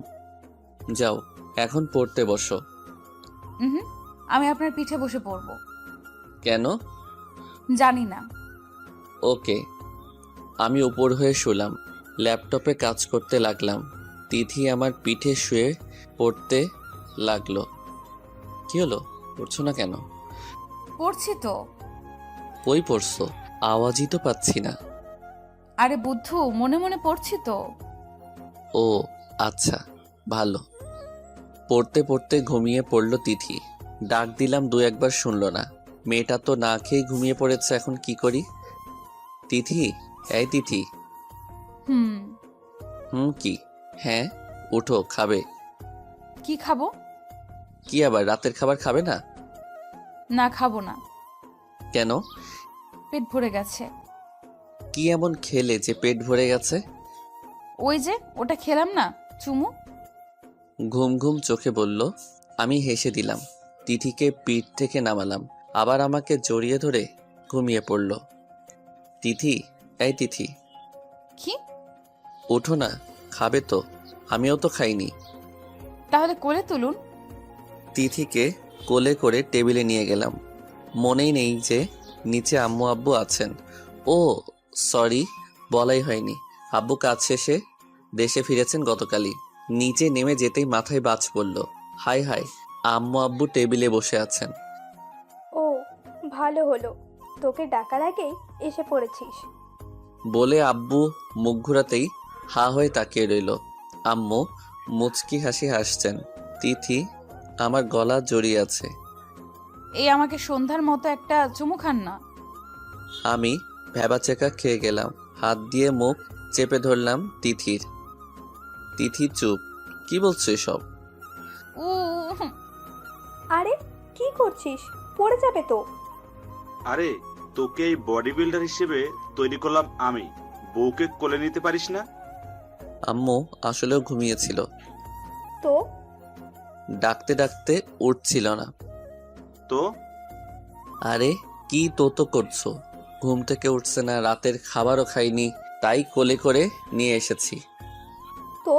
I: যাও, এখন পড়তে বসো।
A: হুম, আমি আপনার পিঠে বসে পড়বো।
I: কেন?
A: জানি না।
I: ওকে। আমি উপর হয়ে শুলাম। ল্যাপটপে কাজ করতে লাগলাম। তিথি আমার পিঠে শুয়ে পড়তে লাগলো। কি হলো, পড়ছো না কেন?
A: পড়ছি তো।
I: কই পড়ছো? আওয়াজই তো পাচ্ছি না।
A: আরে বুদ্ধু, মনে মনে পড়ছি তো।
I: ও আচ্ছা, ভালো। পড়তে পড়তে ঘুমিয়ে পড়ল তিথি। ডাক দিলাম 2-1 বার শুনলো না। মেয়েটা তো না খেয়ে ঘুমিয়ে পড়েছে, এখন কি করি?
B: তিথি, এই তিথি।
A: হুম।
B: কি? হ্যাঁ, উঠো, খাবে।
A: কি খাবো?
B: কি আবার রাতের খাবার খাবে না?
A: না, খাবো না।
B: কেন?
A: পেট ভরে গেছে।
B: কি এমন খেলে যে পেট ভরে গেছে?
A: ওই যে ওটা খেলাম না, চুমু।
B: ঘুম ঘুম চোখে বলল। আমি হেসে দিলাম। তিথিকে পিঠ থেকে নামালাম, আবার আমাকে জড়িয়ে ধরে ঘুমিয়ে পড়ল। তিথি, এই তিথি,
A: কি?
B: ওঠো না, খাবে তো? আমিও তো খাইনি।
A: তাহলে কোলে তুলুন।
B: তিথিকে কোলে করে টেবিলে নিয়ে গেলাম। মনেই নেই যে নিচে আম্মু আব্বু আছেন। ও সরি, বলাই হয়নি। আব্বু কাজ শেষে দেশে ফিরেছেন গতকালই। নিচে নেমে যেতেই মাথায় বাজ পড়ল। হাই হাই, আম্মু আব্বু টেবিলে বসে আছেন।
E: ও ভালো হলো, তোকে ডাকার আগেই এসে পড়েছিস।
B: বলে আব্বু মুখ ঘুরাতেই হা হয়ে তাকিয়ে রইল। আম্মু মুচকি হাসি হাসছেন। তিথি আমার গলা জড়িয়ে আছে।
A: এই আমাকে সন্ধ্যার মতো একটা চুমু খান না।
B: আমি ভ্যাবাচেকা খেয়ে গেলাম। হাত দিয়ে মুখ চেপে ধরলাম তিথির। তিথি চুপ। কি বলছো এসব?
A: উ
E: আরে কি করছিস, পড়ে যাবে তো।
L: আরে তোকে এই বডি বিল্ডার হিসেবে তৈরি করলাম আমি, বউকে কোলে নিতে পারিস না?
B: আম্মু আসলেও ঘুমিয়েছিল।
E: তো
B: ডাকতে ডাকতে উঠছিল না।
L: তো
B: আরে কি তো করছো? ঘুম থেকে উঠছে না, রাতের খাবারও খাইনি, তাই কোলে করে নিয়ে এসেছি।
E: তো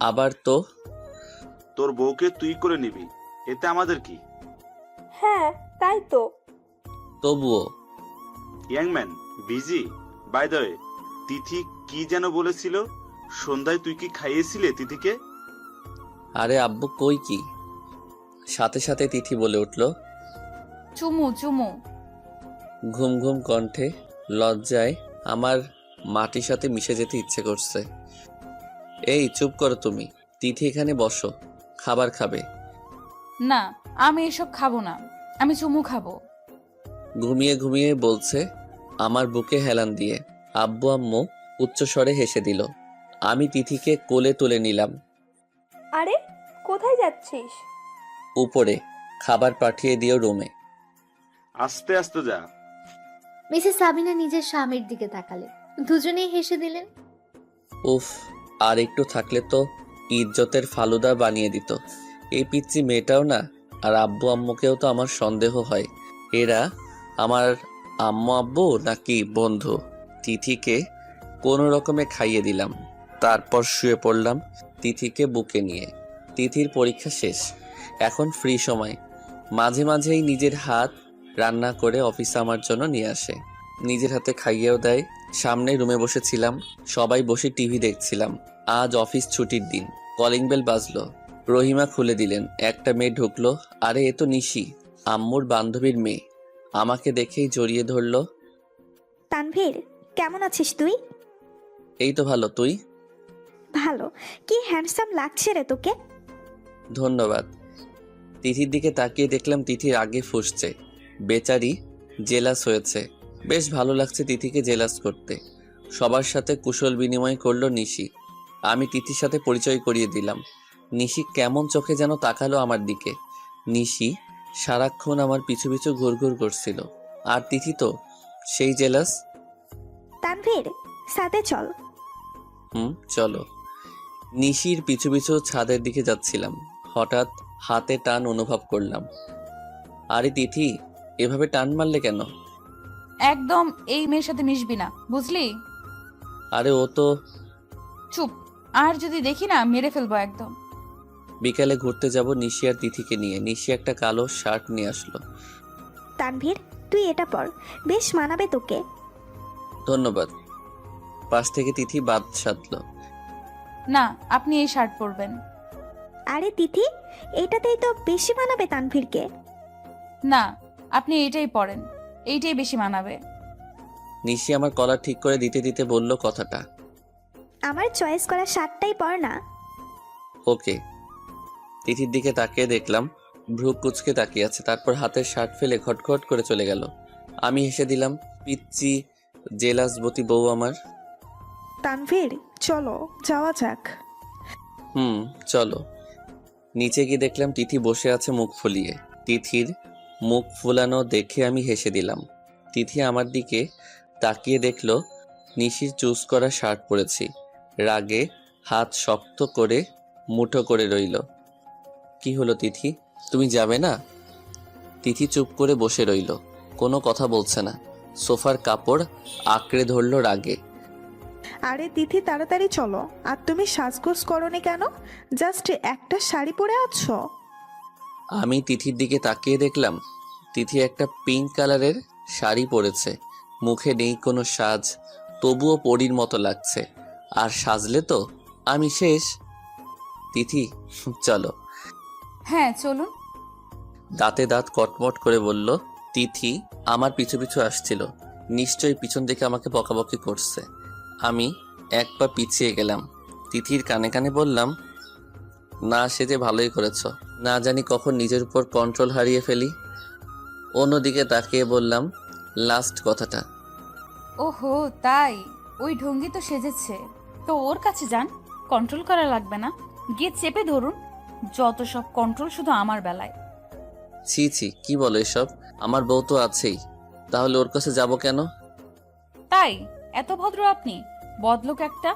B: আবার তো?
L: তোর বউকে তুই করে নিবি, এতে আমাদের কি?
E: হ্যাঁ তাই তো।
B: তবুও
L: ইয়াংম্যান বিজি। বাই দ্য ওয়ে, তিথি কি যেন বলেছিল? সন্ধ্যায় তুই কি খাইয়েছিলে তিথিকে?
B: আরে আব্বু কই কি? সাথে সাথে তিথি বলে উঠল।
A: চুমু চুমু।
B: ঘুম ঘুম কণ্ঠে লজ্জায় আমার মাটির সাথে মিশে যেতে ইচ্ছে করছে। এই চুপ করো তুমি। তিথি এখানে বসো, খাবার খাবে।
A: না, আমি এসব খাবো না, আমি চুমু খাবো।
B: ঘুমিয়ে ঘুমিয়ে বলছে আমার বুকে হেলান দিয়ে। আব্বু আম্মু উচ্চস্বরে হেসে দিল। আমি তিথিকে কোলে তুলে নিলাম।
E: আরে কোথায় যাচ্ছিস?
B: উপরে খাবার পাঠিয়ে দিও রুমে।
L: আস্তে আস্তে যা।
D: মিসেস সাবিনা নিজের স্বামীর দিকে তাকালেন, দুজনেই হেসে দিলেন।
B: উফ, আর একটু থাকলে তো ইজ্জতের ফালুদা বানিয়ে দিত। এই পিচ্চি মেয়েটাও না। আর আব্বু আম্মুকেও তো আমার সন্দেহ হয়, এরা আমার আম্মু আব্বু নাকি বন্ধু। তিথিকে কোনো রকমে খাইয়ে দিলাম, তারপর শুয়ে পড়লাম তিথিকে বুকে নিয়ে। তিথির পরীক্ষা শেষ, এখন ফ্রি সময়। মাঝে মাঝেই নিজের হাত রান্না করে অফিসে আমার জন্য নিয়ে আসে, নিজের হাতে খাইয়েও দেয়। সামনে রুমে বসেছিলাম, সবাই বসে টিভি দেখছিলাম। আজ অফিস ছুটির দিন। কলিং বেল বাজলো, রহিমা খুলে দিলেন। একটা মেয়ে ঢুকলো। আরে এ তো নিশি, আম্মুর বান্ধবীর মেয়ে। আমাকে দেখেই জড়িয়ে ধরলো।
H: তানভীর, কেমন আছিস তুই?
B: এই তো ভালো, তুই?
H: ভালো। কি হ্যান্ডসাম লাগছে রে তোকে।
B: ধন্যবাদ। তিথির দিকে তাকিয়ে দেখলাম তিথি আগে ফুঁসছে। বেচারি জেলাস হয়েছে। বেশ ভালো লাগছে তিথিকে জেলাস করতে। সবার সাথে কুশল বিনিময় করলো নিশি। আমি তিথির সাথে পরিচয় করিয়ে দিলাম। নিশি কেমন চোখে যেন তাকালো আমার দিকে। নিশি সারাক্ষণ আমার পিছু পিছু ঘুরঘুর করছিল। আর তিথি তো সেই জেলাস।
H: তানভীর, সাথে চল।
B: চলো। নিশির পিছু পিছু ছাদের দিকে যাচ্ছিলাম, হঠাৎ হাতে টান অনুভব করলাম। আরে তিথি, এভাবে টান মারলে কেন?
A: একদম এই মেয়ের সাথে মিশবি না, বুঝলি?
B: আরে ও তো।
A: চুপ। আর যদি দেখি না, মেরে ফেলবো একদম।
B: বিকালে ঘুরতে যাব নিশি আর তিথিকে নিয়ে। নিশি একটা কালো শার্ট নিয়ে আসলো।
H: তানভীর, তুই এটা পর, বেশ মানাবে তোকে।
B: ধন্যবাদ। পাশ থেকে তিথি বাদ সাধলো।
A: না, আপনি এই শার্ট পরবেন।
H: আরে তিথি, এটাতেই তো বেশি মানাবে তানভীরকে।
A: না, আপনি এইটাই পরেন, এইটাই বেশি মানাবে।
B: নিশি আমার কলার ঠিক করে দিতে দিতে বলল কথাটা।
H: আমার চয়েস করা শার্টটাই পর না।
B: ওকে। তিথির দিকে তাকিয়ে দেখলাম ভ্রু কুচকে তাকিয়ে আছে, তারপর হাতের শার্ট ফেলে খটখট করে চলে গেল। আমি হেসে দিলাম। পিচ্চি
I: জেলাসবতী বউ আমার।
J: তানভীর চলো যাওয়া যাক।
I: চলো। নিচে গিয়ে দেখলাম তিথি বসে আছে মুখ ফুলিয়ে। তিথির মুখ ফুলানো দেখে আমি হেসে দিলাম। তিথি আমার দিকে তাকিয়ে দেখলো নিশির চুজ করা শার্ট পরেছি। রাগে হাত শক্ত করে মুঠো করে রইল। কি হলো তিথি, তুমি যাবে না? তিথি চুপ করে বসে রইল, কোনো কথা বলছে না। সোফার কাপড় আঁকড়ে ধরল রাগে।
J: আরে তিথি তাড়াতাড়ি চলো। আর তুমি সাজগোজ করনি কেন? জাস্ট একটা শাড়ি পরে আছো।
I: আমি তিথির দিকে তাকিয়ে দেখলাম তিথি একটা পিঙ্ক কালারের শাড়ি পরেছে। মুখে নেই কোনো সাজ, তবুও পরীর মতো লাগছে। আর সাজলে তো আমি শেষ। তিথি চলো।
A: হ্যাঁ চলুন।
I: দাঁতে দাঁত কটমট করে বলল তিথি। আমার পিছু পিছু আসছিল, নিশ্চয়ই পিছন থেকে আমাকে বকাবকি করছে। আমি এক পা পিছিয়ে গেলাম। তিথির কানে কানে বললাম, না সেজে ভালোই করেছ, না জানি কখন নিজের উপর কন্ট্রোল হারিয়ে ফেলি। অন্যদিকে তাকিয়ে বললাম লাস্ট কথাটা।
A: ওহো তাই, ওই ঢঙ্গি তো সেজেছে, তো ওর কাছে যান, কন্ট্রোল করা লাগবে না, গিয়ে চেপে ধরুন। যত সব কন্ট্রোল শুধু আমার বেলায়।
I: ছি ছি, কি বলো এসব? আমার বউ তো আছেই, তাহলে ওর কাছে যাব কেন?
A: তাই এত ভদ্র আপনি? বদলোক একটা।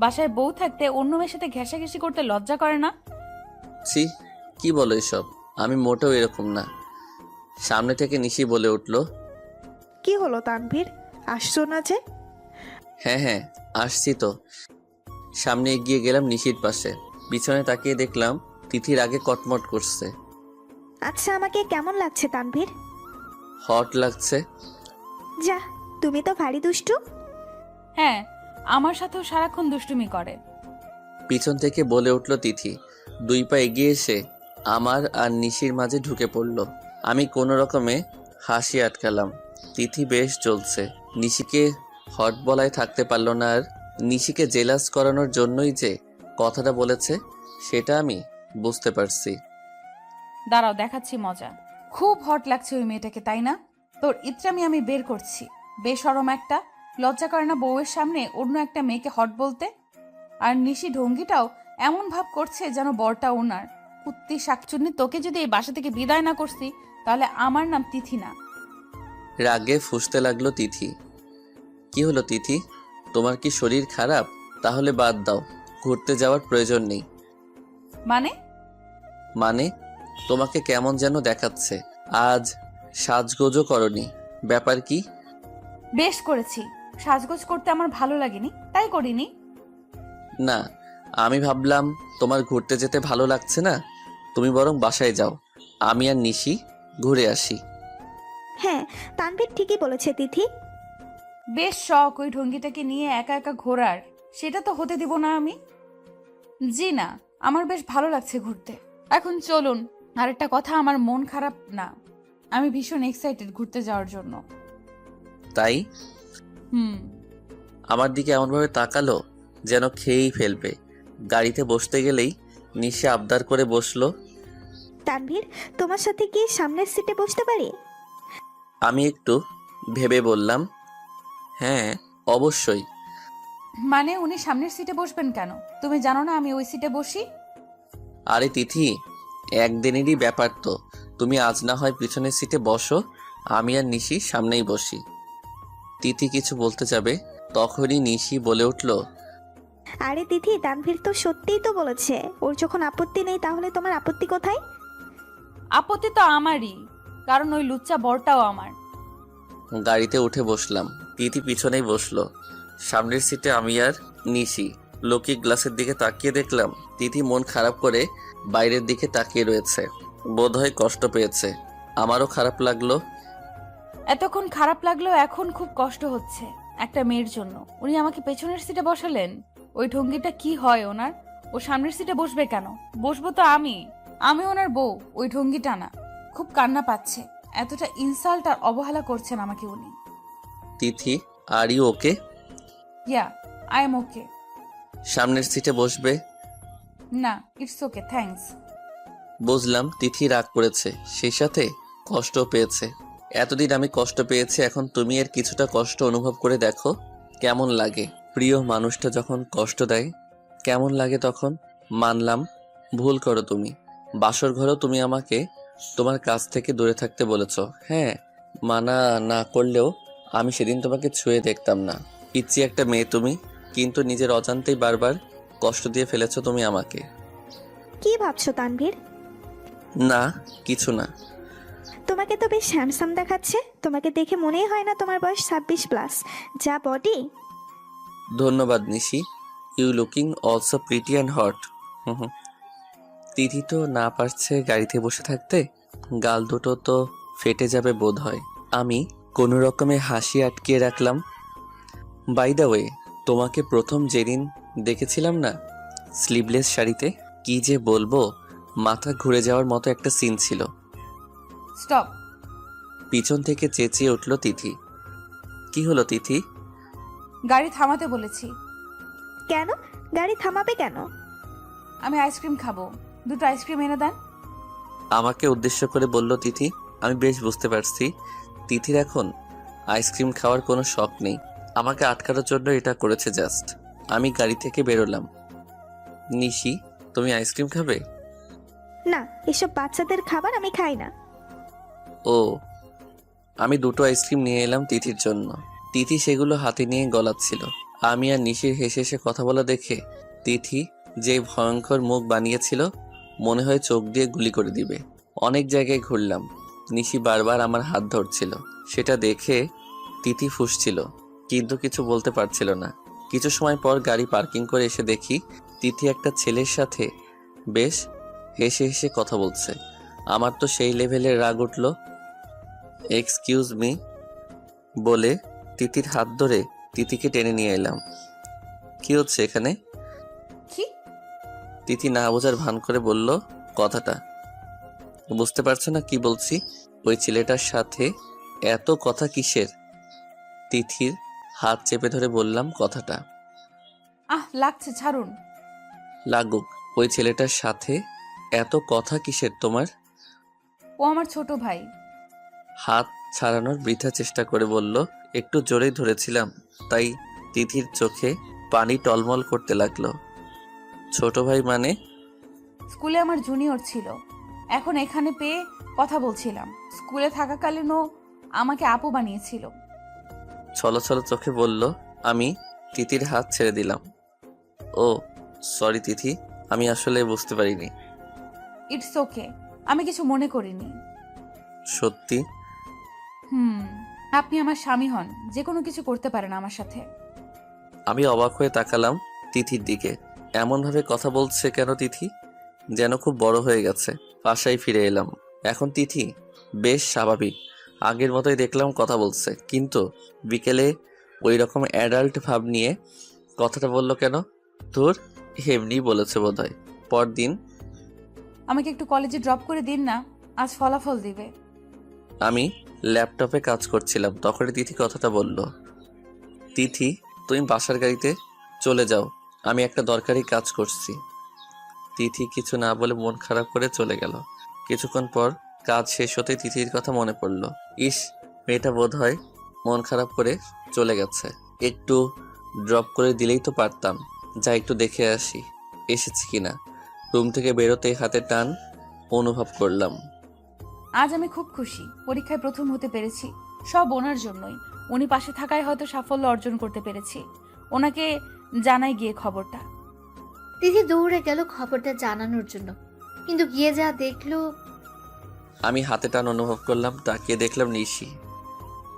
A: বাসায় বউ থাকতে অন্য মেয়ের সাথে ঘেঁষাঘেঁষি করতে লজ্জা করে না?
I: ছি, কি বলো এসব? আমি মোটেও এরকম না। সামনে থেকে নিশি বলে উঠল,
J: কি হলো তানভীর, আসছো না যে?
I: হ্যাঁ আসছি তো। সামনে এগিয়ে গেলাম নিশির পাশে। পিছনে তাকিয়ে দেখলাম তিথির আগে কটমট করছে।
H: আচ্ছা আমাকে কেমন লাগছে তানভীর?
I: হট লাগছে।
H: যা, তুমি তো ভারী দুষ্টু।
A: হ্যাঁ, আমার সাথেও সারাক্ষণ দুষ্টুমি করে।
I: পিছন থেকে বলে উঠল তিথি। 2 পা এগিয়ে এসে আমার আর নিশির মাঝে ঢুকে পড়ল। আমি কোনো রকমে হাসি আটকালাম। তিথি বেশ চলছে। নিশিকে হট বলায় থাকতে পারল না। আর নিশিকে জেলাস করানোর জন্যই যে কথাটা বলেছে সেটা আমি বুঝতে পারছি।
A: দাঁড়াও, দেখাচ্ছি মজা। খুব হট লাগছে ওই মেয়েটাকে, তাই না? তোর ইচ্ছামি আমি বের করছি। বেশরম একটা, লজ্জা করে না বউয়ের সামনে অন্য একটা মেয়েকে হট বলতে? আর নিশি ঢঙ্গিটাও এমন ভাব করছে যেন বরটা ওনার। কুত্তি শাকচুন্নি, তোকে যদি এই বাসা থেকে বিদায় না করছি তাহলে আমার নাম তিথি না।
I: রাগে ফুঁসতে লাগলো তিথি। কি হলো তিথি, তোমার কি শরীর খারাপ? তাহলে বাদ দাও, ঘুরতে যাওয়ার প্রয়োজন নেই। মানে তোমাকে কেমন যেন দেখাচ্ছে। আজ সাজগোজও করনি, ব্যাপার কি?
A: বেশ করেছি, সাজগোজ করতে আমার ভালো লাগেনি তাই করিনি।
I: না, আমি ভাবলাম তোমার ঘুরতে যেতে ভালো লাগছে না, তুমি বরং বাসায় যাও, আমি আর নিশি ঘুরে আসি।
H: হ্যাঁ, তানভীর ঠিকই বলেছে তিথি।
A: বেশ শখ ওই ঢঙ্গিটাকে নিয়ে একা একা ঘোরার, সেটা তো হতে দিব না আমি। জি না, আমার বেশ ভালো লাগছে ঘুরতে। এখন চলুন। আর একটা কথা, আমার মন খারাপ না, আমি ভীষণ এক্সাইটেড ঘুরতে যাওয়ার জন্য।
I: তাই? আমার দিকে এমনভাবে তাকালো যেন খেয়েই ফেলবে। গাড়িতে বসতে গেলেই নিশি আবদার করে বসলো,
H: তানভীর তোমার সাথে কি সামনের সিটে বসতে পারি?
I: আমি একটু ভেবে বললাম, হ্যাঁ অবশ্যই।
A: মানে উনি সামনের সিটে বসবেন কেন? তুমি জানো না আমি ওই সিটে বসি?
I: আরে তিথি, একদিনেরই ব্যাপার তো, তুমি আজ না হয় পিছনের সিটে বসো, আমি আর নিশি সামনেই বসি। তিথি কিছু বলতে যাবে, তখনই নিশি বলে উঠল,
H: আরে তিথি, তানভীর তো সত্যিই তো বলেছে ওর যখন আপত্তি নেই, তাহলে তোমার আপত্তি কোথায়?
A: আপত্তি তো আমারই, কারণ ওই লুচ্চা বরটাও আমার।
I: গাড়িতে উঠে বসলাম। তিথি পিছনেই বসলো। সামনের সিটে আমি আর নিশি। লকি গ্লাসের দিকে তাকিয়ে দেখলাম তিথি মন খারাপ করে বাইরের দিকে তাকিয়ে রয়েছে। বোধহয় কষ্ট পেয়েছে। আমারও খারাপ লাগলো।
A: এতক্ষণ খারাপ লাগলো, এখন খুব কষ্ট হচ্ছে একটা মেয়ের জন্য। উনি আমাকে পেছনের সিটে বসালেন। ওই ঢঙ্গিটা কি হয় ওনার? ও সামনের সিটে বসবে কেন? বসবো তো আমি ওনার বউ, ওই ঢঙ্গিটা না। খুব কান্না পাচ্ছে, এতটা ইনসাল্ট আর অবহেলা করছেন আমাকে উনি।
I: Tithi, are you okay?
A: Yeah, I am okay.
I: সামনের সিটে বসবে?
A: না, ইটস ওকে, থ্যাঙ্কস।
I: বুঝলাম তিথি রাগ করেছে, সেই সাথে কষ্ট পেয়েছে।
B: এতদিন আমি কষ্ট পেয়েছি, এখন তুমি এর কিছুটা কষ্ট অনুভব করে দেখো কেমন লাগে। প্রিয় মানুষটা যখন কষ্ট দেয় কেমন লাগে তখন। মানলাম ভুল করো তুমি, বাসর ঘরেও তুমি আমাকে তোমার কাছ থেকে দূরে থাকতে বলেছো। হ্যাঁ, মানা না করলেও আমি সেদিন তোমাকে ছুঁয়ে দেখতাম না। পিচ্ছি একটা মেয়ে তুমি, কিন্তু নিজের অজান্তেই বারবার কষ্ট দিয়ে ফেলেছো তুমি আমাকে।
H: কি ভাবছো তানভীর?
B: না, কিছু না।
H: তোমাকে তো বেশ হ্যান্ডসাম দেখাচ্ছে। তোমাকে দেখে মনেই হয় না তোমার বয়স 26+। যা বডি!
B: ধন্যবাদ Nishi, you looking also pretty and hot. Tithi তো না পারছে গাড়িতে বসে থাকতে, গাল দুটো তো ফেটে যাবে বোধ হয়। আমি কোনো রকমে হাসি আটকিয়ে রাখলাম। বাই দ্য ওয়ে, তোমাকে প্রথম যেদিন দেখেছিলাম না স্লিভলেস শাড়িতে, কি যে বলবো, মাথা ঘুরে যাওয়ার মতো একটা সিন ছিল।
A: স্টপ।
B: পিছন থেকে চেঁচিয়ে উঠল তিথি। কি হলো তিথি?
A: গাড়ি থামাতে বলেছি।
H: কেন? গাড়ি থামাবে কেন?
A: আমি আইসক্রিম খাবো, দুটো আইসক্রিম এনে দেন।
B: আমাকে উদ্দেশ্য করে বলল তিথি। আমি বেশ বুঝতে পারছি তিথির এখন আইসক্রিম খাওয়ার কোনো শখ নেই, আমাকে আটকানোর জন্য এটা করেছে জাস্ট। আমি গাড়ি থেকে বেরোলাম। নিশি, তুমি আইসক্রিম খাবে?
H: না, এসব বাচ্চাদের খাবার আমি খাই না।
B: ও, আমি দুটো আইসক্রিম নিয়ে এলাম তিথির জন্য। তিথি সেগুলো হাতে নিয়ে গলাচ্ছিল। আমি আর নিশির হেসে হেসে কথা বলা দেখে তিথি যে ভয়ঙ্কর মুখ বানিয়েছিল, মনে হয় চোখ দিয়ে গুলি করে দিবে। অনেক জায়গায় ঘুরলাম, নিশি বারবার আমার হাত ধরছিল। সেটা দেখে তিথি ফুঁসছিল, কিন্তু কিছু বলতে পারছিল না। কিছু সময় পর গাড়ি পার্কিং করে এসে দেখি তিথি একটা ছেলের সাথে বেশ হেসে হেসে কথা বলছে। আমার তো সেই লেভেলের রাগ উঠল। এক্সকিউজ মি বলে তিথির হাত ধরে তিথিকে টেনে নিয়ে এলাম। কি হচ্ছে এখানে?
A: কি?
B: তিথি না বোঝার ভান করে বলল কথাটা। বুঝতে পারছো না কি বলছি? ওই ছেলেটার সাথে এত কথা কিসের? তিথির হাত চেপে ধরে বললাম কথাটা।
A: লাগছে, ছাড়ুন।
B: লাগুক, ওই ছেলেটার সাথে এত কথা কিসের তোমার?
A: ও আমার ছোট ভাই।
B: হাত ছাড়ানোর বৃথা চেষ্টা করে বলল। একটু জোরেই ধরেছিলাম, তাই তিথির চোখে পানি টলমল করতে লাগলো। ছোট ভাই মানে?
A: স্কুলে আমার জুনিয়র ছিল, এখন এখানে পেয়ে কথা বলছিলাম। স্কুলে থাকাকালীনও আমাকে আপু বানিয়েছিল।
B: ছলো ছলো চোখে বলল। আমি তিথির হাত ছেড়ে দিলাম। ও সরি তিথি, আমি আসলে বুঝতে পারিনি।
A: ইটস ওকে, আমি কিছু মনে করিনি।
B: সত্যি?
A: আপনি আমার স্বামী হন, যে কোনো কিছু করতে পারেন আমার সাথে।
B: আমি অবাক হয়ে তাকালাম তিথির দিকে। এমনভাবে কথা বলছে কেন তিথি? যেন খুব বড় হয়ে গেছে। বাসায় ফিরে এলাম। এখন তিথি বেশ স্বাভাবিক, আগের মতোই দেখলাম কথা বলছে, কিন্তু বিকেলে ওই রকম অ্যাডাল্ট ভাব নিয়ে কথাটা বললো কেন? তোর এমনি বলেছে বোধহয়। পরদিন
A: আমাকে একটু কলেজে ড্রপ করে দিন না, আজ ফলাফল দিবে।
B: আমি ল্যাপটপে কাজ করছিলাম, তখনই তিথি কথাটা বলল। তিথি, তুমি বাসার গাড়িতে চলে যাও, আমি একটা দরকারি কাজ করছি। তিথি কিছু না বলে মন খারাপ করে চলে গেল। কিছুক্ষণ পর কাজ শেষ হতে তিথির কথা মনে পড়ল। ইস, মেয়েটা বোধ হয় মন খারাপ করে চলে গেছে, একটু ড্রপ করে দিলেই তো পারতাম। যা একটু দেখে আসি এসেছি কিনা। রুম থেকে বেরোতে হাতে টান অনুভব করলাম।
A: আজ আমি খুব খুশি, পরীক্ষায় প্রথম হতে পেরেছি। সব ওনার জন্যই। উনি পাশে থাকায় হয়তো সাফল্য অর্জন করতে পেরেছি। ওনাকে জানাই গিয়ে খবরটা।
D: তিথি দৌড়ে গেল খবরটা জানানোর জন্য, কিন্তু গিয়ে যা দেখলো।
B: আমি হাতে টান অনুভব করলাম, তাকিয়ে দেখলাম নিশি।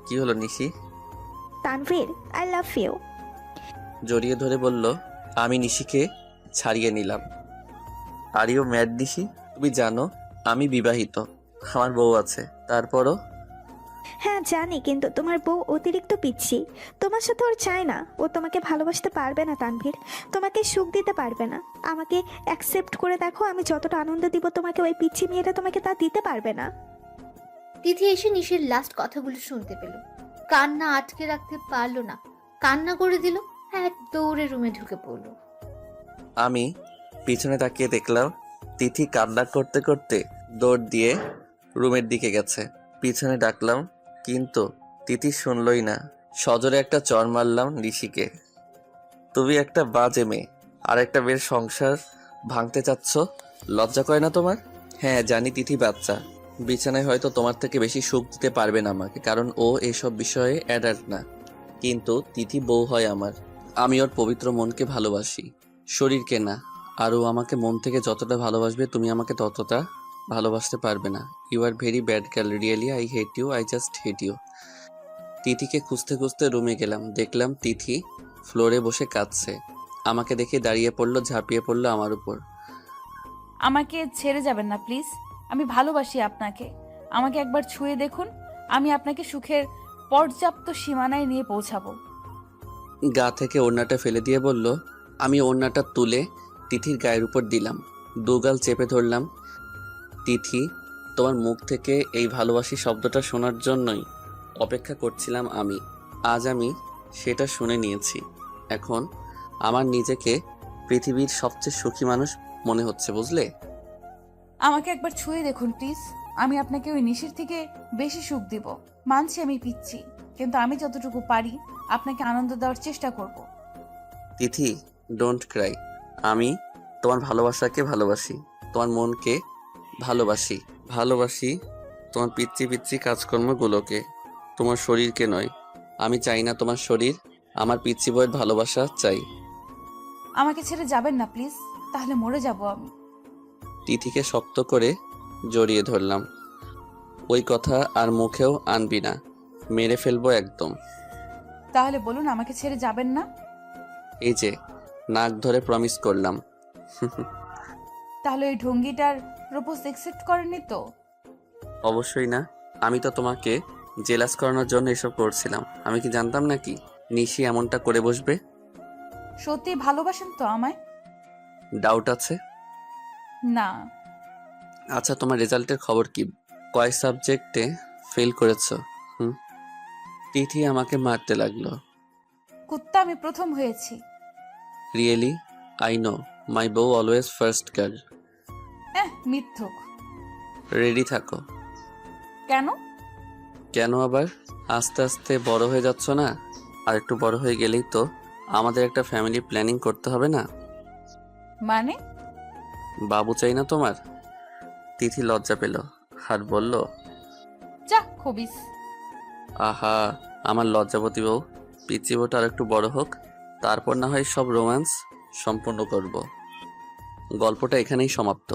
B: কি হলো নিশি?
H: Tanvir, I love you.
B: জড়িয়ে ধরে বলল। আমি নিশিকে ছাড়িয়ে নিলাম। আর ইউ ম্যাড নিশি? তুমি জানো আমি বিবাহিত, আমার বউ আছে। তারপরও?
H: হ্যাঁ জানি, কিন্তু তোমার বউ অতিরিক্ত পিচ্ছি। তোমার সাথে ওর চায় না। ও তোমাকে ভালোবাসতে পারবে না তানভীর, তোমাকে সুখ দিতে পারবে না। আমাকে অ্যাকসেপ্ট করে দেখো, আমি যতটা আনন্দ দিব তোমাকে, ওই পিচ্ছি মেয়েটা তোমাকে তা দিতে পারবে না।
D: তিথি এসে নিশির লাস্ট কথাগুলো শুনতে পেল। কান্না আটকে রাখতে পারলো না, কান্না করে দিল। এক দৌড়ে রুমে ঢুকে পড়লো।
B: আমি পিছনে তাকিয়ে দেখলাম তিথি কান্না করতে করতে দৌড় দিয়ে রুমের দিকে গেছে। পিছনে ডাকলাম, কিন্তু তিথি শুনলই না। সজোরে একটা চর মারলাম ঋষিকে। তুমি একটা বাজে মেয়ে, আর একটা মেয়ের সংসার ভাঙতে চাচ্ছ, লজ্জা করে না তোমার? হ্যাঁ জানি তিথি বাচ্চা, বিছানায় হয়তো তোমার থেকে বেশি সুখ দিতে পারবে না আমাকে, কারণ ও এসব বিষয়ে অ্যাডাল্ট না। কিন্তু তিথি বউ হয় আমার। আমি ওর পবিত্র মনকে ভালোবাসি, শরীরকে না। আর ও আমাকে মন থেকে যতটা ভালোবাসবে তুমি আমাকে ততটা ভালোবাসতে পারবে না। You are very bad girl, really I hate you, I just hate you. তিথিকে খুঁজতে খুঁজতে রুমে গেলাম, দেখলাম তিথি ফ্লোরে বসে কাঁদছে। আমাকে দেখে দাঁড়িয়ে পড়লো, ঝাঁপিয়ে পড়লো আমার উপর।
A: আমাকে ছেড়ে যাবেন না প্লিজ, আমি ভালোবাসি আপনাকে। আমাকে একবার ছুঁয়ে দেখুন, আমি আপনাকে সুখের পর্যাপ্ত সীমানায় নিয়ে পৌঁছাবো।
B: গা থেকে ওড়নাটা ফেলে দিয়ে বলল। আমি ওড়নাটা তুলে তিথির গায়ের উপর দিলাম, দুগাল চেপে ধরলাম। তিথি, তোমার মুখ থেকে এই ভালোবাসি শব্দটা শোনার জন্যই অপেক্ষা করছিলাম আমি। আজ আমি সেটা শুনে নিয়েছি। এখন আমার নিজেকে পৃথিবীর সবচেয়ে সুখী মানুষ মনে হচ্ছে, বুঝলে?
A: আমাকে একবার ছুঁয়ে দেখুন প্লিজ, আমি আপনাকে ওই নিশির থেকে বেশি সুখ দিব। মানছি আমি পিচ্ছি, কিন্তু আমি যতটুকু পারি আপনাকে আনন্দ দেওয়ার চেষ্টা করব।
B: তিথি, ডোন্ট ক্রাই। আমি তোমার ভালোবাসাকে ভালোবাসি, তোমার মনকে ভালোবাসি, ভালোবাসি তোমার পিচ্ছি পিচ্ছি কাজকর্মগুলোকে, তোমার শরীরকে নয়। আমি চাই না তোমার শরীর, আমার পিচ্ছি বইয়ের ভালোবাসা চাই।
A: আমাকে ছেড়ে যাবেন না প্লিজ, তাহলে মরে যাব আমি।
B: তিথিকে শক্ত করে জড়িয়ে ধরলাম। ওই কথা আর মুখেও আনবি না, মেরে ফেলবো একদম।
A: তাহলে বলুন আমাকে ছেড়ে যাবেন না।
B: এই যে নাক ধরে প্রমিস করলাম।
A: তাহলে ওই ঢঙ্গিটার প্রপোজ অ্যাকসেপ্ট করেননি তো?
B: অবশ্যই না, আমি তো তোমাকে জেলাস করানোর জন্য এসব করছিলাম। আমি কি জানতাম নাকি নিশি এমনটা করে বসবে?
A: সত্যি ভালোবাসেন তো আমায়?
B: ডাউট আছে?
A: না।
B: আচ্ছা, তোমার রেজাল্টের খবর কি? কয় সাবজেক্টে ফেল করেছো? তিথি আমাকে মারতে লাগলো।
A: কুত্তা, আমি প্রথম হয়েছি।
B: রিয়েলি? আই নো, মাই বউ অলওয়েজ ফার্স্ট গার্ল।
A: মিথ্যুক।
B: রেডি থাকো।
A: কেন?
B: কেন আবার? আস্তে আস্তে বড় হয়ে যাচ্ছ না? আর একটু বড় হয়ে গেলেই তো আমাদের একটা ফ্যামিলি প্ল্যানিং করতে হবে না?
A: মানে?
B: বাবু চাই না তোমার? তিথি লজ্জা পেল আর বলল,
A: যা খবিস।
B: আহা, আমার লজ্জাবতী বউ। পিচ্চি বউটা আর একটু বড় হোক, তারপর না হয় সব রোম্যান্স সম্পূর্ণ করব। গল্পটা এখানেই সমাপ্ত।